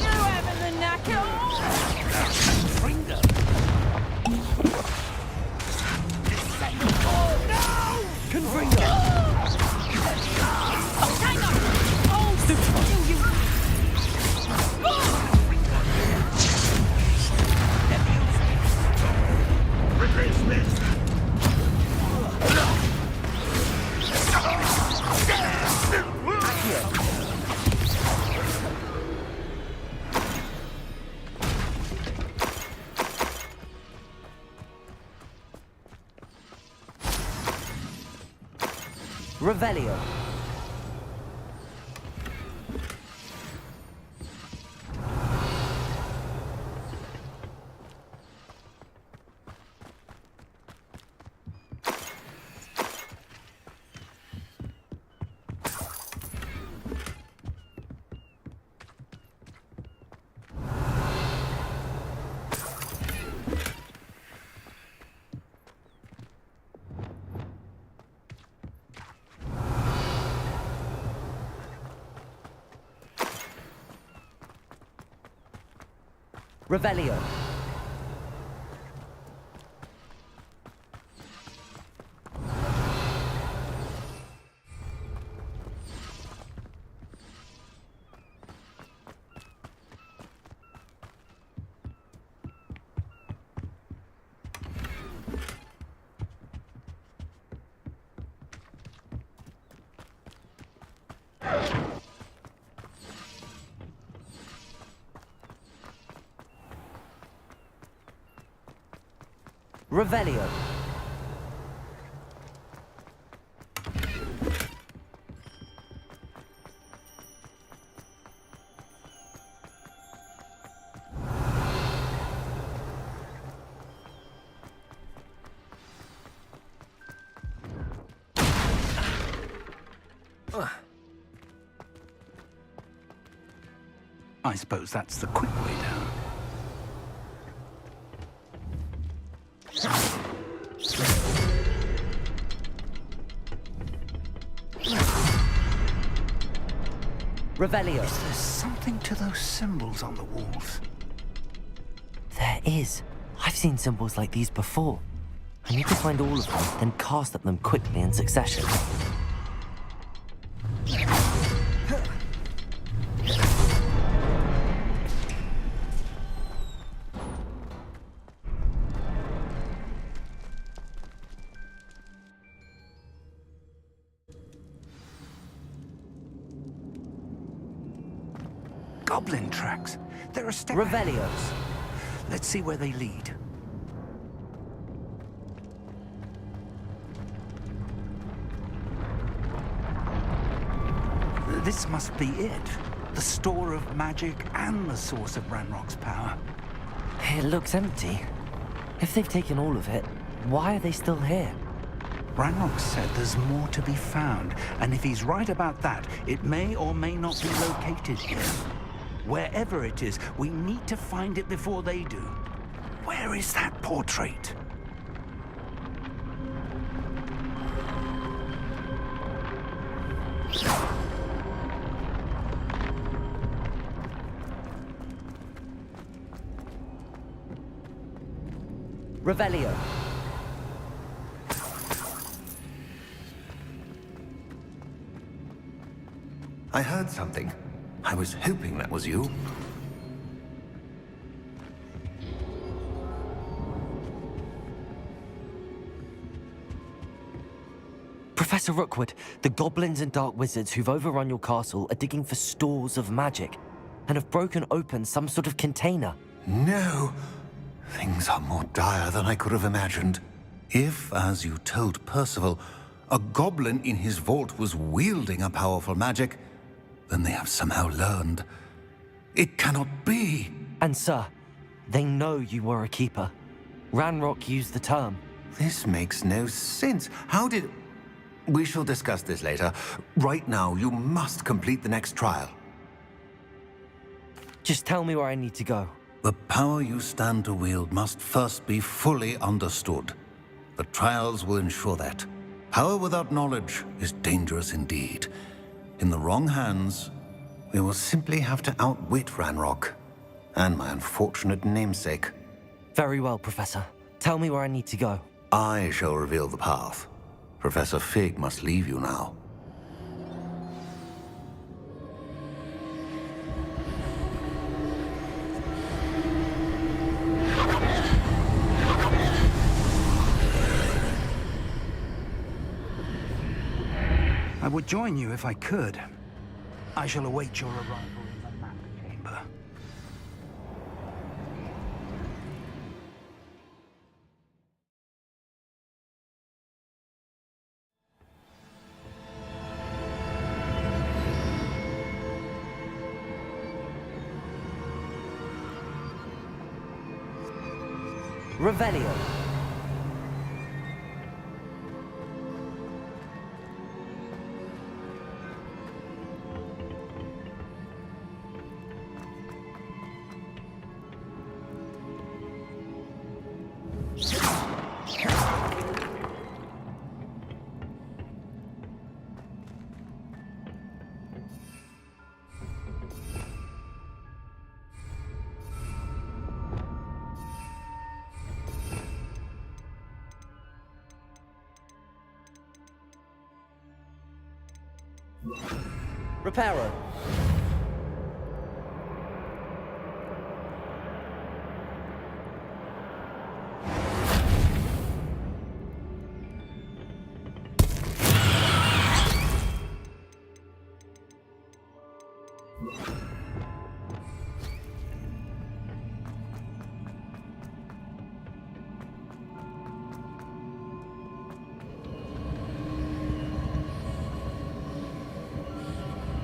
You having the knacker? Confringo! Revelio. Revelio. Revelio. I suppose that's the quick way down. Revelio. Is there something to those symbols on the walls? There is. I've seen symbols like these before. I need to find all of them, then cast at them quickly in succession. Goblin tracks. There are step Revelios. Let's see where they lead. This must be it. The store of magic and the source of Ranrock's power. It looks empty. If they've taken all of it, why are they still here? Ranrock said there's more to be found, and if he's right about that, it may or may not be located here. Wherever it is, we need to find it before they do. Where is that portrait? Revelio. I heard something. I was hoping that was you. Professor Rookwood, the goblins and dark wizards who've overrun your castle are digging for stores of magic and have broken open some sort of container. No. Things are more dire than I could have imagined. If, as you told Percival, a goblin in his vault was wielding a powerful magic, then they have somehow learned. It cannot be. And sir, they know you were a keeper. Ranrock used the term. This makes no sense. How did... We shall discuss this later. Right now, you must complete the next trial. Just tell me where I need to go. The power you stand to wield must first be fully understood. The trials will ensure that. Power without knowledge is dangerous indeed. In the wrong hands, we will simply have to outwit Ranrock and my unfortunate namesake. Very well, Professor. Tell me where I need to go. I shall reveal the path. Professor Fig must leave you now. I would join you if I could. I shall await your arrival in the map chamber. Revelio. Reparo.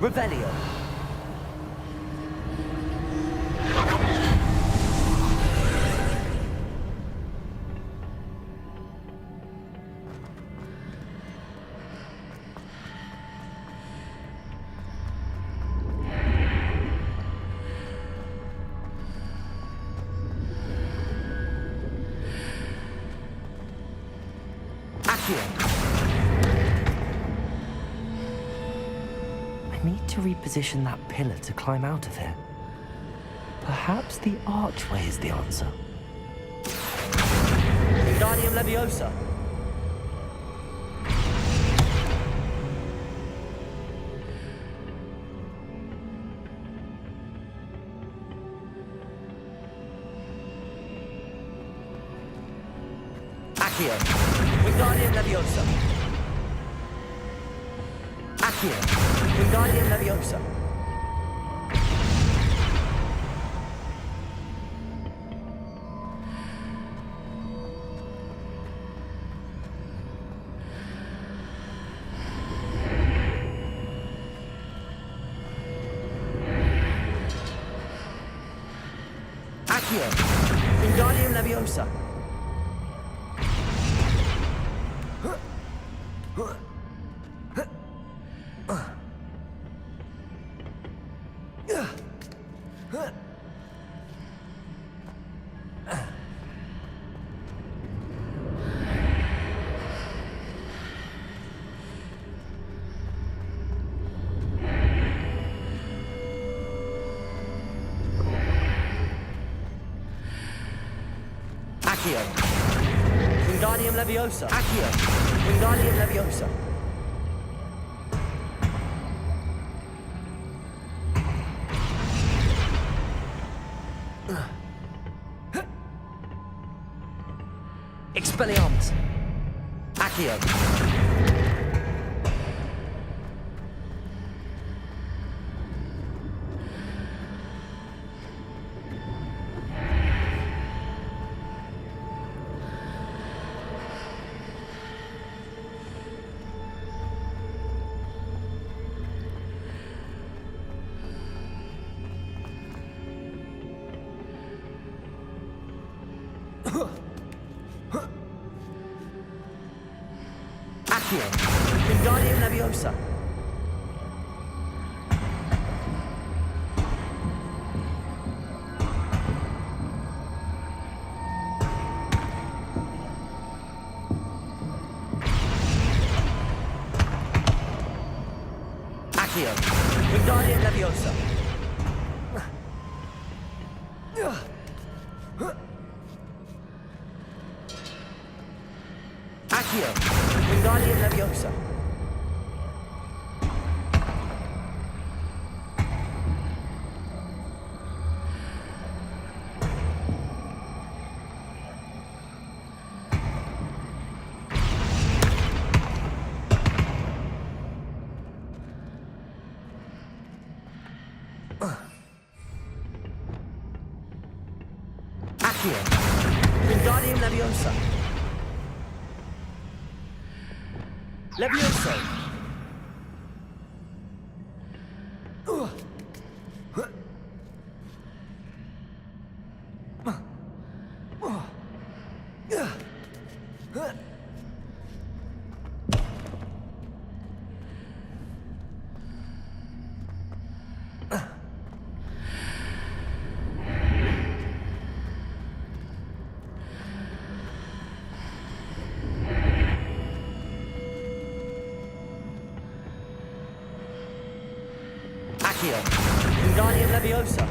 Revelio. I need to reposition that pillar to climb out of here. Perhaps the archway is the answer. Wingardium Leviosa. Accio. Wingardium Leviosa. Accio. Wingardium Leviosa. Accio. Wingardium Leviosa. Accio. Wingardium Leviosa. Accio. Wingardium Leviosa. Expelliarmus. Accio. Accio. Wingardium Leviosa. Accio. Wingardium Leviosa. Accio. Wingardium Leviosa. Accio. Wingardium Leviosa. Levioso. Accio. Wingardium Leviosa.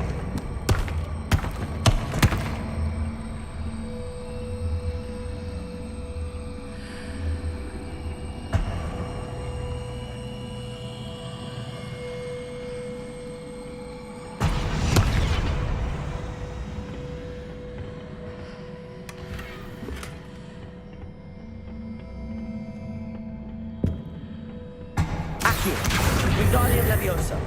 Accio. Wingardium Leviosa.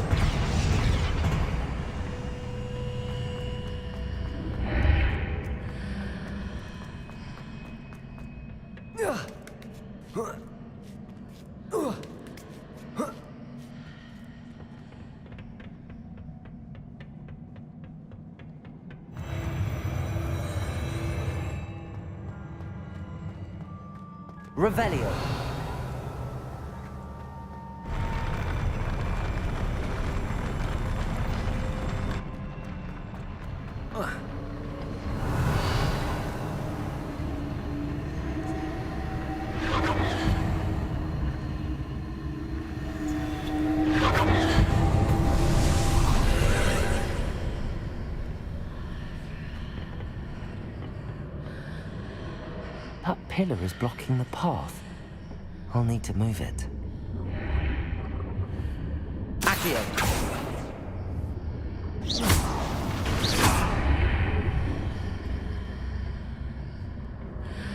Revelio. That pillar is blocking the path. I'll need to move it. Accio.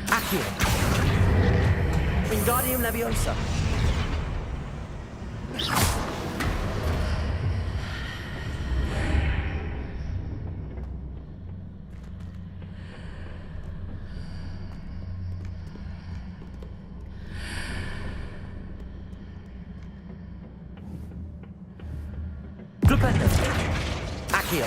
Accio. Wingardium Leviosa. Glupendo. Accio.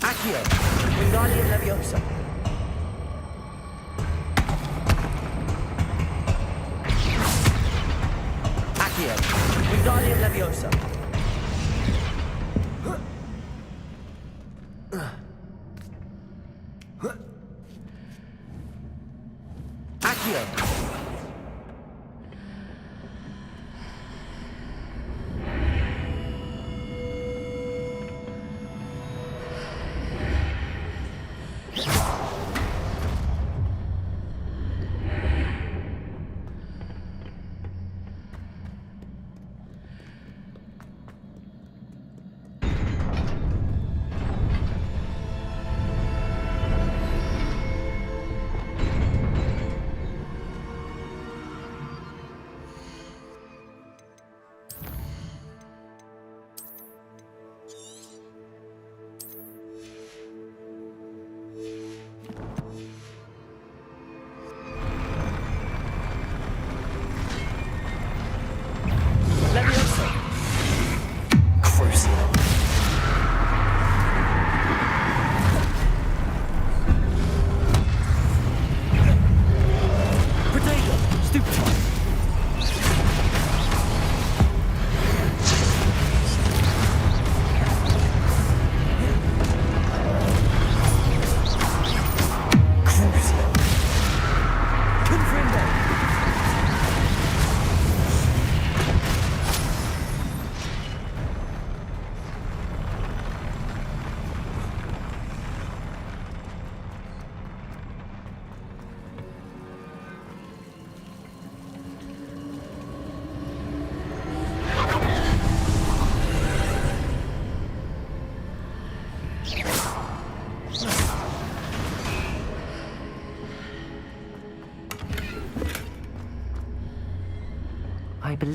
Accio. Wingardium Leviosa. Accio. Wingardium Leviosa. Accio.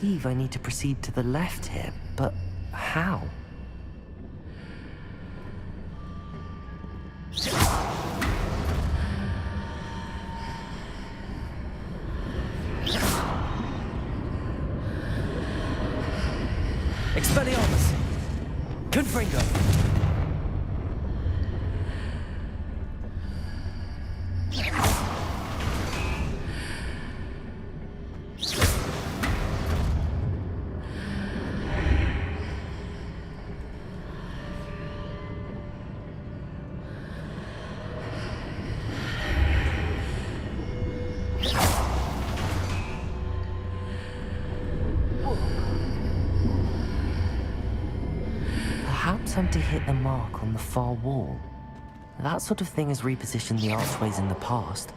believe I need to proceed to the left here, but how? Expelliarmus! Confringo! Perhaps I'm to hit the mark on the far wall. That sort of thing has repositioned the archways in the past.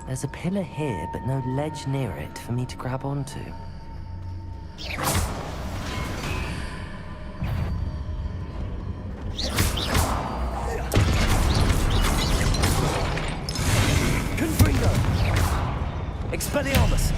There's a pillar here, but no ledge near it for me to grab onto. Confringo! Expelliarmus!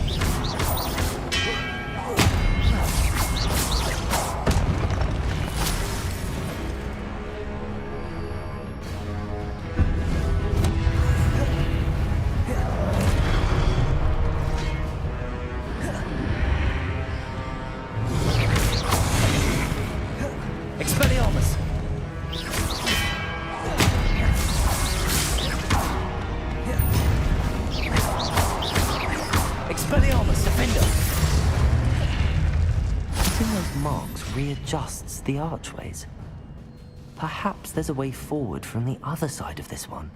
Expelliarmus! Expelliarmus, defender! Hitting those marks readjusts the archways. Perhaps there's a way forward from the other side of this one.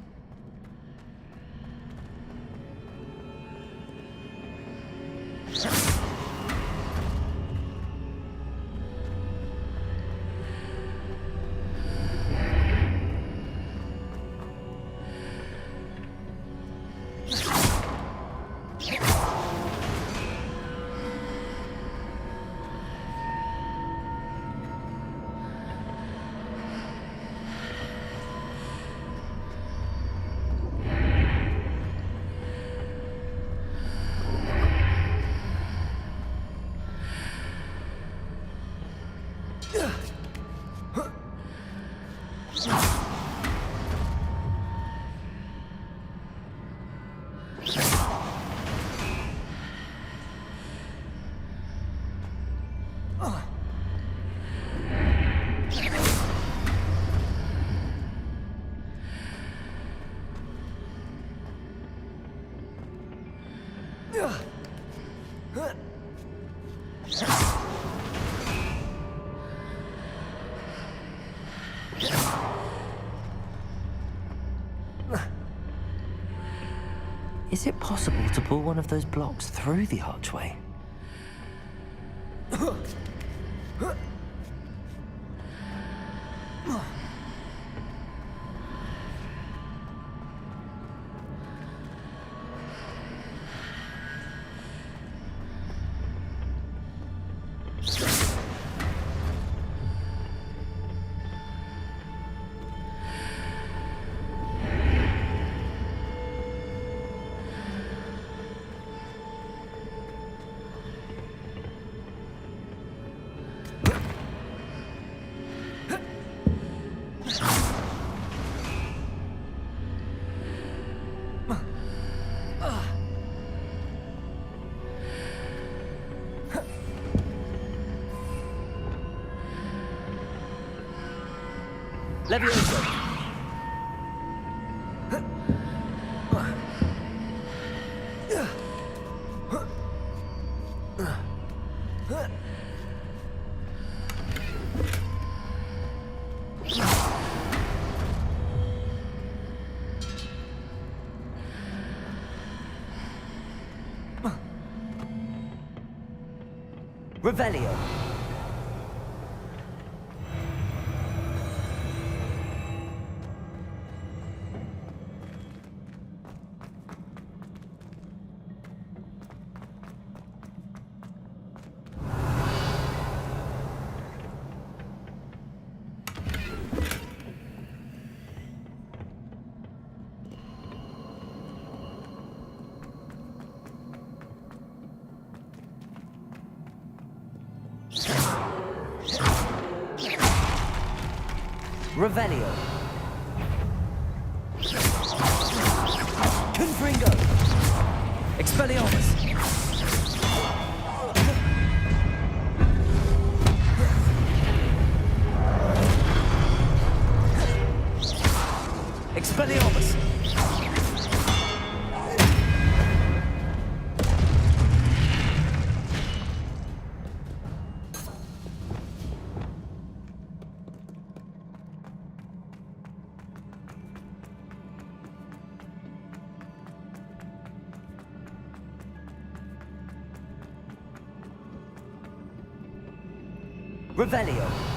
Is it possible to pull one of those blocks through the archway? Levioso. Revelio. Revelio. Confringo. Expelliarmus. Expelliarmus. Revelio.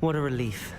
What a relief.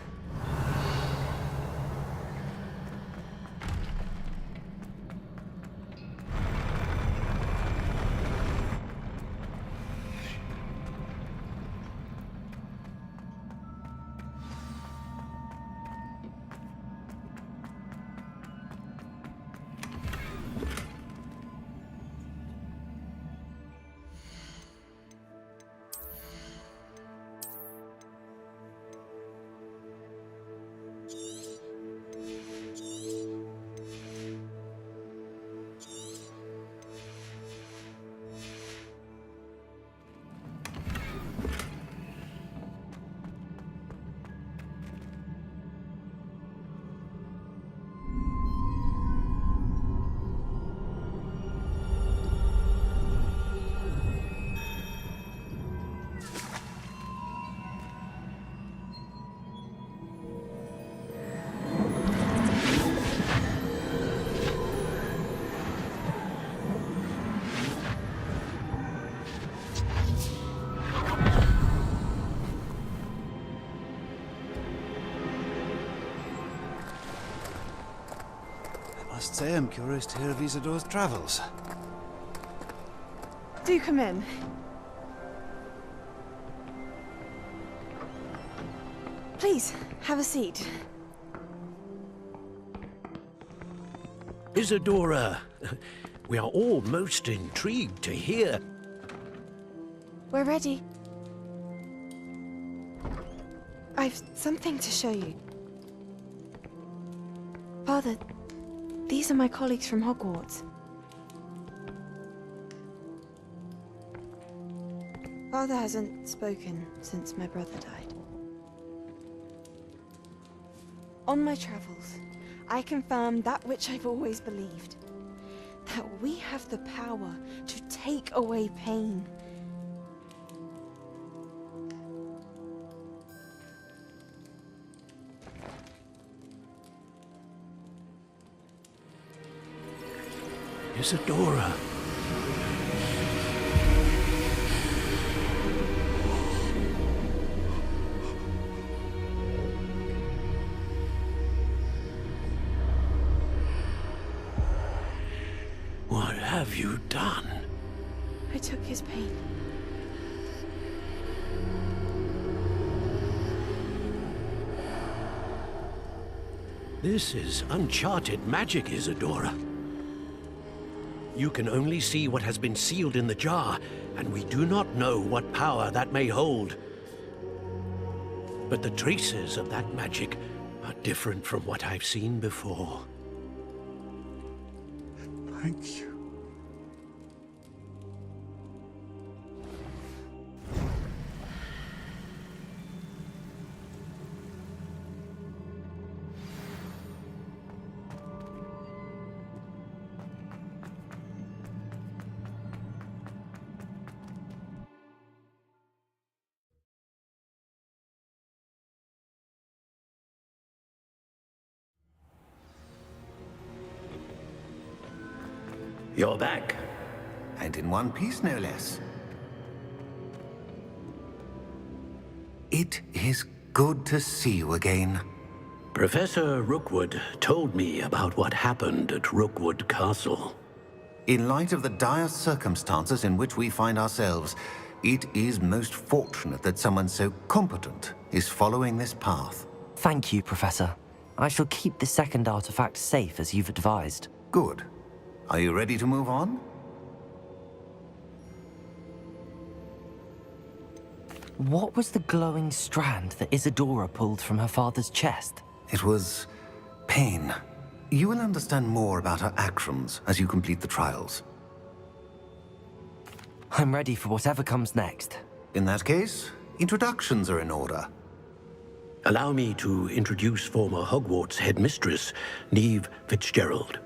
I must say I'm curious to hear of Isadore's travels. Do come in. Please, have a seat. Isadora, we are all most intrigued to hear. We're ready. I've something to show you. Father, these are my colleagues from Hogwarts. Father hasn't spoken since my brother died. On my travels, I confirmed that which I've always believed. That we have the power to take away pain. Isadora. What have you done? I took his pain. This is uncharted magic, Isadora. You can only see what has been sealed in the jar, and we do not know what power that may hold. But the traces of that magic are different from what I've seen before. Thank you. You're back. And in one piece, no less. It is good to see you again. Professor Rookwood told me about what happened at Rookwood Castle. In light of the dire circumstances in which we find ourselves, it is most fortunate that someone so competent is following this path. Thank you, Professor. I shall keep the second artifact safe as you've advised. Good. Are you ready to move on? What was the glowing strand that Isadora pulled from her father's chest? It was pain. You will understand more about her actions as you complete the trials. I'm ready for whatever comes next. In that case, introductions are in order. Allow me to introduce former Hogwarts headmistress, Neve Fitzgerald.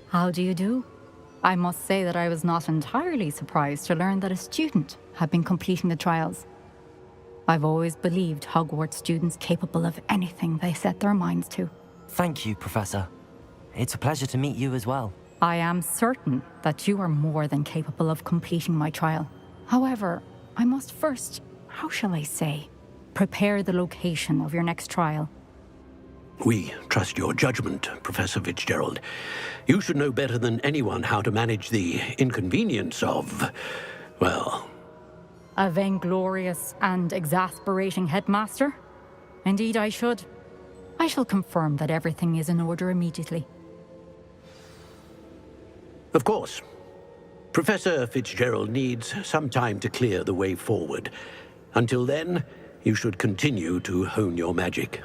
How do you do? I must say that I was not entirely surprised to learn that a student had been completing the trials. I've always believed Hogwarts students capable of anything they set their minds to. Thank you, Professor. It's a pleasure to meet you as well. I am certain that you are more than capable of completing my trial. However, I must first, how shall I say, prepare the location of your next trial. We trust your judgment, Professor Fitzgerald. You should know better than anyone how to manage the inconvenience of, well... A vainglorious and exasperating headmaster? Indeed I should. I shall confirm that everything is in order immediately. Of course. Professor Fitzgerald needs some time to clear the way forward. Until then, you should continue to hone your magic.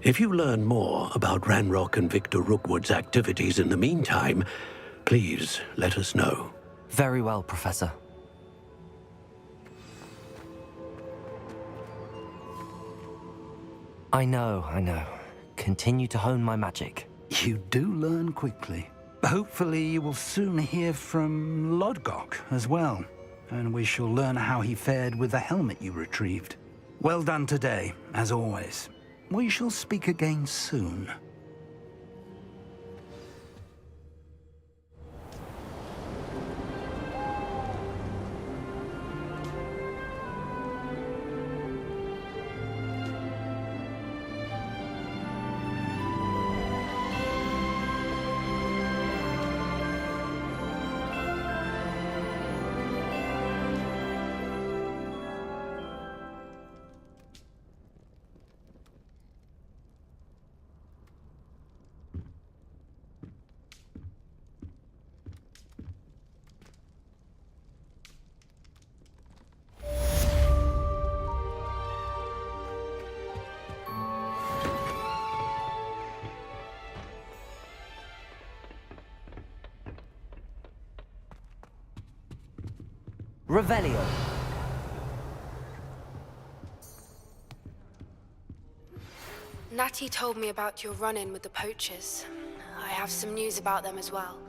If you learn more about Ranrock and Victor Rookwood's activities in the meantime, please let us know. Very well, Professor. I know. Continue to hone my magic. You do learn quickly. Hopefully you will soon hear from Lodgok as well, and we shall learn how he fared with the helmet you retrieved. Well done today, as always. We shall speak again soon. Revelio. Natty told me about your run-in with the poachers. I have some news about them as well.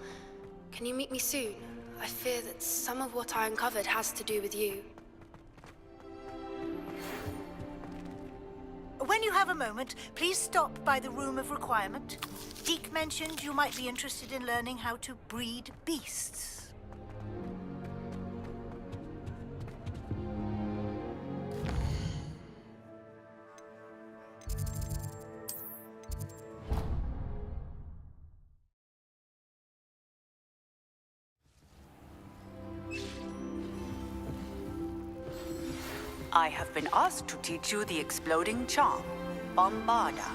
Can you meet me soon? I fear that some of what I uncovered has to do with you. When you have a moment, please stop by the Room of Requirement. Deke mentioned you might be interested in learning how to breed beasts. I have been asked to teach you the exploding charm, Bombarda.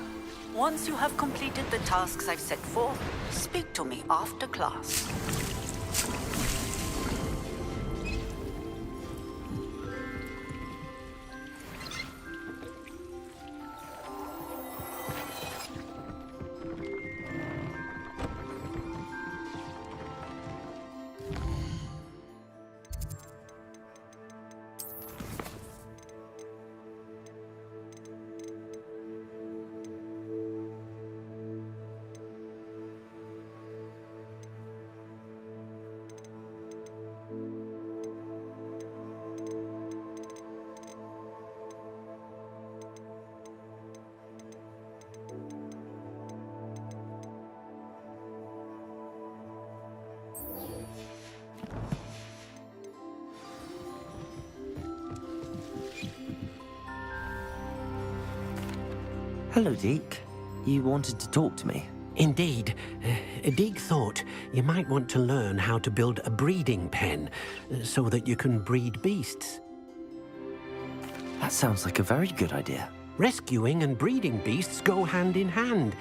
Once you have completed the tasks I've set forth, speak to me after class. Hello, Deke. You wanted to talk to me? Indeed. Deke thought you might want to learn how to build a breeding pen so that you can breed beasts. That sounds like a very good idea. Rescuing and breeding beasts go hand in hand.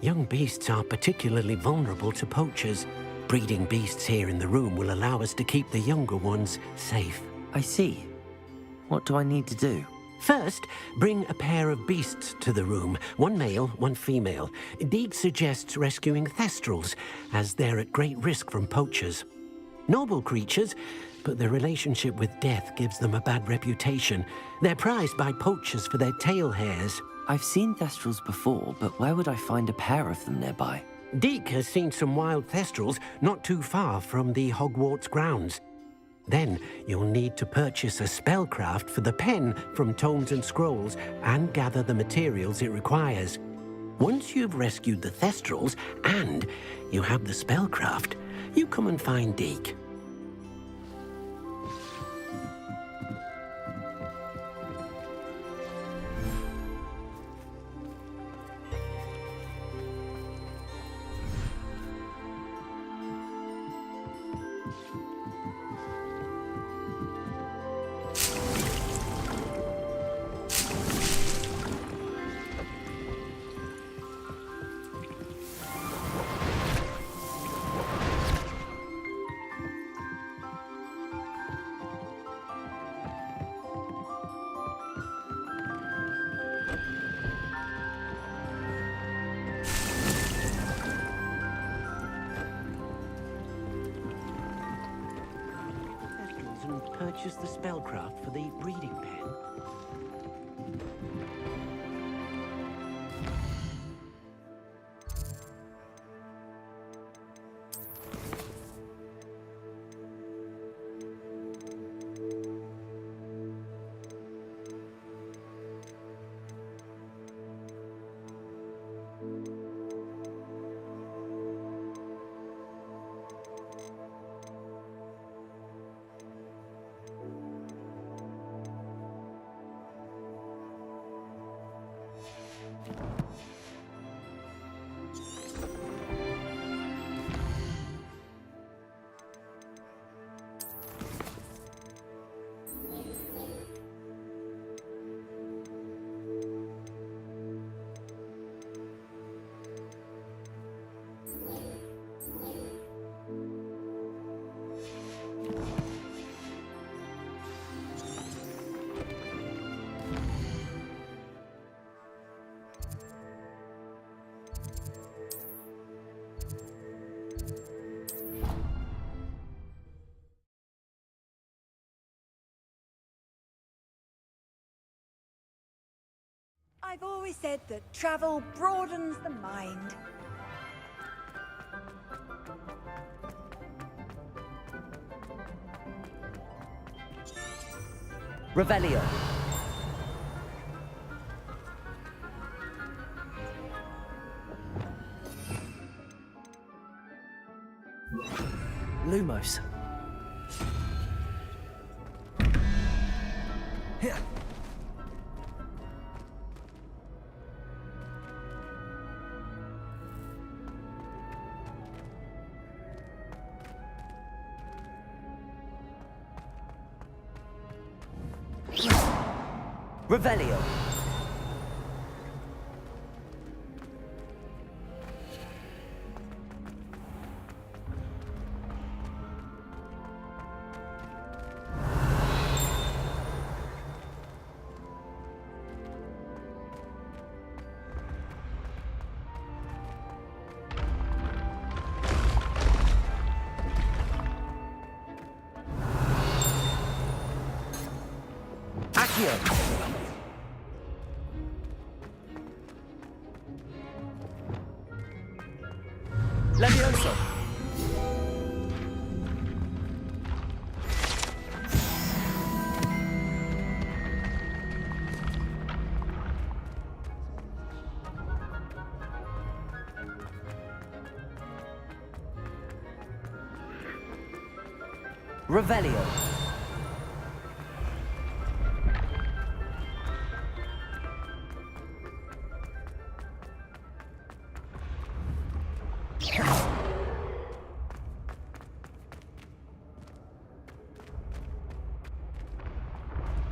Young beasts are particularly vulnerable to poachers. Breeding beasts here in the room will allow us to keep the younger ones safe. I see. What do I need to do? First, bring a pair of beasts to the room. One male, one female. Deke suggests rescuing thestrals, as they're at great risk from poachers. Noble creatures, but their relationship with death gives them a bad reputation. They're prized by poachers for their tail hairs. I've seen thestrals before, but where would I find a pair of them nearby? Deke has seen some wild thestrals not too far from the Hogwarts grounds. Then you'll need to purchase a spellcraft for the pen from Tomes and Scrolls and gather the materials it requires. Once you've rescued the Thestrals and you have the spellcraft, you come and find Deke. And purchase the spellcraft for the breeding pen. I've always said that travel broadens the mind. Revelio. Lumos. Revelio. Accio. Levioso. Revelio.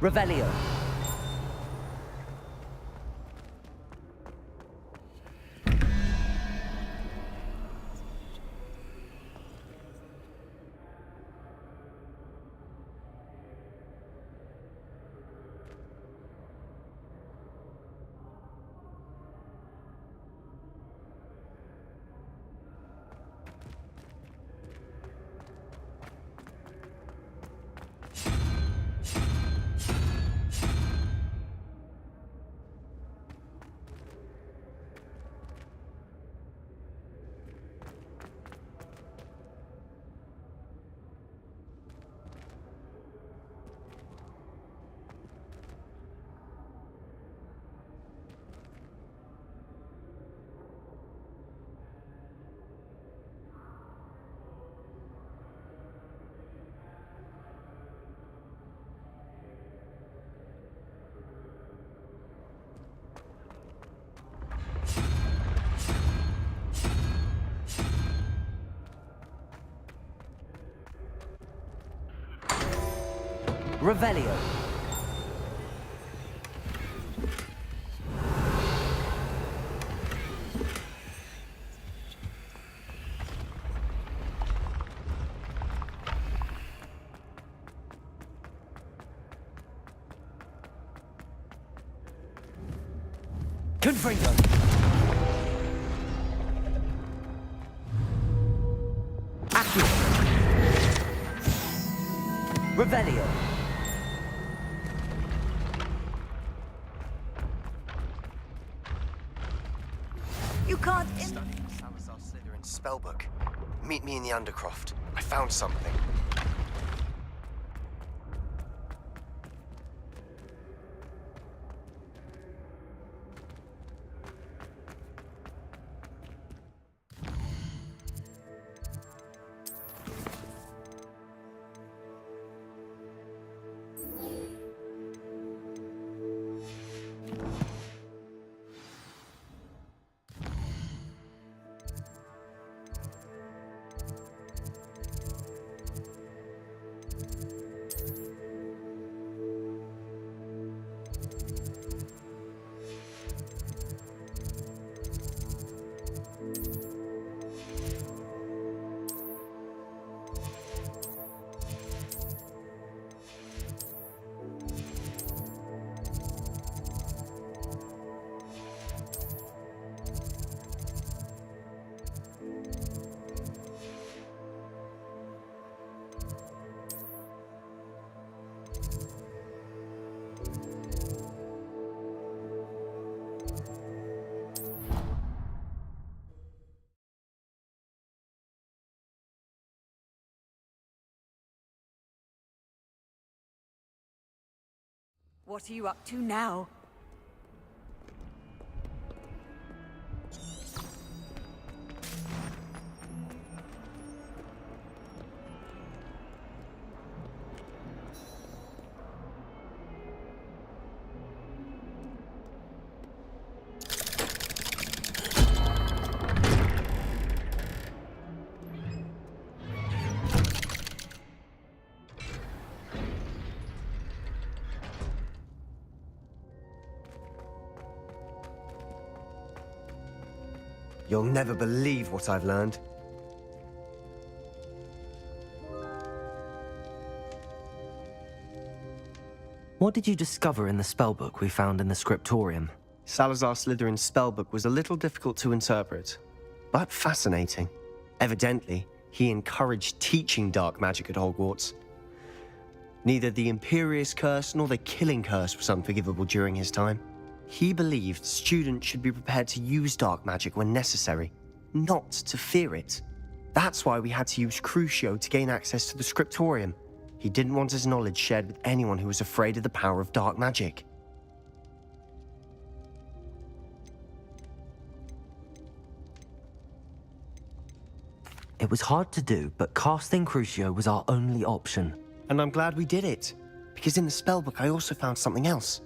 Revelio. Revelio. Confringo. Accio. Revelio. You can't. Studying Salazar Slytherin's spellbook. Meet me in the Undercroft. I found something. What are you up to now? You'll never believe what I've learned. What did you discover in the spellbook we found in the scriptorium? Salazar Slytherin's spellbook was a little difficult to interpret, but fascinating. Evidently, he encouraged teaching dark magic at Hogwarts. Neither the Imperious Curse nor the Killing Curse was unforgivable during his time. He believed students should be prepared to use dark magic when necessary, not to fear it. That's why we had to use Crucio to gain access to the scriptorium. He didn't want his knowledge shared with anyone who was afraid of the power of dark magic. It was hard to do, but casting Crucio was our only option. And I'm glad we did it, because in the spellbook I also found something else.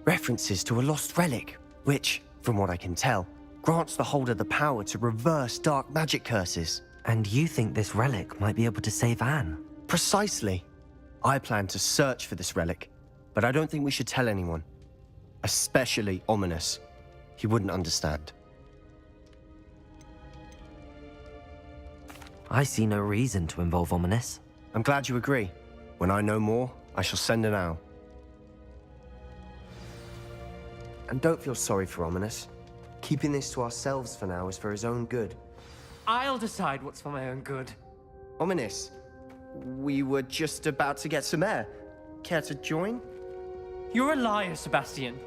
References to a lost relic, which, from what I can tell, grants the holder the power to reverse dark magic curses. And you think this relic might be able to save Anne? Precisely. I plan to search for this relic, but I don't think we should tell anyone. Especially Ominous. He wouldn't understand. I see no reason to involve Ominous. I'm glad you agree. When I know more, I shall send an owl. And don't feel sorry for Ominous. Keeping this to ourselves for now is for his own good. I'll decide what's for my own good. Ominous, we were just about to get some air. Care to join? You're a liar, Sebastian.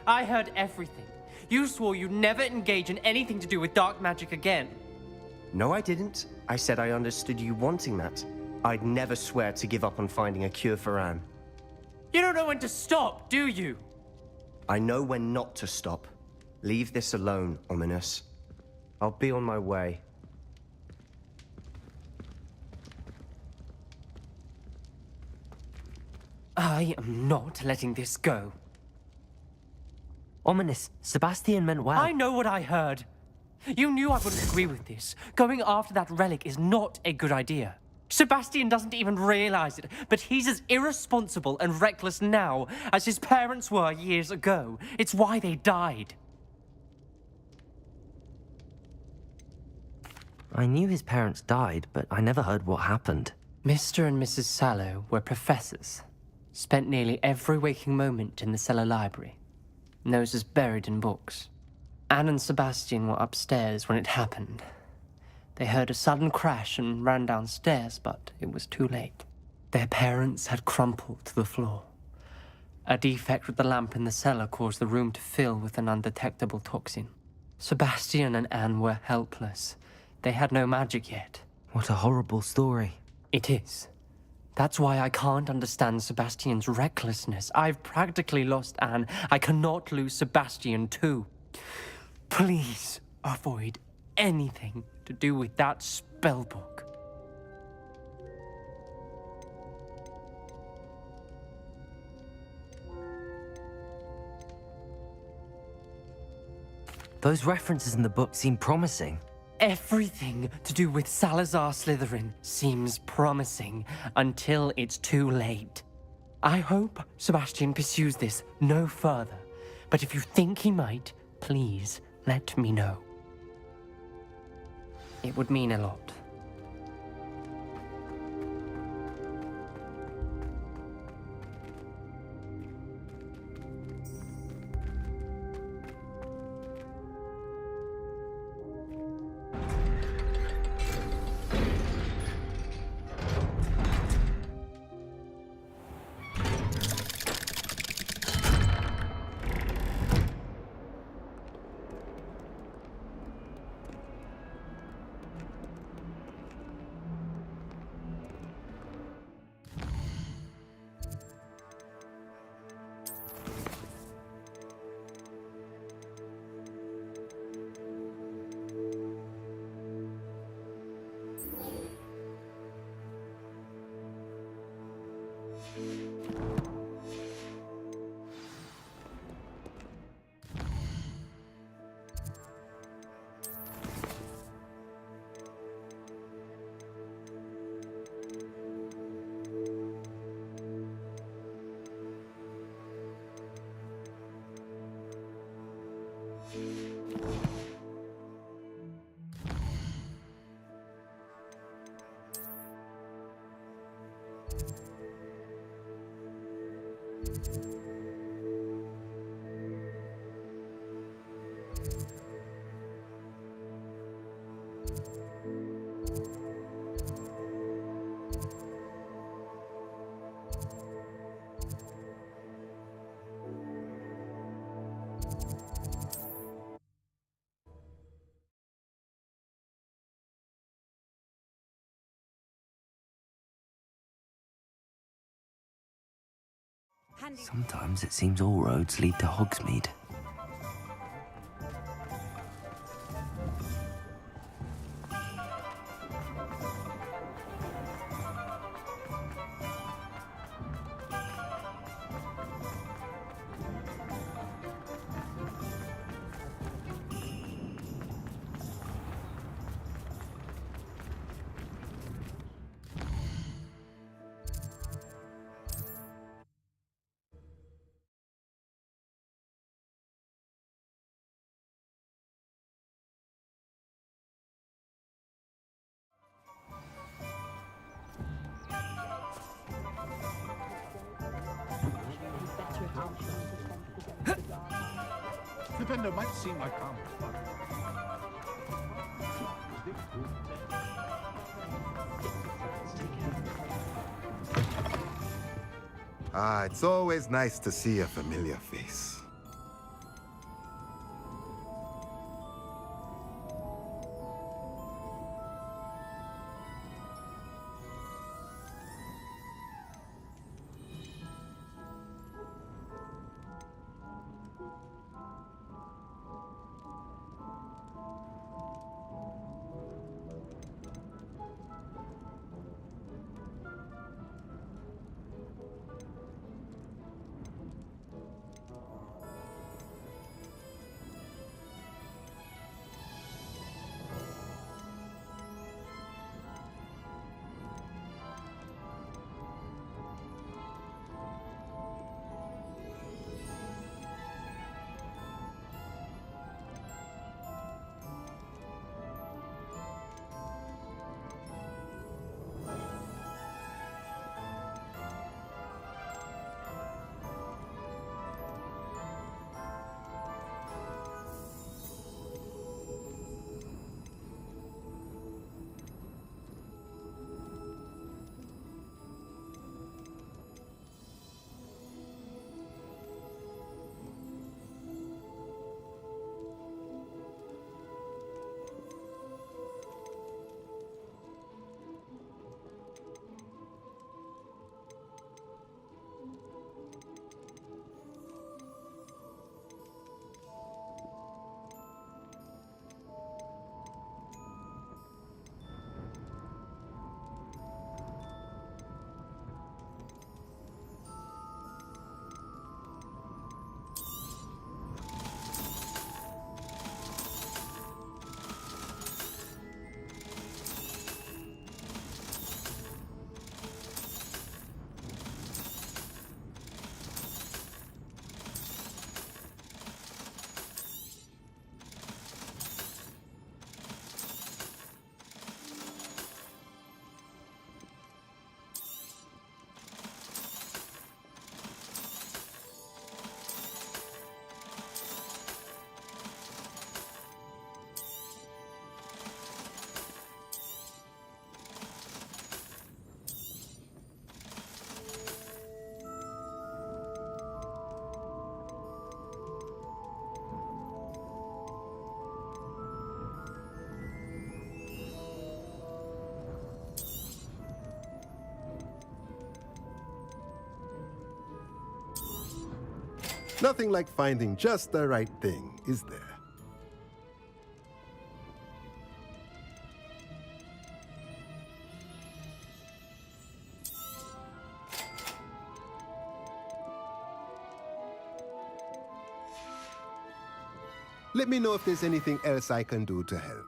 I heard everything. You swore you'd never engage in anything to do with dark magic again. No, I didn't. I said I understood you wanting that. I'd never swear to give up on finding a cure for Anne. You don't know when to stop, do you? I know when not to stop. Leave this alone, Ominous. I'll be on my way. I am not letting this go. Ominous, Sebastian meant well. I know what I heard. You knew I wouldn't agree with this. Going after that relic is not a good idea. Sebastian doesn't even realize it, but he's as irresponsible and reckless now as his parents were years ago. It's why they died. I knew his parents died, but I never heard what happened. Mr. and Mrs. Sallow were professors. Spent nearly every waking moment in the cellar library. Noses buried in books. Anne and Sebastian were upstairs when it happened. They heard a sudden crash and ran downstairs, but it was too late. Their parents had crumpled to the floor. A defect with the lamp in the cellar caused the room to fill with an undetectable toxin. Sebastian and Anne were helpless. They had no magic yet. What a horrible story. It is. That's why I can't understand Sebastian's recklessness. I've practically lost Anne. I cannot lose Sebastian too. Please avoid anything to do with that spellbook. Those references in the book seem promising. Everything to do with Salazar Slytherin seems promising until it's too late. I hope Sebastian pursues this no further, but if you think he might, please let me know. It would mean a lot. Sometimes it seems all roads lead to Hogsmeade. The vendor might seem like harm. Ah, it's always nice to see a familiar face. Nothing like finding just the right thing, is there? Let me know if there's anything else I can do to help.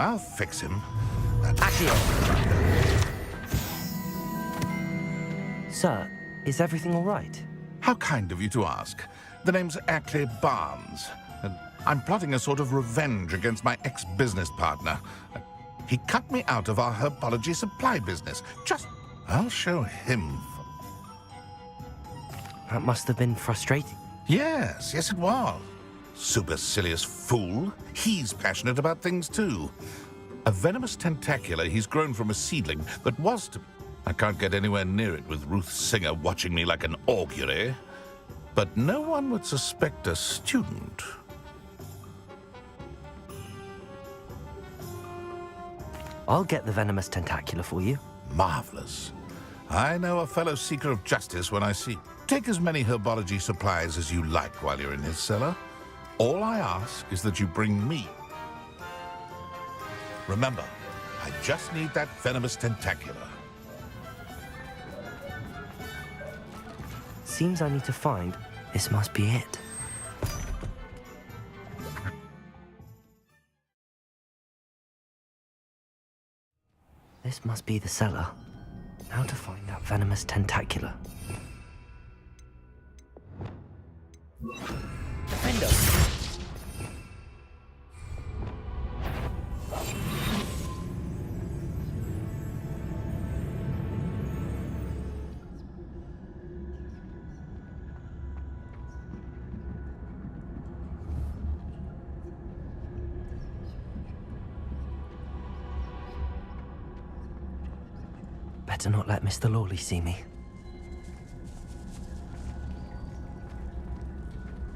I'll fix him. Sir, is everything all right? How kind of you to ask. The name's Ackley Barnes, and I'm plotting a sort of revenge against my ex-business partner. He cut me out of our herbology supply business. I'll show him. That must have been frustrating. Yes, it was. Supercilious fool. He's passionate about things too. A venomous tentacula he's grown from a seedling that was to... I can't get anywhere near it with Ruth Singer watching me like an augury. But no one would suspect a student. I'll get the venomous tentacula for you. Marvelous. I know a fellow seeker of justice when I see... Take as many herbology supplies as you like while you're in his cellar. All I ask is that you bring me. Remember, I just need that venomous tentacula. Seems I need to find... This must be it. This must be the cellar. How to find that venomous tentacula? Defender! Better not let Mr. Lawley see me.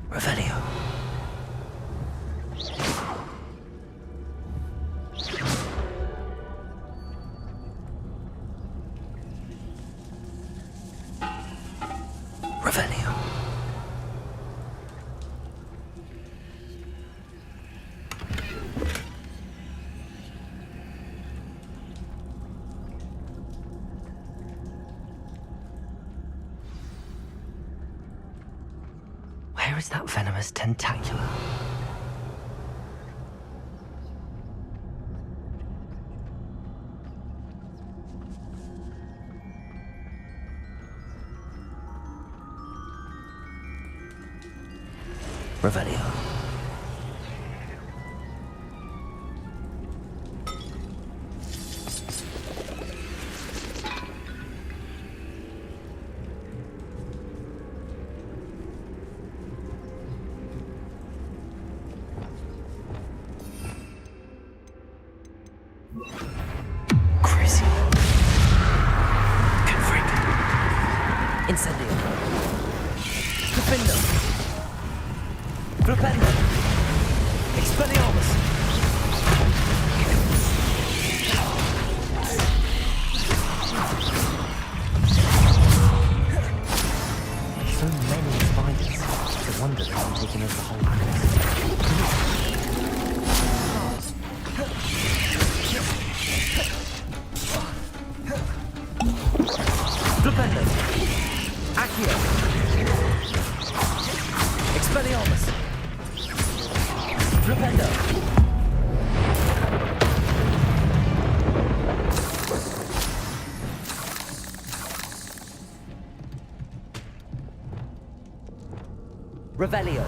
Revelio. Revelio. Where is that venomous tentacula? Revelio. Crazy. Conflict. Incendio. Defender. Flipendo. Expelliarmus. So many spiders. No wonder they're not taking over the whole Flipendo. Accio. Expelliarmus. Flipendo. Revelio.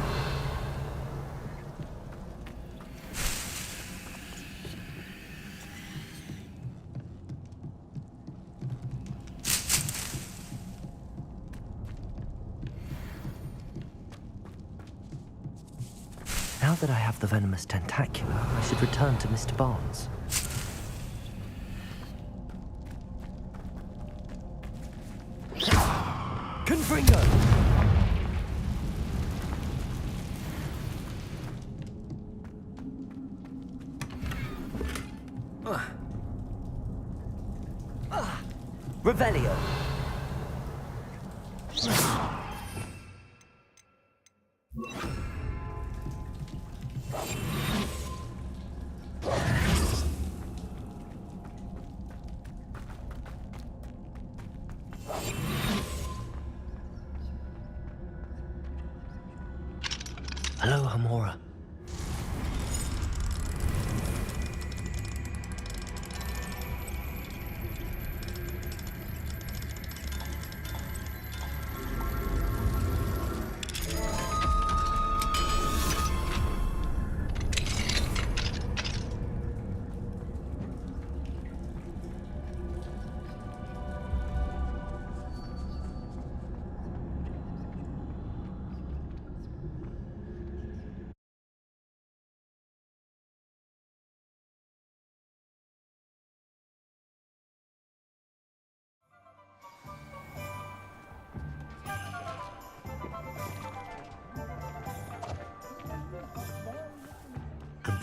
Now that I have the venomous tentacula, I should return to Mr. Barnes. Confringo! Revelio. Hello, Hamora.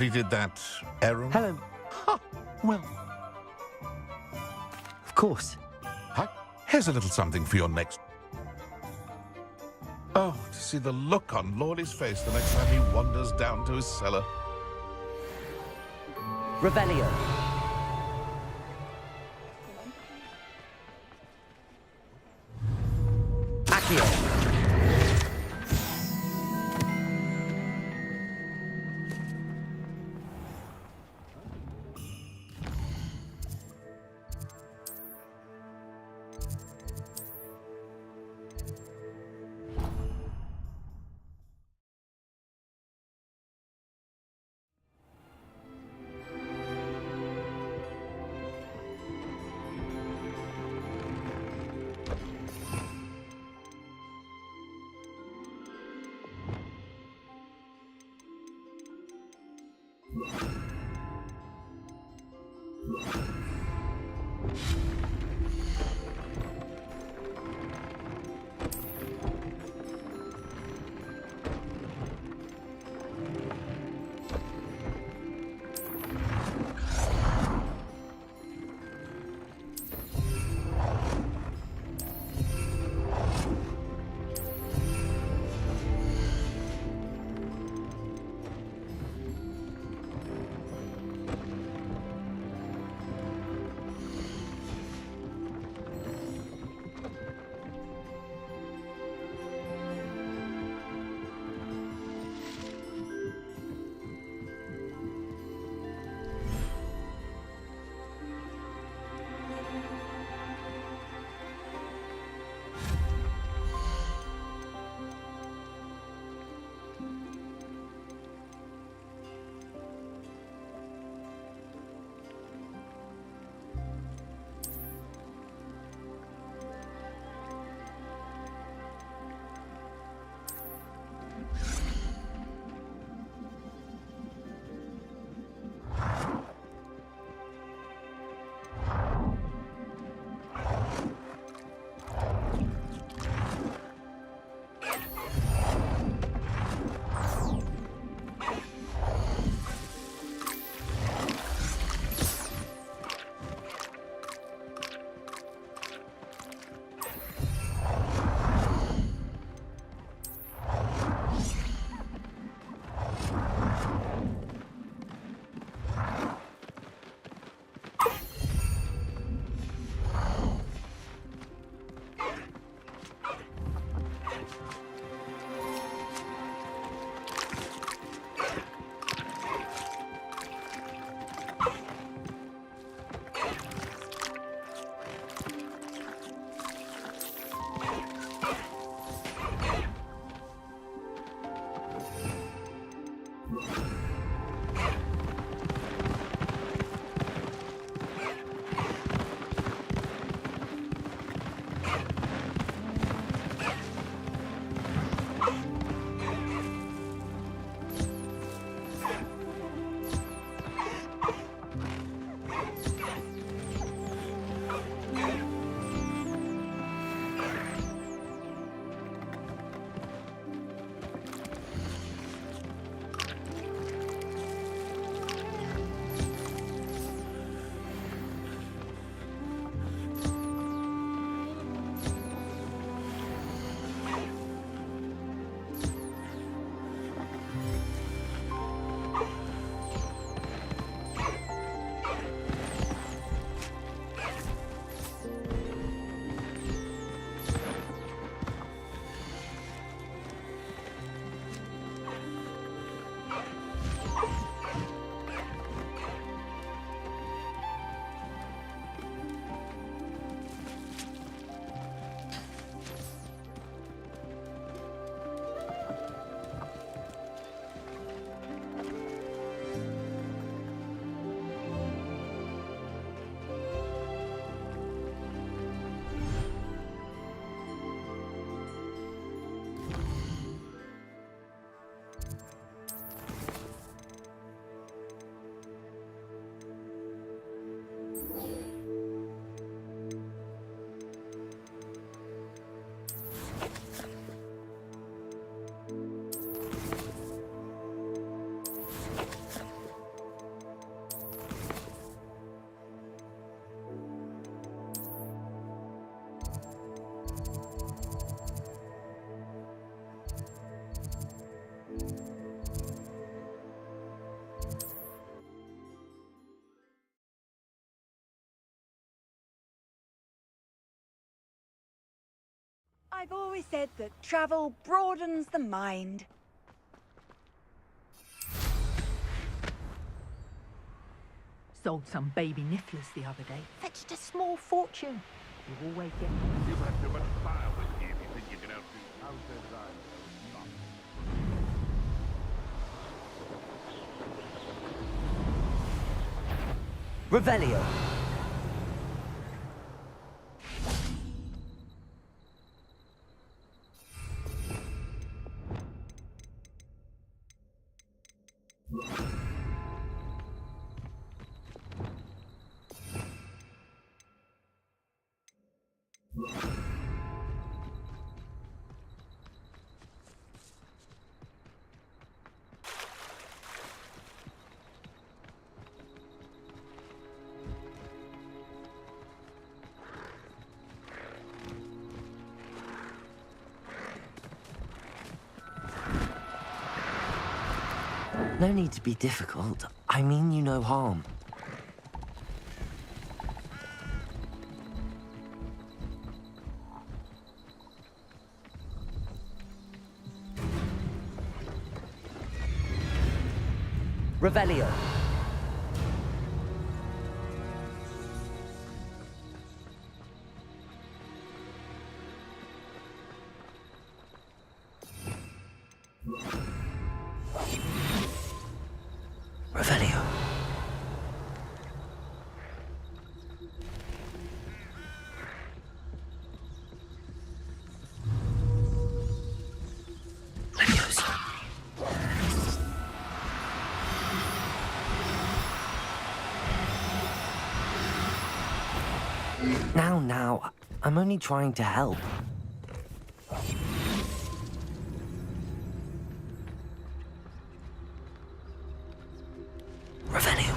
Completed that error? Hello. Ha! Well. Of course. Hi. Here's a little something for your next... Oh, to see the look on Lordy's face the next time he wanders down to his cellar. Revelio. Accio. I've always said that travel broadens the mind. Sold some baby nifflers the other day. Fetched a small fortune. You always get... You have too much fire with you if you think you can outdo Revelio. No need to be difficult. I mean you no harm. Revelio. Revelio. Leviosa. Now, I'm only trying to help. Revelio.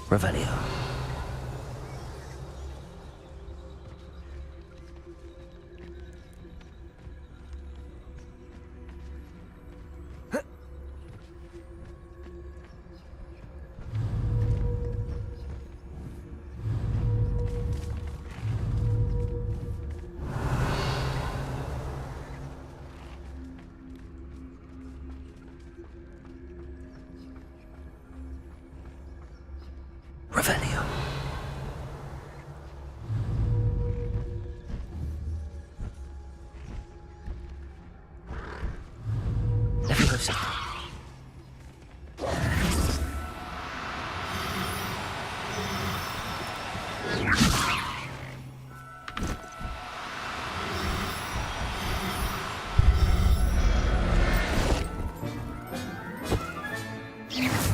Revelio. Revelio. Leviosa.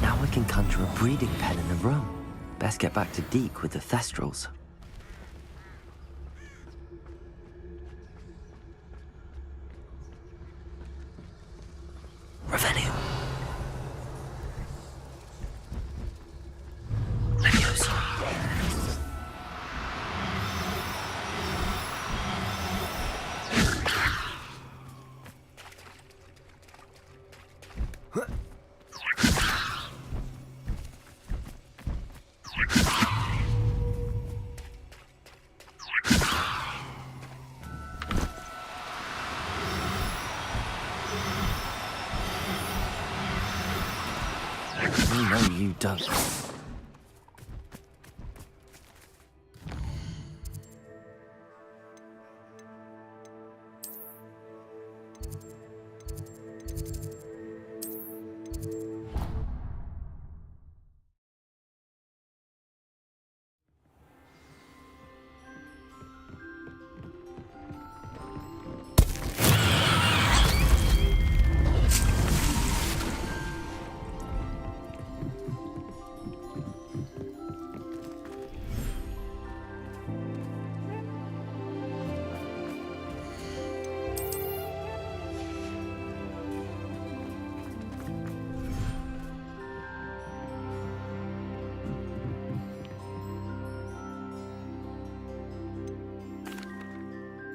Now we can conjure a breeding pen in the room. Best get back to Deke with the Thestrals. Revelio. Leviosa. No, you don't.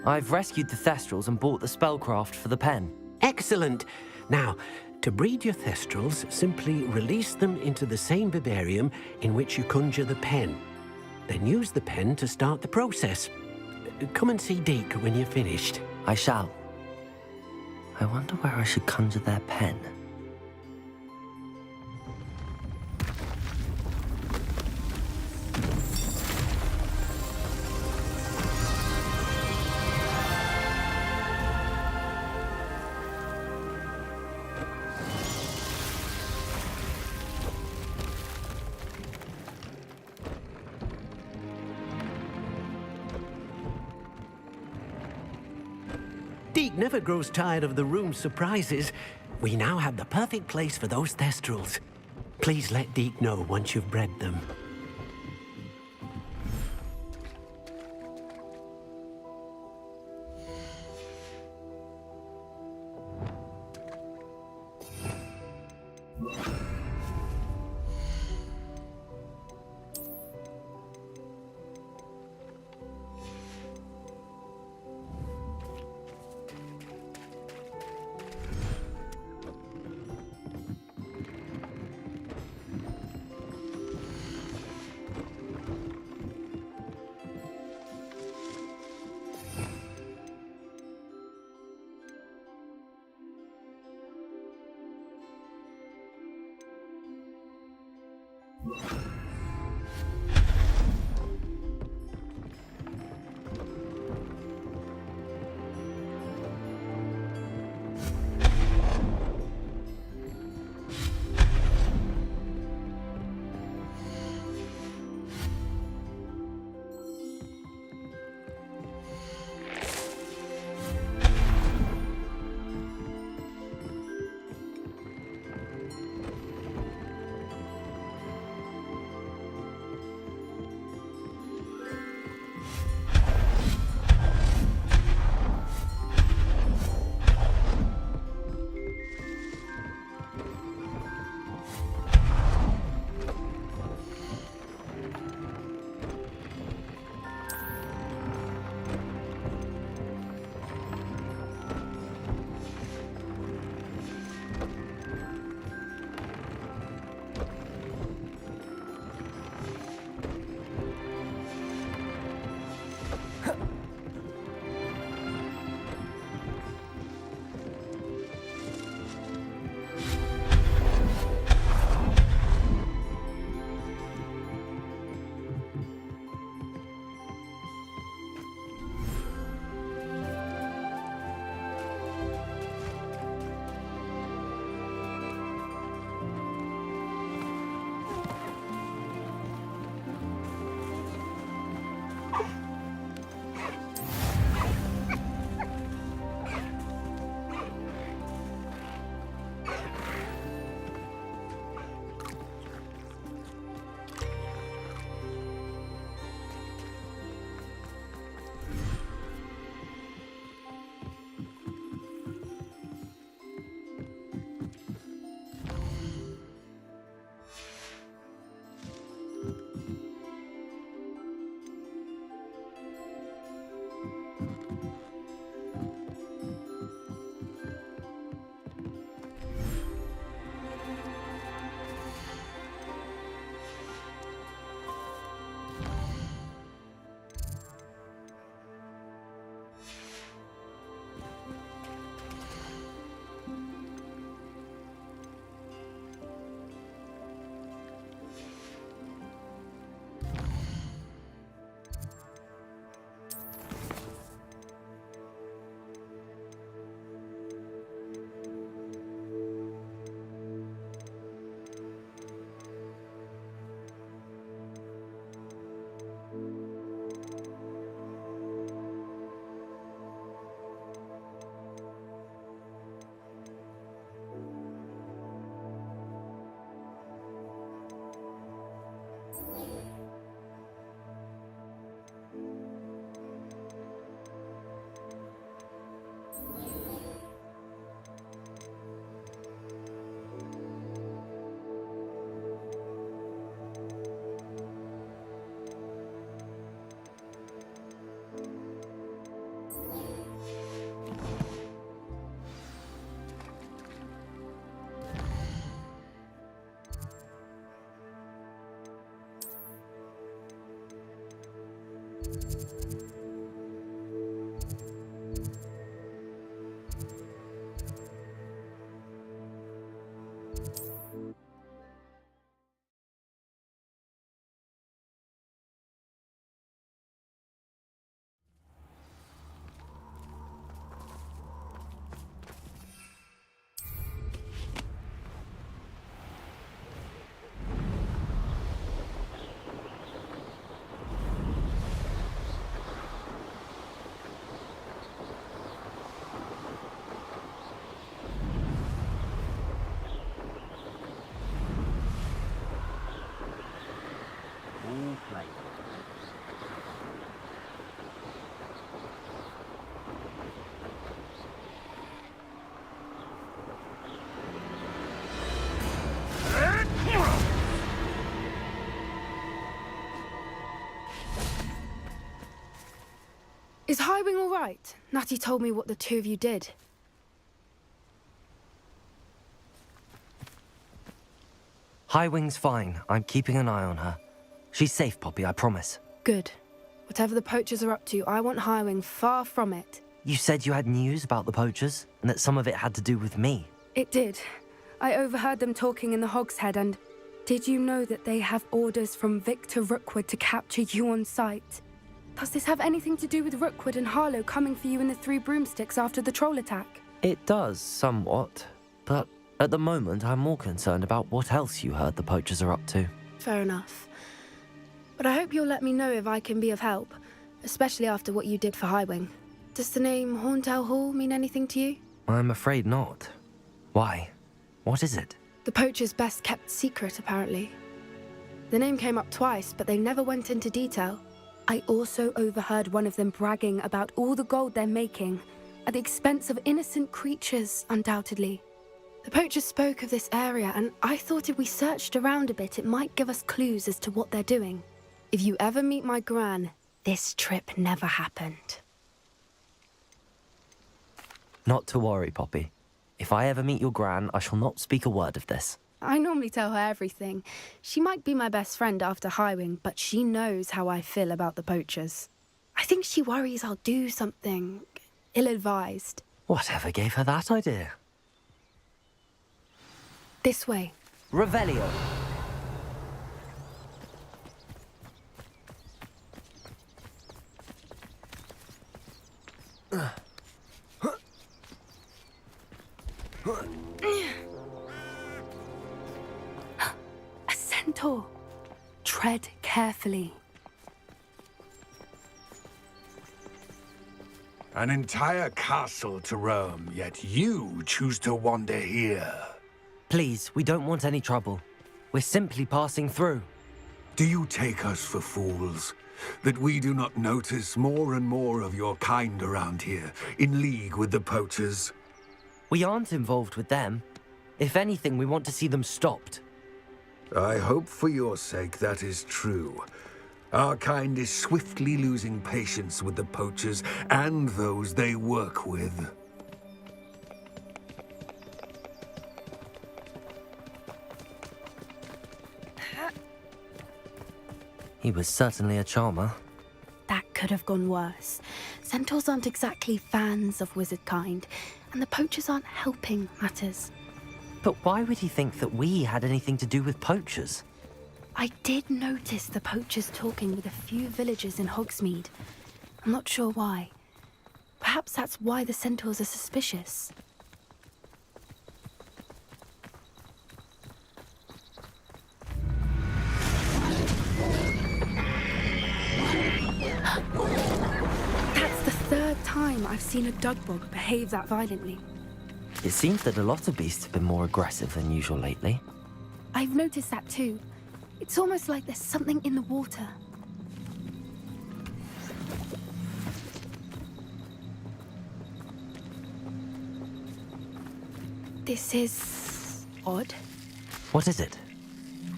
I've rescued the Thestrals and bought the spellcraft for the pen. Excellent. Now, to breed your Thestrals, simply release them into the same vivarium in which you conjure the pen. Then use the pen to start the process. Come and see Deke when you're finished. I shall. I wonder where I should conjure their pen. Deke never grows tired of the room's surprises. We now have the perfect place for those Thestrals. Please let Deke know once you've bred them. Is Highwing all right? Natty told me what the two of you did. Highwing's fine. I'm keeping an eye on her. She's safe, Poppy, I promise. Good. Whatever the poachers are up to, I want Highwing far from it. You said you had news about the poachers, and that some of it had to do with me. It did. I overheard them talking in the Hogshead, and did you know that they have orders from Victor Rookwood to capture you on sight? Does this have anything to do with Rookwood and Harlow coming for you in the Three Broomsticks after the troll attack? It does, somewhat. But at the moment, I'm more concerned about what else you heard the poachers are up to. Fair enough. But I hope you'll let me know if I can be of help, especially after what you did for Highwing. Does the name Horntail Hall mean anything to you? I'm afraid not. Why? What is it? The poachers' best kept secret, apparently. The name came up twice, but they never went into detail. I also overheard one of them bragging about all the gold they're making, at the expense of innocent creatures, undoubtedly. The poachers spoke of this area, and I thought if we searched around a bit, it might give us clues as to what they're doing. If you ever meet my gran, this trip never happened. Not to worry, Poppy. If I ever meet your gran, I shall not speak a word of this. I normally tell her everything. She might be my best friend after Highwing, but she knows how I feel about the poachers. I think she worries I'll do something ill-advised. Whatever gave her that idea? This way. Revelio. A centaur. Tread carefully. An entire castle to roam, yet you choose to wander here. Please, we don't want any trouble. We're simply passing through. Do you take us for fools? That we do not notice more and more of your kind around here, in league with the poachers? We aren't involved with them. If anything, we want to see them stopped. I hope for your sake that is true. Our kind is swiftly losing patience with the poachers and those they work with. He was certainly a charmer. That could have gone worse. Centaurs aren't exactly fans of wizard kind, and the poachers aren't helping matters. But why would he think that we had anything to do with poachers? I did notice the poachers talking with a few villagers in Hogsmeade. I'm not sure why. Perhaps that's why the centaurs are suspicious. That's the third time I've seen a dugbog behave that violently. It seems that a lot of beasts have been more aggressive than usual lately. I've noticed that too. It's almost like there's something in the water. This is odd. What is it?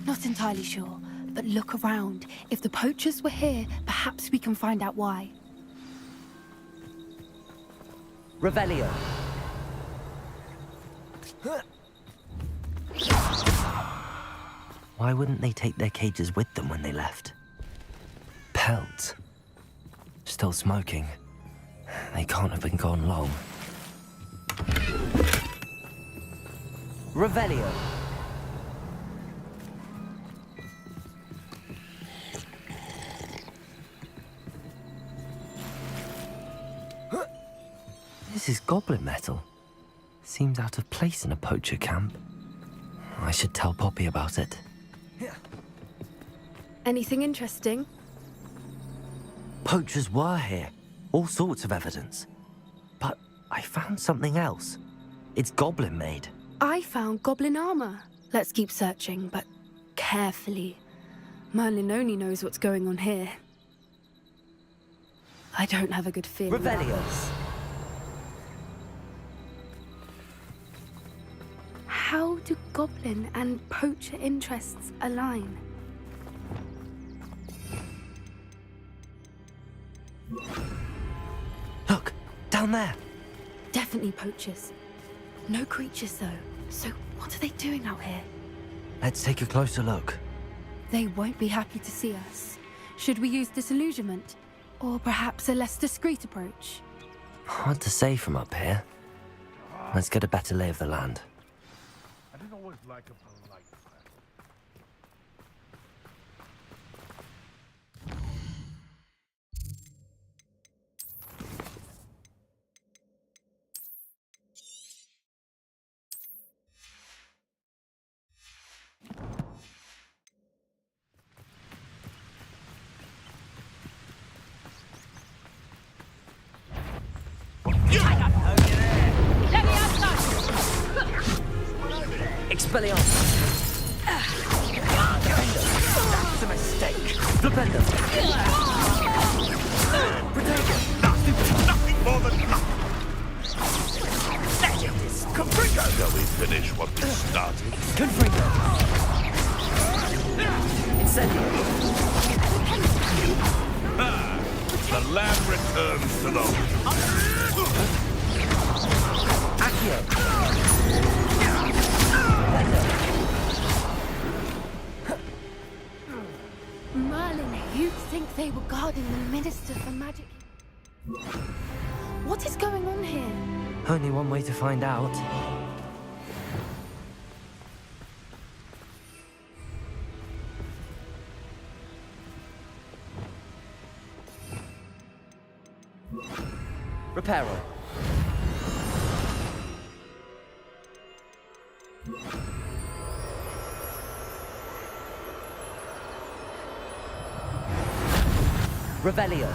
Not entirely sure, but look around. If the poachers were here, perhaps we can find out why. Revelio. Why wouldn't they take their cages with them when they left? Pelts. still smoking. They can't have been gone long. Revelio. This is goblin metal. Seems out of place in a poacher camp. I should tell Poppy about it. Anything interesting? Poachers were here. All sorts of evidence. But I found something else. It's goblin made. I found goblin armor. Let's keep searching, but carefully. Merlin only knows what's going on here. I don't have a good feeling. Revelio. How do goblin and poacher interests align? Look, down there. Definitely poachers. No creatures, though. So what are they doing out here? Let's take a closer look. They won't be happy to see us. Should we use disillusionment? Or perhaps a less discreet approach? Hard to say from up here. Let's get a better lay of the land. I didn't always like a polite Expelliarmus. That's a mistake. Flipendo. Nothing more than nothing. There it is. Confringo. Shall we finish what we started? Confringo. Incendio. The lamb returns to the... Accio. Merlin, you'd think they were guarding the Minister for Magic. What is going on here? Only one way to find out. Reparo. Revelio.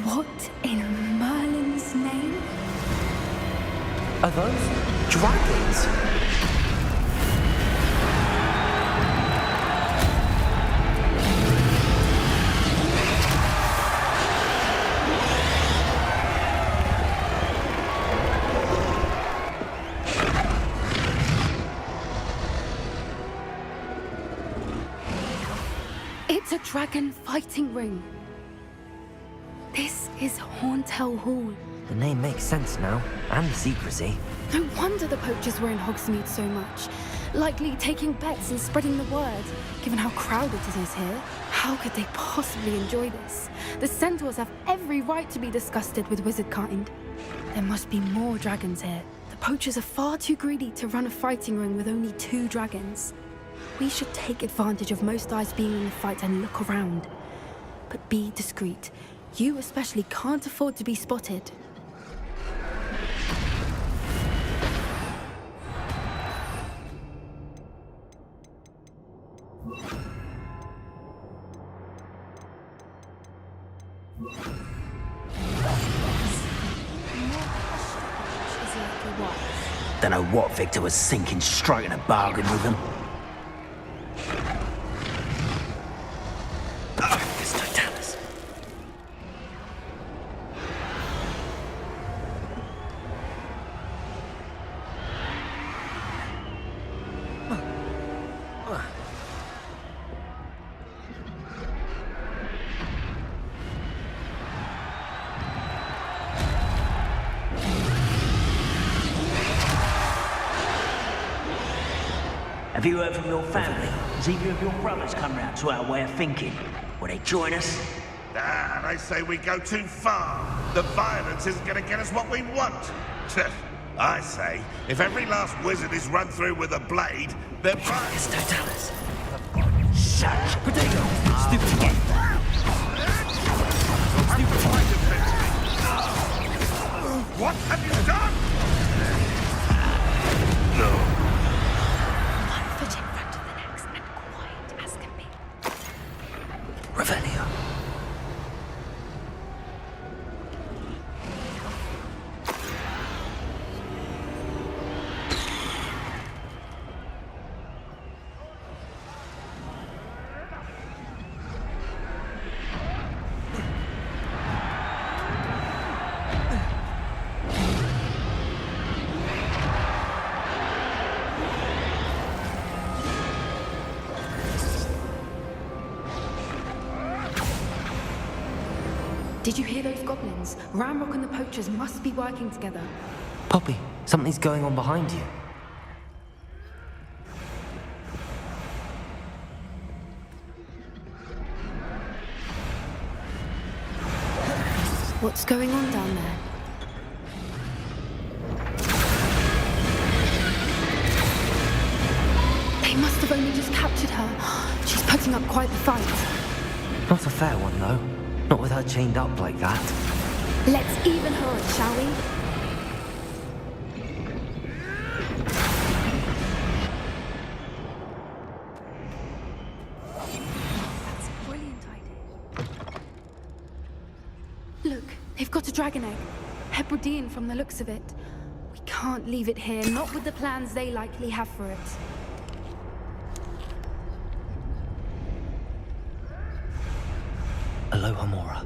What in Merlin's name? Are those dragons? It's a dragon fighting ring. This is Hauntel Hall. The name makes sense now, and the secrecy. No wonder the poachers were in Hogsmeade so much. Likely taking bets and spreading the word, given how crowded it is here. How could they possibly enjoy this? The centaurs have every right to be disgusted with wizard kind. There must be more dragons here. The poachers are far too greedy to run a fighting ring with only 2 dragons. We should take advantage of most eyes being in the fight and look around. But be discreet. You especially can't afford to be spotted. Don't know what Victor was thinking, striking a bargain with them. you heard from your family? Has either of your brothers come round to our way of thinking? Will they join us? Ah, they say we go too far. The violence isn't going to get us what we want. I say, if every last wizard is run through with a blade, then It's Totalis. Such Potato! Stupid. What have you done? One foot in front of the next and quiet as can be. Revelio. Did you hear those goblins? Ramrock and the poachers must be working together. Poppy, something's going on behind you. What's going on down there? They must have only just captured her. She's putting up quite the fight. Not a fair one, though. Not with her chained up like that. Let's even her up, shall we? That's a brilliant idea. Look, they've got a dragon egg. Hebridean from the looks of it. We can't leave it here, not with the plans they likely have for it. Aloha Mora.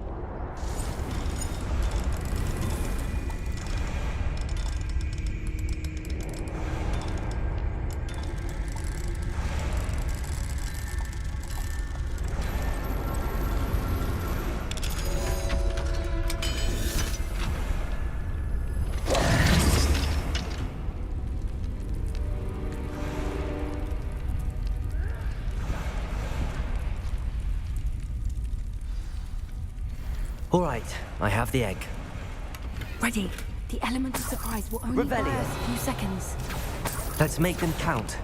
All right, I have the egg. Ready. The element of surprise will only buy us a few seconds. Let's make them count.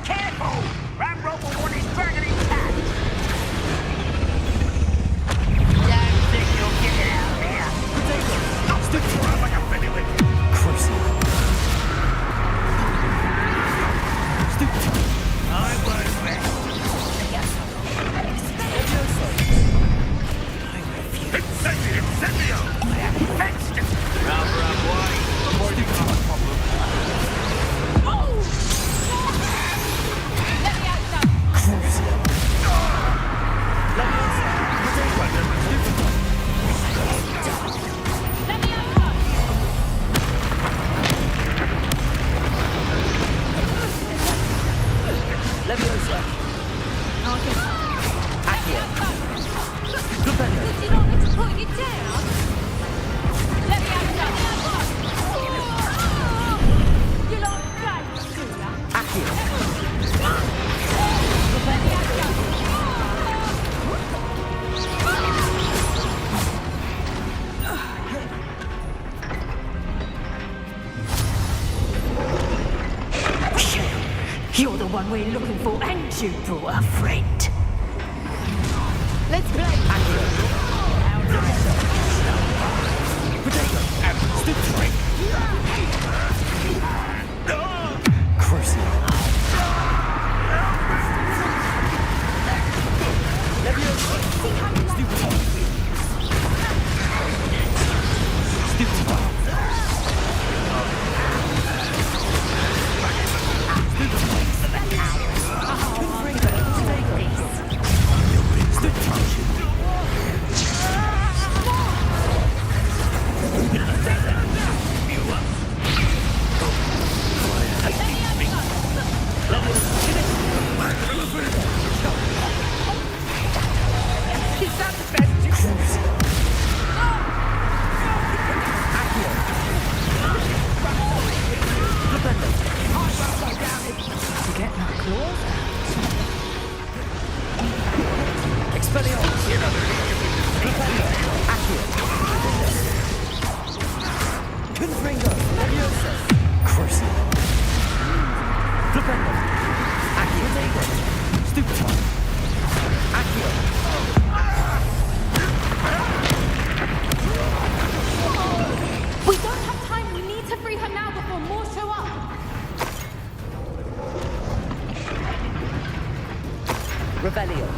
Careful! Ramrock will want his dragon intact! Don't think you'll get it out of here! Not stick to her like a bailiwick! I won't rest. Incendio! Fetched it! Rather up wide before you become a problem. You're the one we're looking for, and you brought a friend. Let's play. We don't have time. We need to free her now before more show up. Revelio.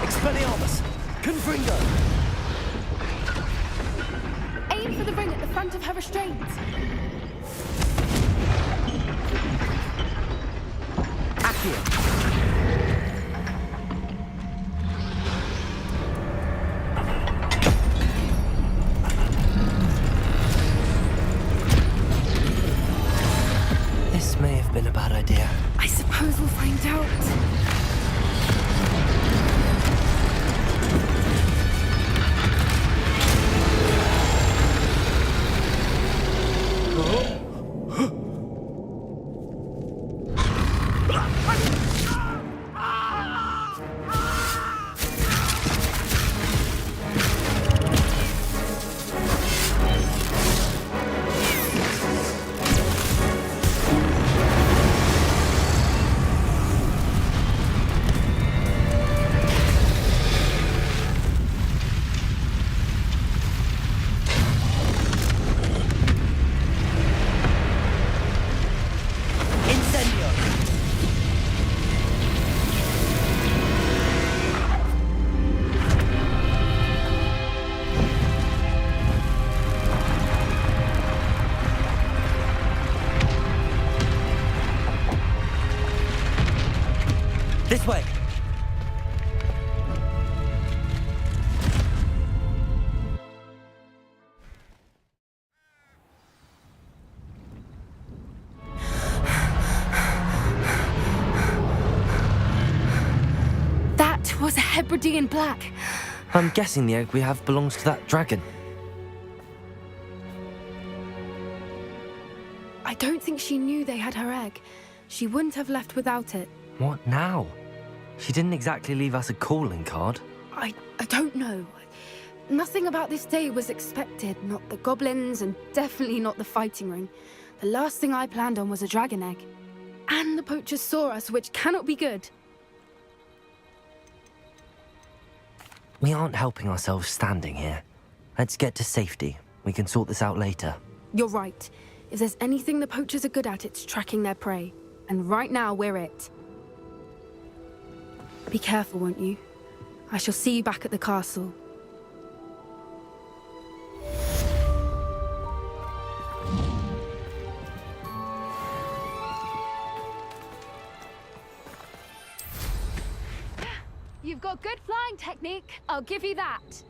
Expelliarmus. Confringo. Aim for the ring at the front of her restraints. Accio. This may have been a bad idea. I suppose we'll find out. This way. That was a Hebridean black. I'm guessing the egg we have belongs to that dragon. I don't think she knew they had her egg. She wouldn't have left without it. What now? She didn't exactly leave us a calling card. I don't know. Nothing about this day was expected. Not the goblins, and definitely not the fighting ring. The last thing I planned on was a dragon egg. And the poachers saw us, which cannot be good. We aren't helping ourselves standing here. Let's get to safety. We can sort this out later. You're right. If there's anything the poachers are good at, it's tracking their prey. And right now, we're it. Be careful, won't you? I shall see you back at the castle. You've got good flying technique, I'll give you that.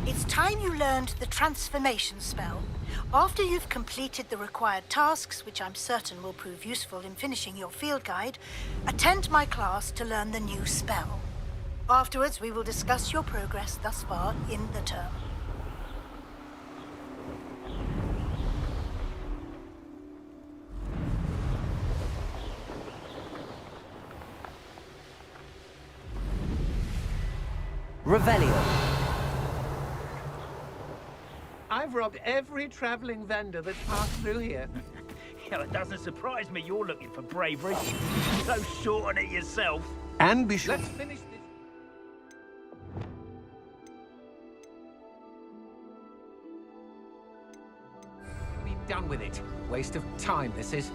It's time you learned the transformation spell. After you've completed the required tasks, which I'm certain will prove useful in finishing your field guide, attend my class to learn the new spell. Afterwards, we will discuss your progress thus far in the term. Revelio. I've robbed every traveling vendor that's passed through here. Yeah, it doesn't surprise me you're looking for bravery. So short on it yourself. And be sure. Let's finish this. Be done with it. Waste of time, this is.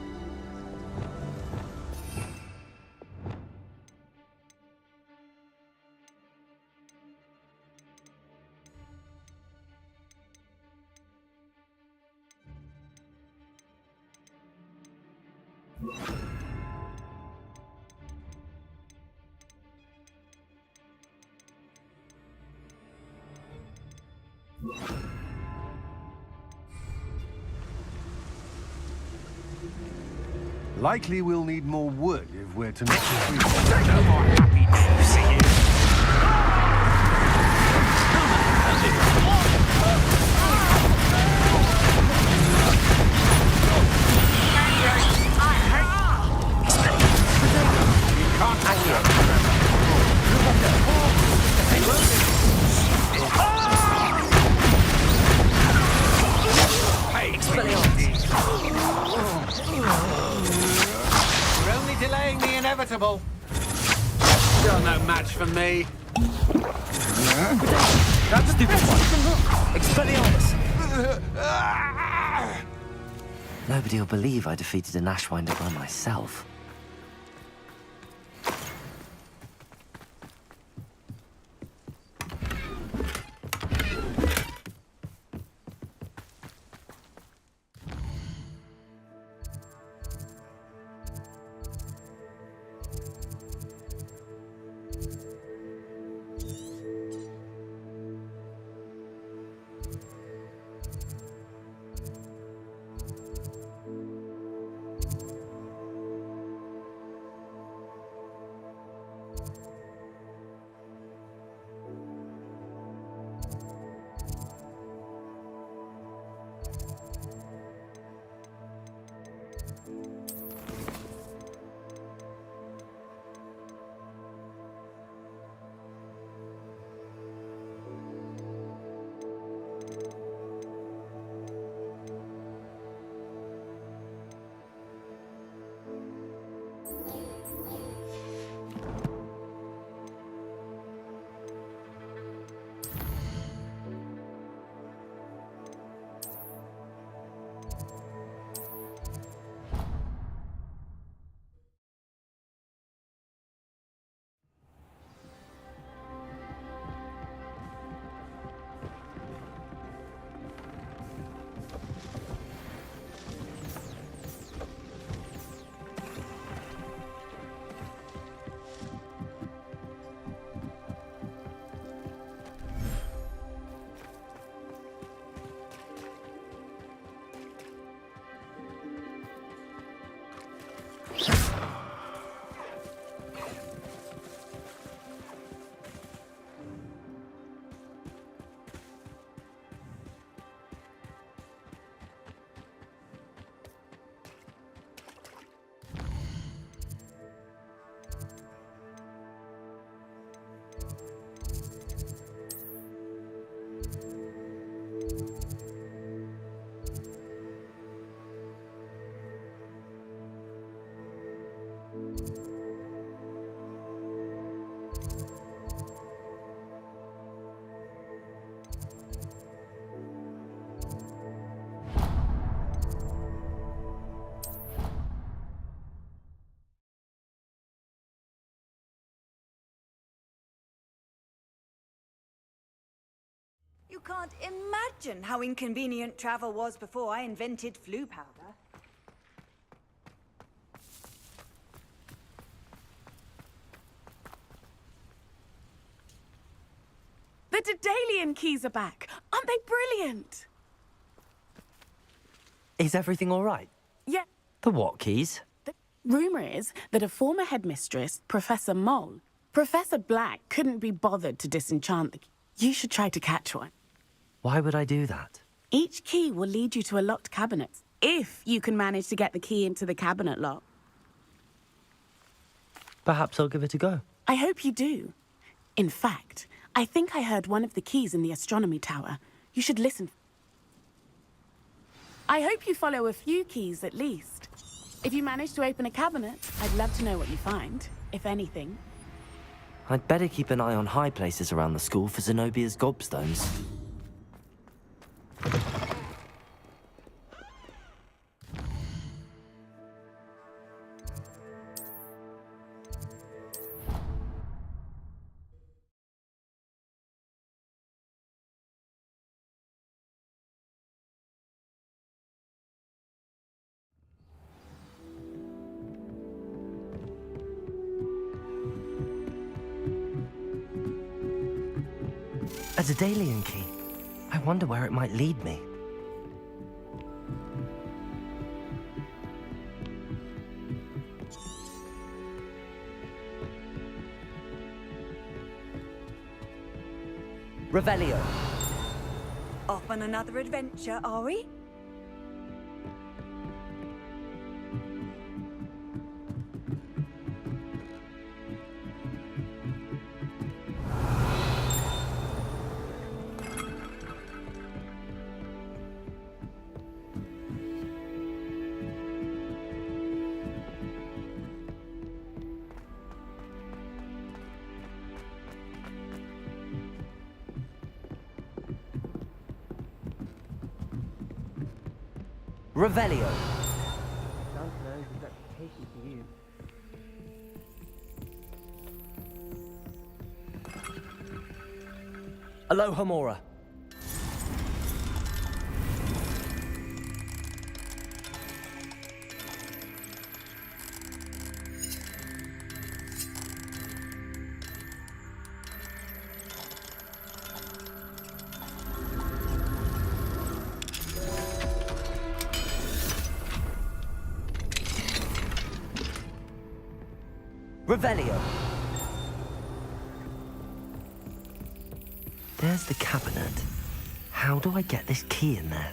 Likely we'll need more wood if we're to make No more happy cruising. unforgettable. You're no match for me. That stupid one! Expelliarmus! Nobody will believe I defeated an Ashwinder by myself. You can't imagine how inconvenient travel was before I invented flu powder. The Daedalian keys are back. Aren't they brilliant? Is everything all right? Yeah. The what keys? The rumor is that a former headmistress, Professor Mole, Professor Black, couldn't be bothered to disenchant the key. You should try to catch one. Why would I do that? Each key will lead you to a locked cabinet, if you can manage to get the key into the cabinet lock. Perhaps I'll give it a go. I hope you do. In fact, I think I heard one of the keys in the astronomy tower. You should listen. I hope you follow a few keys at least. If you manage to open a cabinet, I'd love to know what you find, if anything. I'd better keep an eye on high places around the school for Zenobia's gobstones. A Daedalian key. I wonder where it might lead me. Revelio. Off on another adventure, are we? Revelio. Don't know his reputation for you. Alohomora. Revelio. There's the cabinet. How do I get this key in there?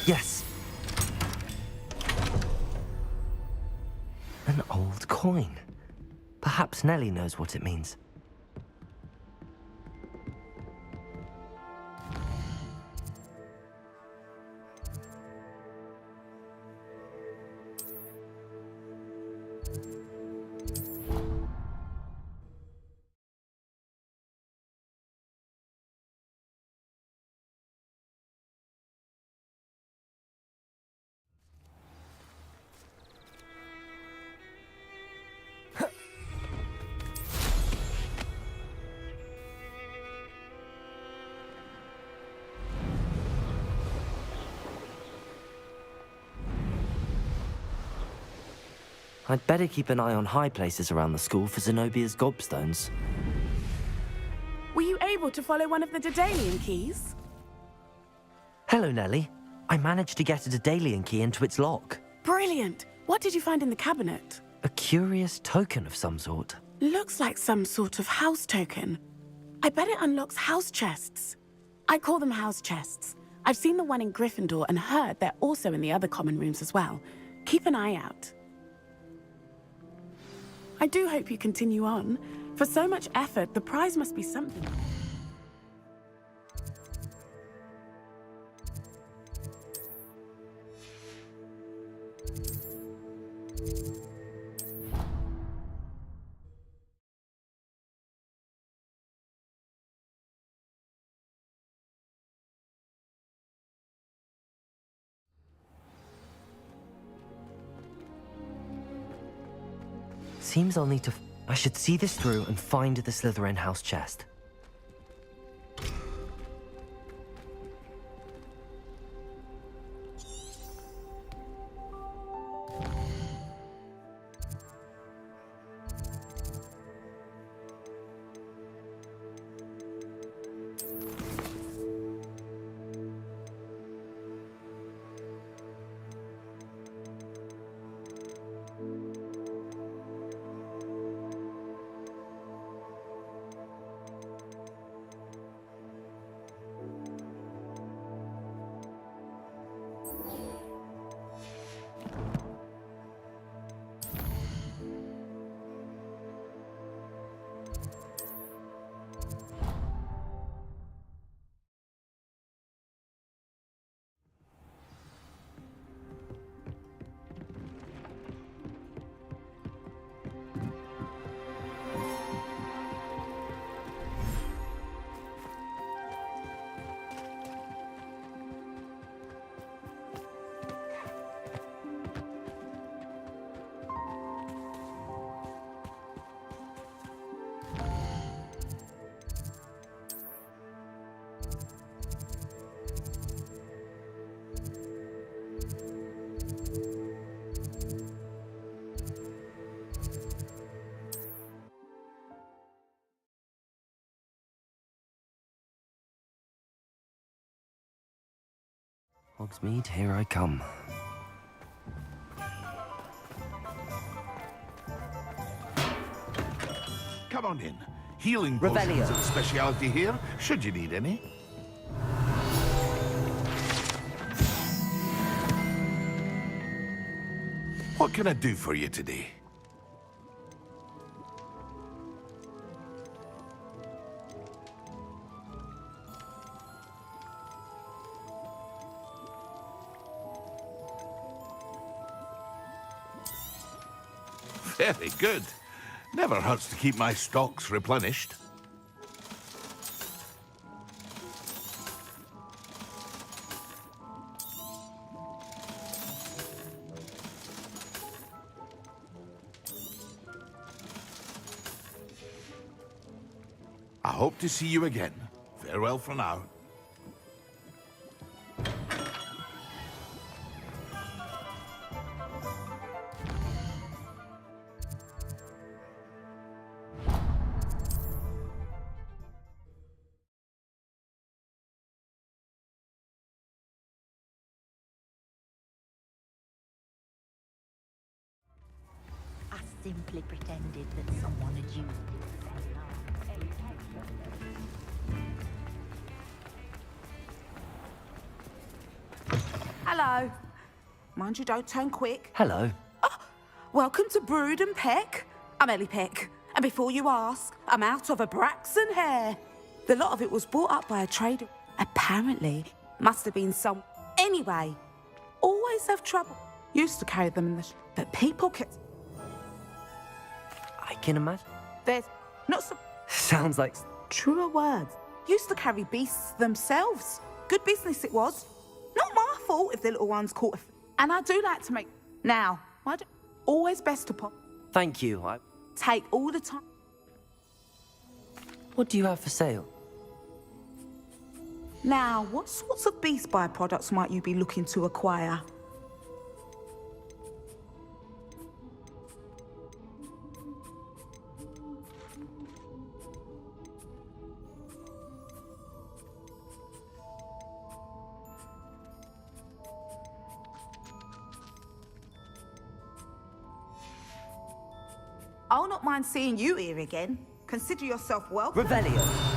Yes. An old coin. Perhaps Nellie knows what it means. I'd better keep an eye on high places around the school for Zenobia's gobstones. Were you able to follow one of the Daedalian keys? Hello, Nellie. I managed to get a Daedalian key into its lock. Brilliant! What did you find in the cabinet? A curious token of some sort. Looks like some sort of house token. I bet it unlocks house chests. I call them house chests. I've seen the one in Gryffindor and heard they're also in the other common rooms as well. Keep an eye out. I do hope you continue on. For so much effort, the prize must be something. Seems I'll need to... I should see this through and find the Slytherin house chest. Hogsmeade, here I come. Come on in. Healing potions Revelio. are a speciality here, should you need any. What can I do for you today? Very good. Never hurts to keep my stocks replenished. I hope to see you again. Farewell for now. I simply pretended that someone had used it. Hello. Mind you, don't turn quick. Hello. Welcome to Brood and Peck. I'm Ellie Peck. And before you ask, I'm out of a Braxton hair. The lot of it was bought up by a trader. Apparently, must have been some... Anyway, always have trouble. Used to carry them in the... But people can... I can imagine. There's not some... Sounds like... Truer words. Used to carry beasts themselves. Good business it was. Not my fault if the little ones caught and I do like to make... Now, why do... Always best to pop. Thank you. Take all the time. What do you have for sale? Now, what sorts of beast byproducts might you be looking to acquire? I'll not mind seeing you here again. Consider yourself welcome. Revelio.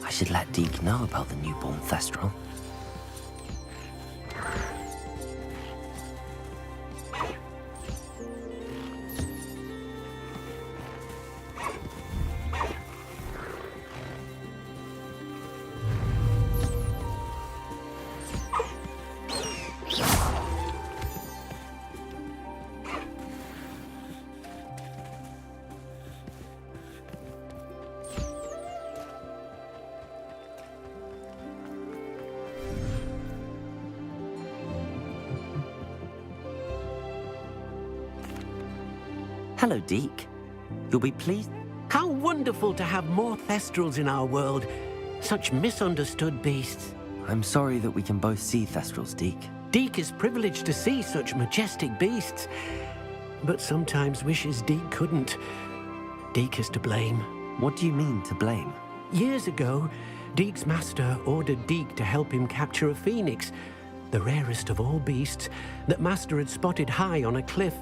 I should let Deke know about the newborn Thestral. Hello, Deke. You'll be pleased. How wonderful to have more Thestrals in our world. Such misunderstood beasts. I'm sorry that we can both see Thestrals, Deke. Deke is privileged to see such majestic beasts, but sometimes wishes Deke couldn't. Deke is to blame. What do you mean, to blame? Years ago, Deek's master ordered Deek to help him capture a phoenix, the rarest of all beasts that Master had spotted high on a cliff.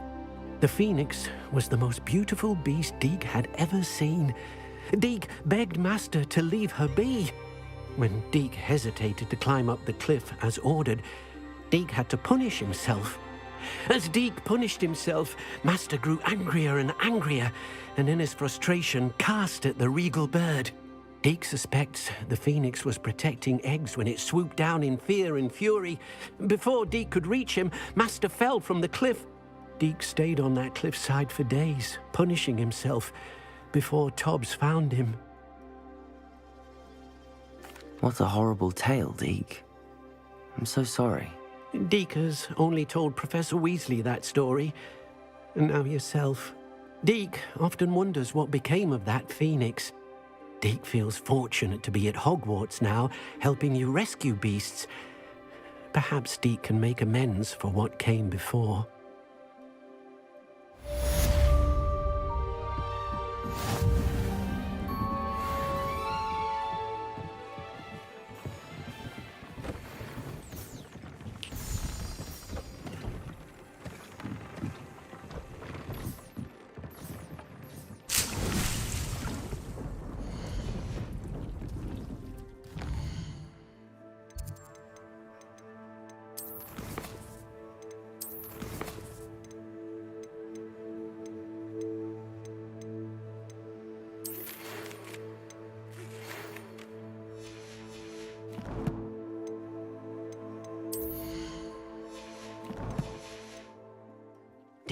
The phoenix was the most beautiful beast Deek had ever seen. Deek begged Master to leave her be. When Deek hesitated to climb up the cliff as ordered, Deek had to punish himself. As Deek punished himself, Master grew angrier and angrier, and in his frustration cast at the regal bird. Deek suspects the phoenix was protecting eggs when it swooped down in fear and fury. Before Deek could reach him, Master fell from the cliff. Deek stayed on that cliffside for days, punishing himself, before Tobbs found him. What a horrible tale, Deek. I'm so sorry. Deek has only told Professor Weasley that story, and now yourself. Deek often wonders what became of that phoenix. Deek feels fortunate to be at Hogwarts now, helping you rescue beasts. Perhaps Deek can make amends for what came before.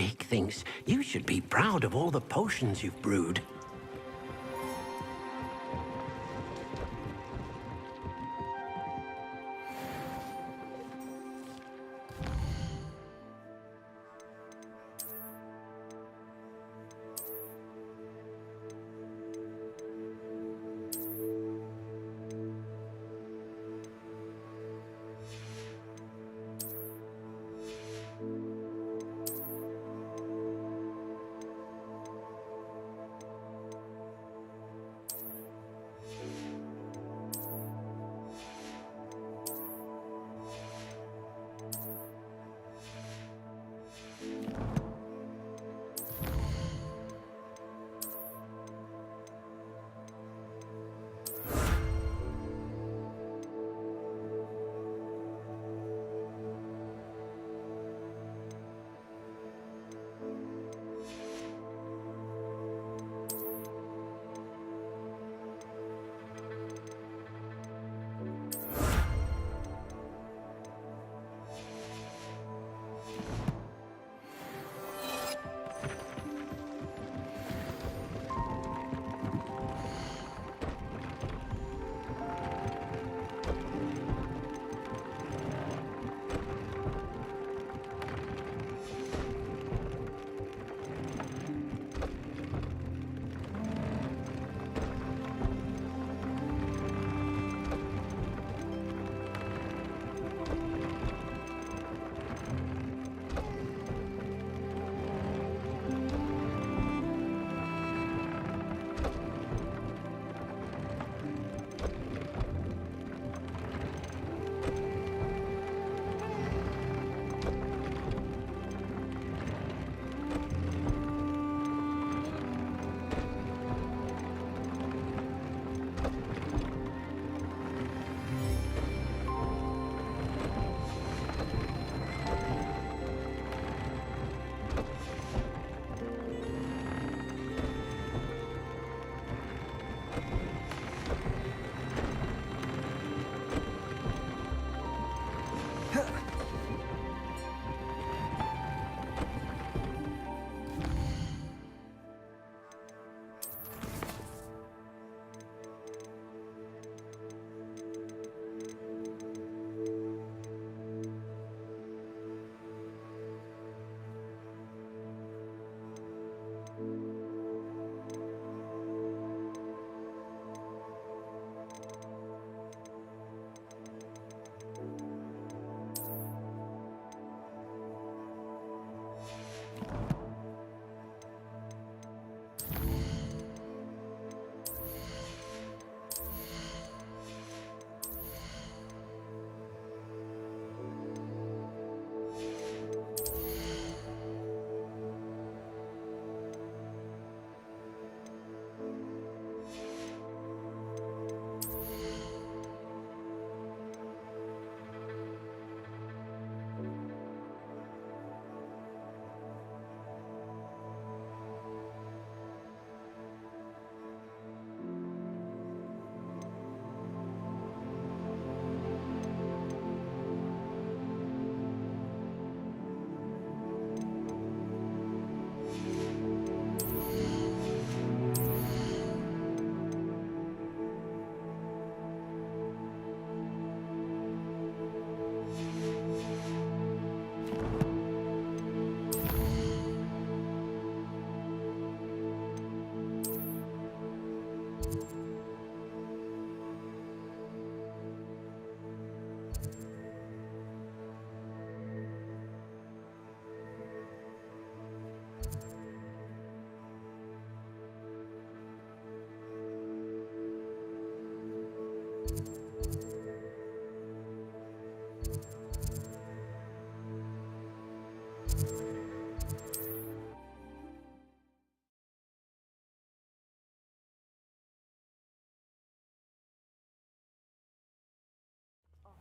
Deek thinks you should be proud of all the potions you've brewed.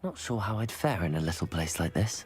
Not sure how I'd fare in a little place like this.